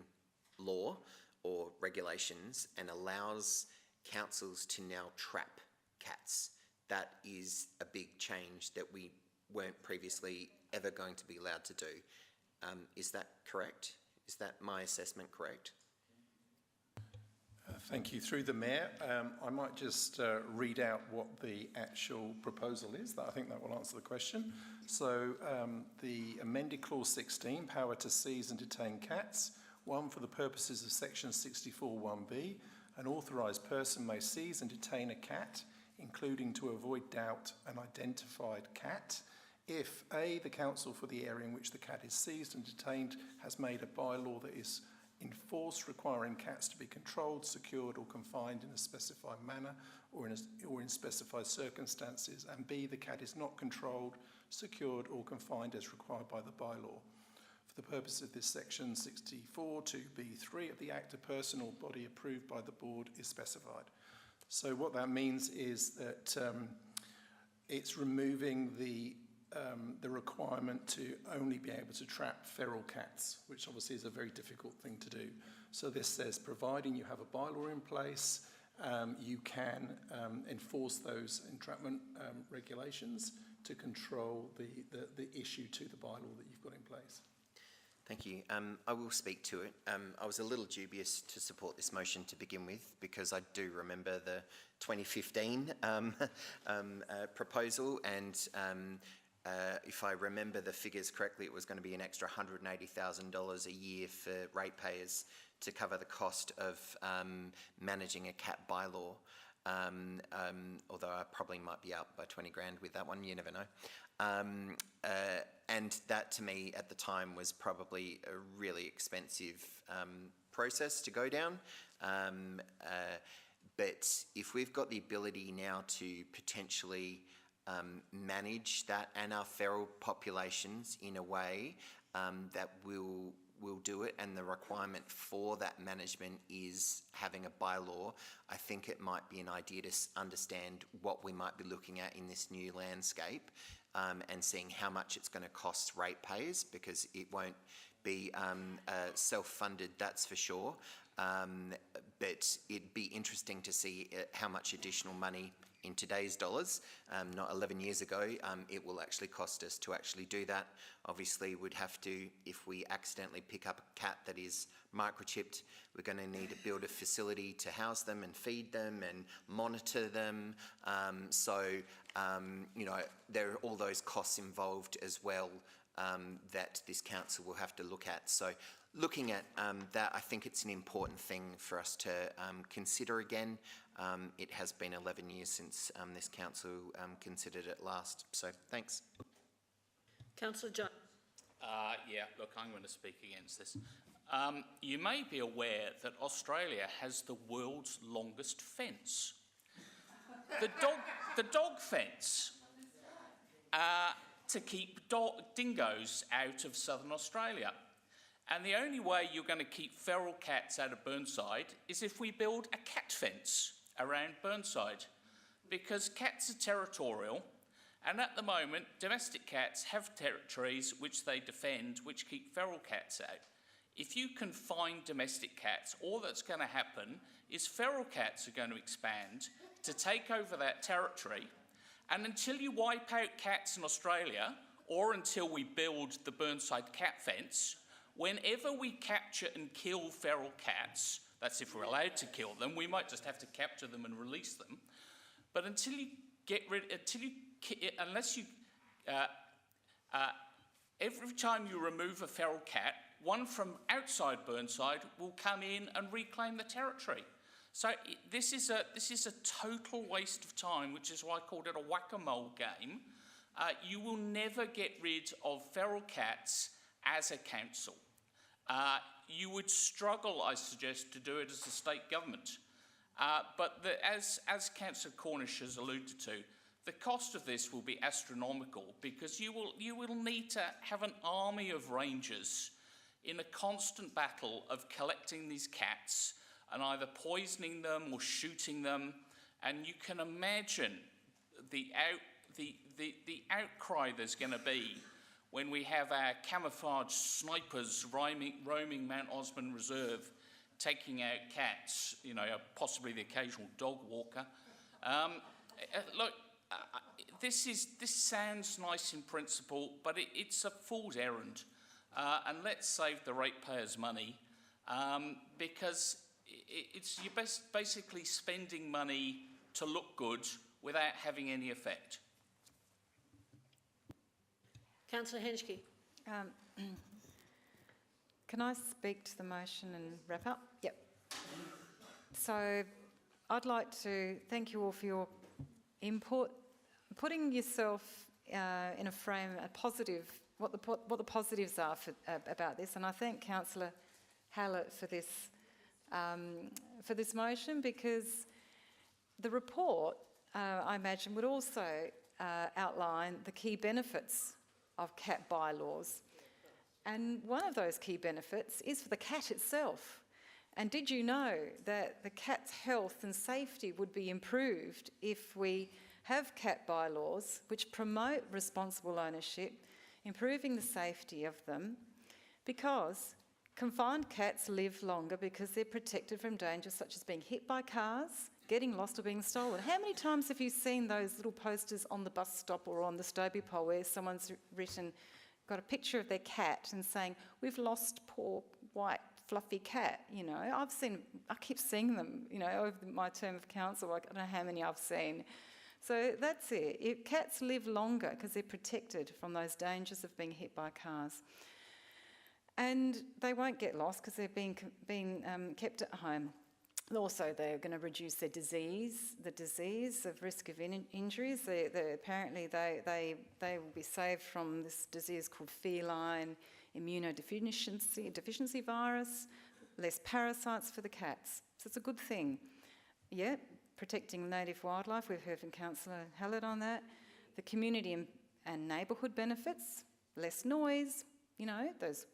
law or regulations, and allows councils to now trap cats. That is a big change that we weren't previously ever going to be allowed to do. Is that correct? Is that my assessment correct? Thank you. Through the Mayor, I might just read out what the actual proposal is. I think that will answer the question. So the amended clause 16, power to seize and detain cats. 1, for the purposes of section 64(1)(b), an authorised person may seize and detain a cat including to avoid doubt an identified cat, if A, the council for the area in which the cat is seized and detained has made a bylaw that is in force requiring cats to be controlled, secured or confined in a specified manner or in specified circumstances, and B, the cat is not controlled, secured or confined as required by the bylaw. For the purpose of this section 64 2B3 of the Act, a person or body approved by the board is specified. So what that means is that it's removing the requirement to only be able to trap feral cats, which obviously is a very difficult thing to do. So this says, providing you have a bylaw in place, you can enforce those entrapment regulations to control the issue to the bylaw that you've got in place. Thank you. I will speak to it. I was a little dubious to support this motion to begin with because I do remember the 2015 proposal, and if I remember the figures correctly, it was going to be an extra $180,000 a year for ratepayers to cover the cost of managing a cat bylaw. Although I probably might be out by 20 grand with that one, you never know. And that to me at the time was probably a really expensive process to go down. But if we've got the ability now to potentially manage that and our feral populations in a way that will do it, and the requirement for that management is having a bylaw, I think it might be an idea to understand what we might be looking at in this new landscape, and seeing how much it's going to cost ratepayers, because it won't be self-funded, that's for sure. But it'd be interesting to see how much additional money in today's dollars, not 11 years ago, it will actually cost us to actually do that. Obviously, we'd have to, if we accidentally pick up a cat that is microchipped, we're going to need to build a facility to house them and feed them and monitor them. You know, there are all those costs involved as well that this council will have to look at. So looking at that, I think it's an important thing for us to consider again. It has been 11 years since this council considered it last, so thanks. Councillor Jones. Yeah, look, I'm going to speak against this. You may be aware that Australia has the world's longest fence. The dog fence to keep dingoes out of southern Australia. And the only way you're going to keep feral cats out of Burnside is if we build a cat fence around Burnside, because cats are territorial, and at the moment domestic cats have territories which they defend, which keep feral cats out. If you confine domestic cats, all that's going to happen is feral cats are going to expand to take over that territory, and until you wipe out cats in Australia, or until we build the Burnside cat fence, whenever we capture and kill feral cats, that's if we're allowed to kill them, we might just have to capture them and release them. But until you get rid, every time you remove a feral cat, one from outside Burnside will come in and reclaim the territory. So this is a total waste of time, which is why I called it a whack-a-mole game. You will never get rid of feral cats as a council. You would struggle, I suggest, to do it as a state government. But as Councillor Cornish has alluded to, the cost of this will be astronomical, because you will need to have an army of rangers in a constant battle of collecting these cats and either poisoning them or shooting them. And you can imagine the outcry there's going to be when we have our camouflage snipers roaming Mount Osmond Reserve, taking out cats, you know, possibly the occasional dog walker. Look, this sounds nice in principle, but it's a fool's errand. And let's save the ratepayers' money, because you're basically spending money to look good without having any effect. Councillor Henschke. Can I speak to the motion and wrap up? Yep. So I'd like to thank you all for your putting yourself in a frame, a positive, what the positives are about this, and I thank Councillor Hallett for this motion, because the report, I imagine, would also outline the key benefits of cat bylaws. And one of those key benefits is for the cat itself. And did you know that the cat's health and safety would be improved if we have cat bylaws which promote responsible ownership, improving the safety of them, because confined cats live longer because they're protected from dangers such as being hit by cars, getting lost or being stolen. How many times have you seen those little posters on the bus stop or on the Stobie pole where someone's got a picture of their cat and saying, "We've lost poor white fluffy cat," you know? I keep seeing them, you know, over my term of council. I don't know how many I've seen. So that's it. Cats live longer because they're protected from those dangers of being hit by cars. And they won't get lost because they're being kept at home. Also, they're going to reduce the disease of risk of injuries. Apparently, they will be saved from this disease called feline immunodeficiency virus, less parasites for the cats. So it's a good thing. Yeah, protecting native wildlife, we've heard from Councillor Hallett on that. The community and neighbourhood benefits, less noise, you know, those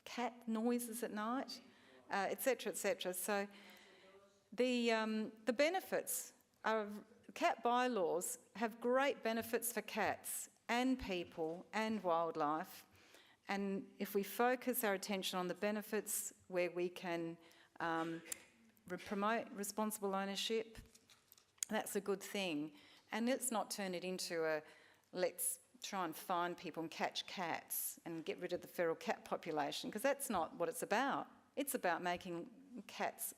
cat noises at night, etc., etc. So the benefits of cat bylaws have great benefits for cats and people and wildlife. And if we focus our attention on the benefits where we can promote responsible ownership, that's a good thing. And let's not turn it into a let's try and find people and catch cats and get rid of the feral cat population, because that's not what it's about. It's about making cats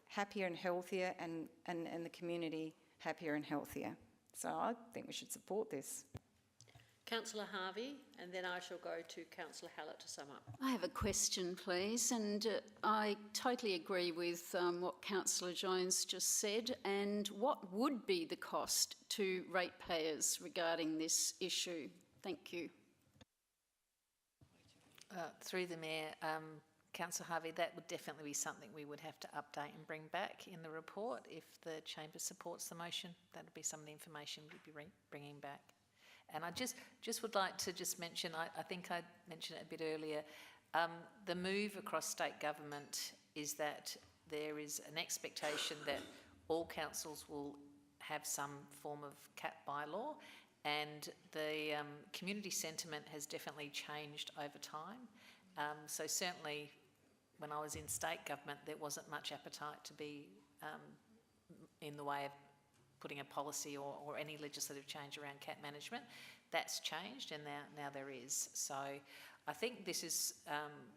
happier and healthier and the community happier and healthier. So I think we should support this. Councillor Harvey, and then I shall go to Councillor Hallett to sum up. I have a question, please, and I totally agree with what Councillor Jones just said. And what would be the cost to ratepayers regarding this issue? Thank you. Through the Mayor, Councillor Harvey, that would definitely be something we would have to update and bring back in the report. If the Chamber supports the motion, that would be some of the information we'd be bringing back. And I just would like to just mention, I think I mentioned it a bit earlier, the move across state government is that there is an expectation that all councils will have some form of cat bylaw, and the community sentiment has definitely changed over time. So certainly when I was in state government, there wasn't much appetite to be in the way of putting a policy or any legislative change around cat management. That's changed, and now there is. So I think this is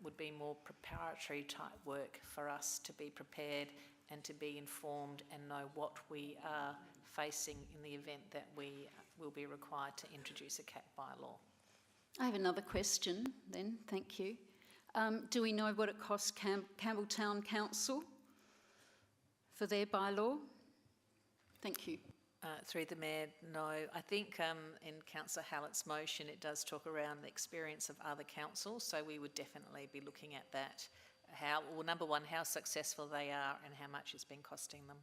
would be more preparatory type work for us to be prepared and to be informed and know what we are facing in the event that we will be required to introduce a cat bylaw. I have another question then, thank you. Do we know what it costs Campbelltown Council for their bylaw? Thank you. Through the Mayor, no. I think in Councillor Hallett's motion it does talk around the experience of other councils, so we would definitely be looking at that. Number one, how successful they are and how much it's been costing them.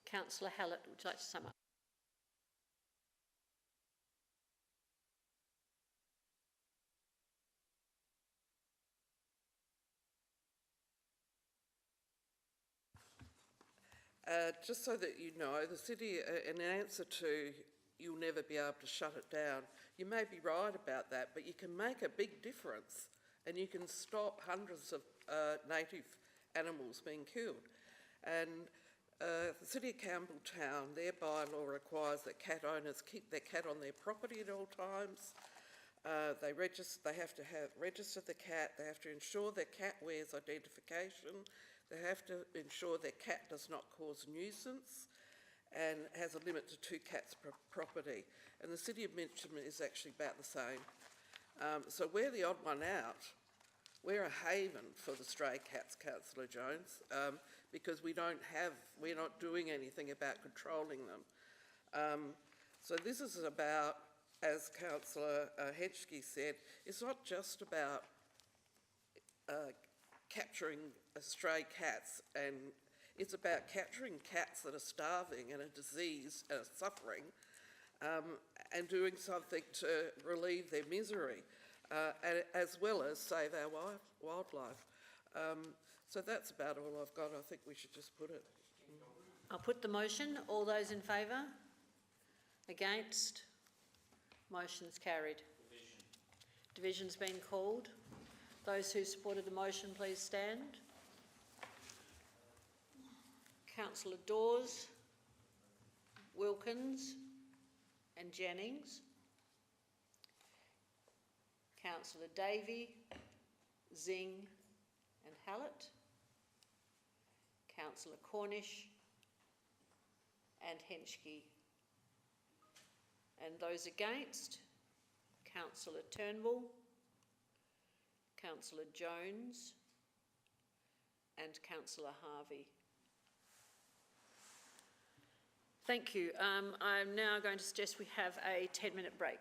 Councillor Hallett, would you like to sum up? Just so that you know, the city, in answer to you'll never be able to shut it down, you may be right about that, but you can make a big difference and you can stop hundreds of native animals being killed. And the City of Campbelltown, their bylaw requires that cat owners keep their cat on their property at all times. They have to register the cat, they have to ensure their cat wears identification, they have to ensure their cat does not cause nuisance and has a limit to 2 cats per property. And the City of Mitcham is actually about the same. So we're the odd one out. We're a haven for the stray cats, Councillor Jones, because we're not doing anything about controlling them. So this is about, as Councillor Henschke said, it's not just about capturing stray cats, and it's about capturing cats that are starving and are diseased and are suffering, and doing something to relieve their misery, as well as save our wildlife. So that's about all I've got. I think we should just put it. I'll put the motion. All those in favour? Against? Motion's carried. Division's been called. Those who supported the motion, please stand. Councillor Dawes, Wilkins and Jennings. Councillor Davey, Zing and Hallett. Councillor Cornish and Henschke. And those against, Councillor Turnbull, Councillor Jones and Councillor Harvey. Thank you. I'm now going to suggest we have a 10-minute break.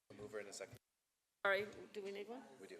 I'll move her in a second. Sorry, do we need one? We do.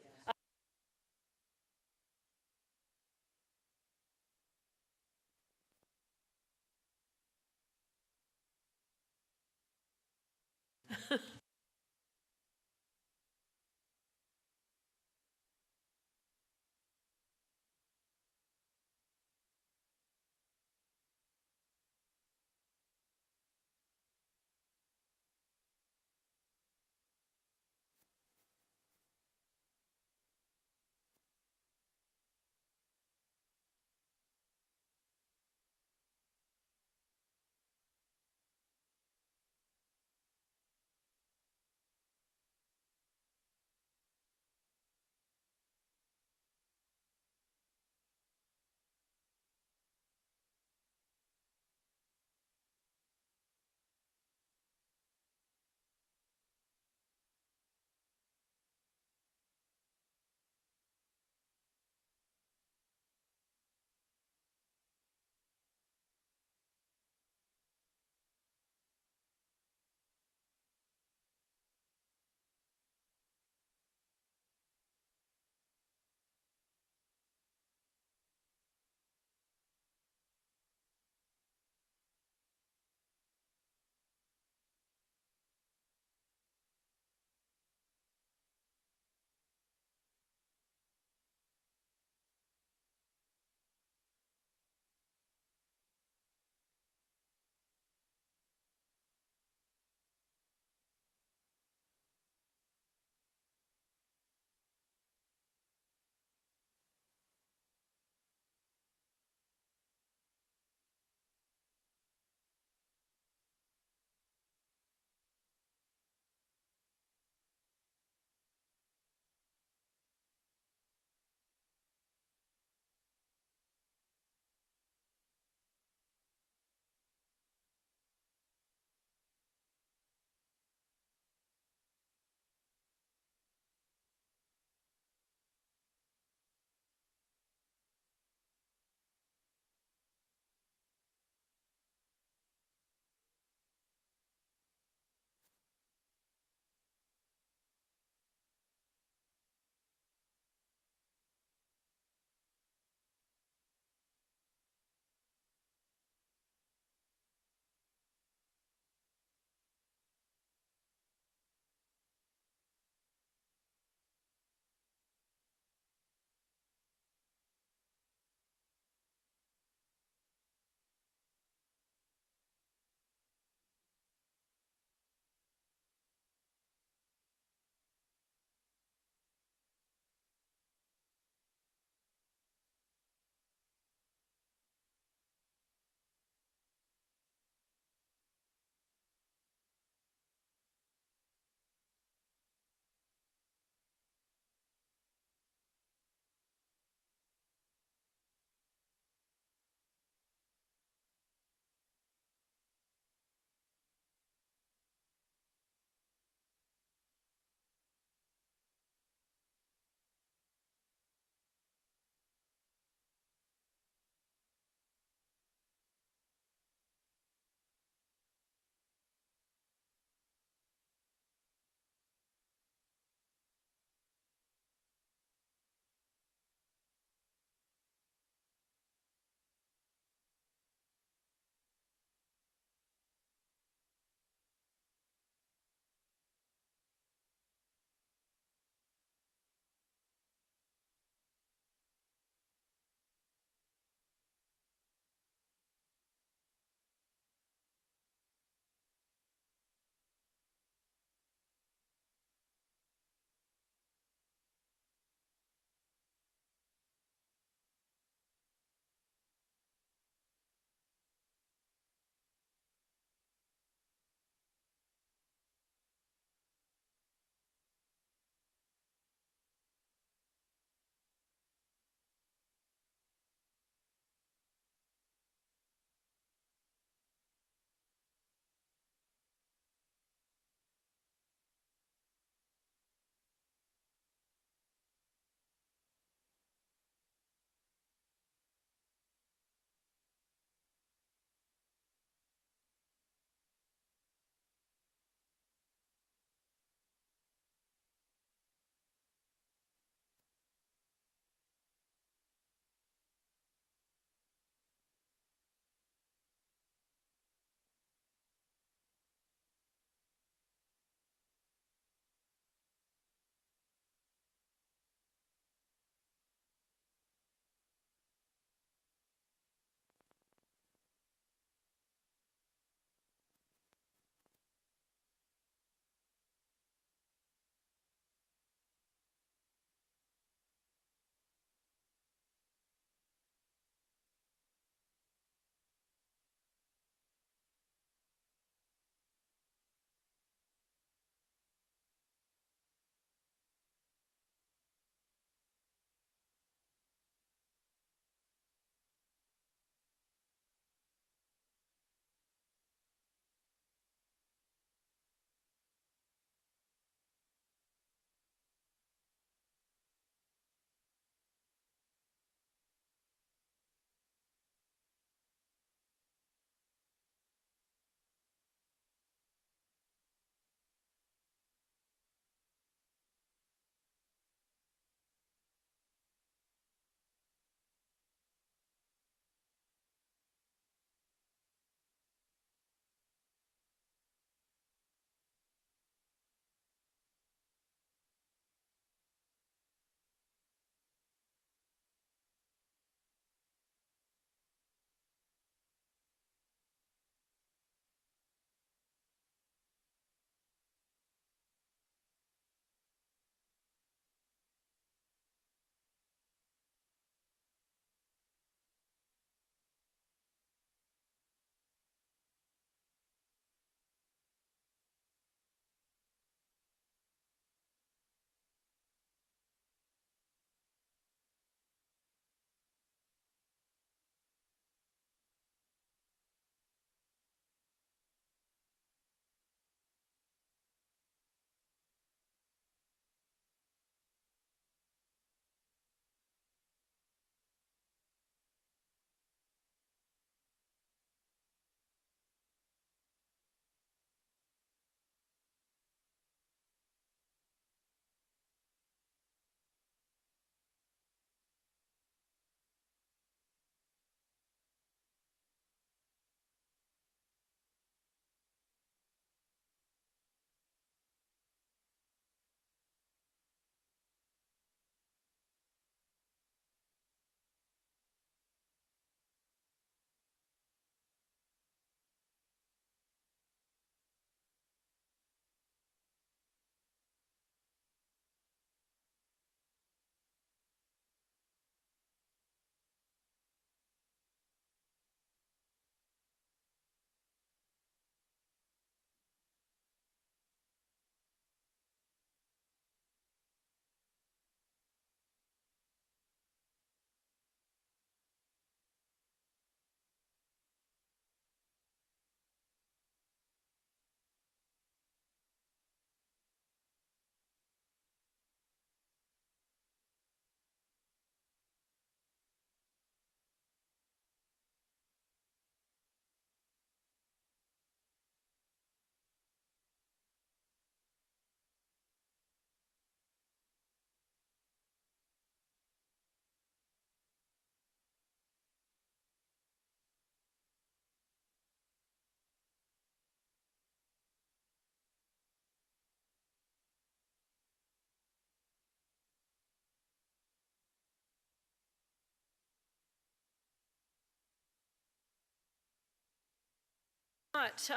Right,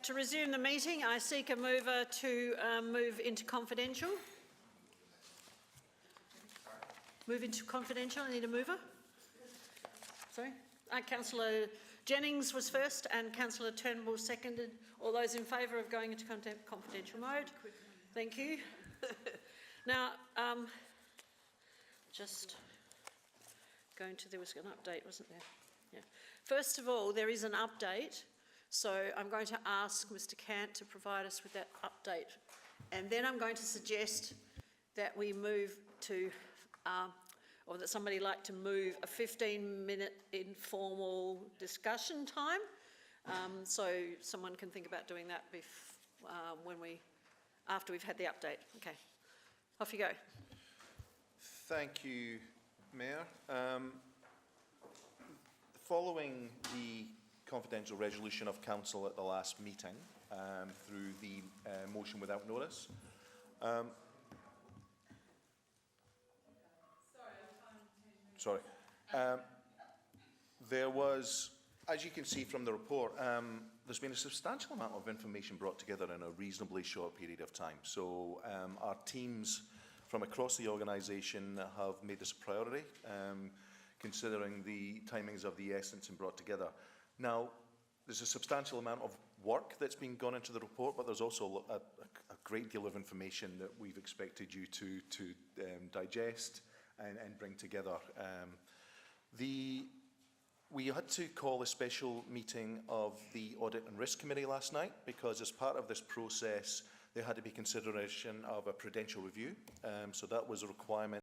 to resume the meeting, I seek a mover to move into confidential. Move into confidential, I need a mover. Sorry? Councillor Jennings was first and Councillor Turnbull seconded. All those in favour of going into confidential mode? Thank you. Now, just going to, there was an update, wasn't there? Yeah. First of all, there is an update, so I'm going to ask Mr Cant to provide us with that update. And then I'm going to suggest that we move to, or that somebody like to move a 15-minute informal discussion time. So someone can think about doing that after we've had the update. Okay, off you go. Thank you, Mayor. Following the confidential resolution of Council at the last meeting, through the motion without notice, there was, as you can see from the report, there's been a substantial amount of information brought together in a reasonably short period of time. So our teams from across the organisation have made this a priority, considering the timings of the essence and brought together. Now, there's a substantial amount of work that's been gone into the report, but there's also a great deal of information that we've expected you to digest and bring together. We had to call a special meeting of the Audit and Risk Committee last night because as part of this process, there had to be consideration of a prudential review. So that was a requirement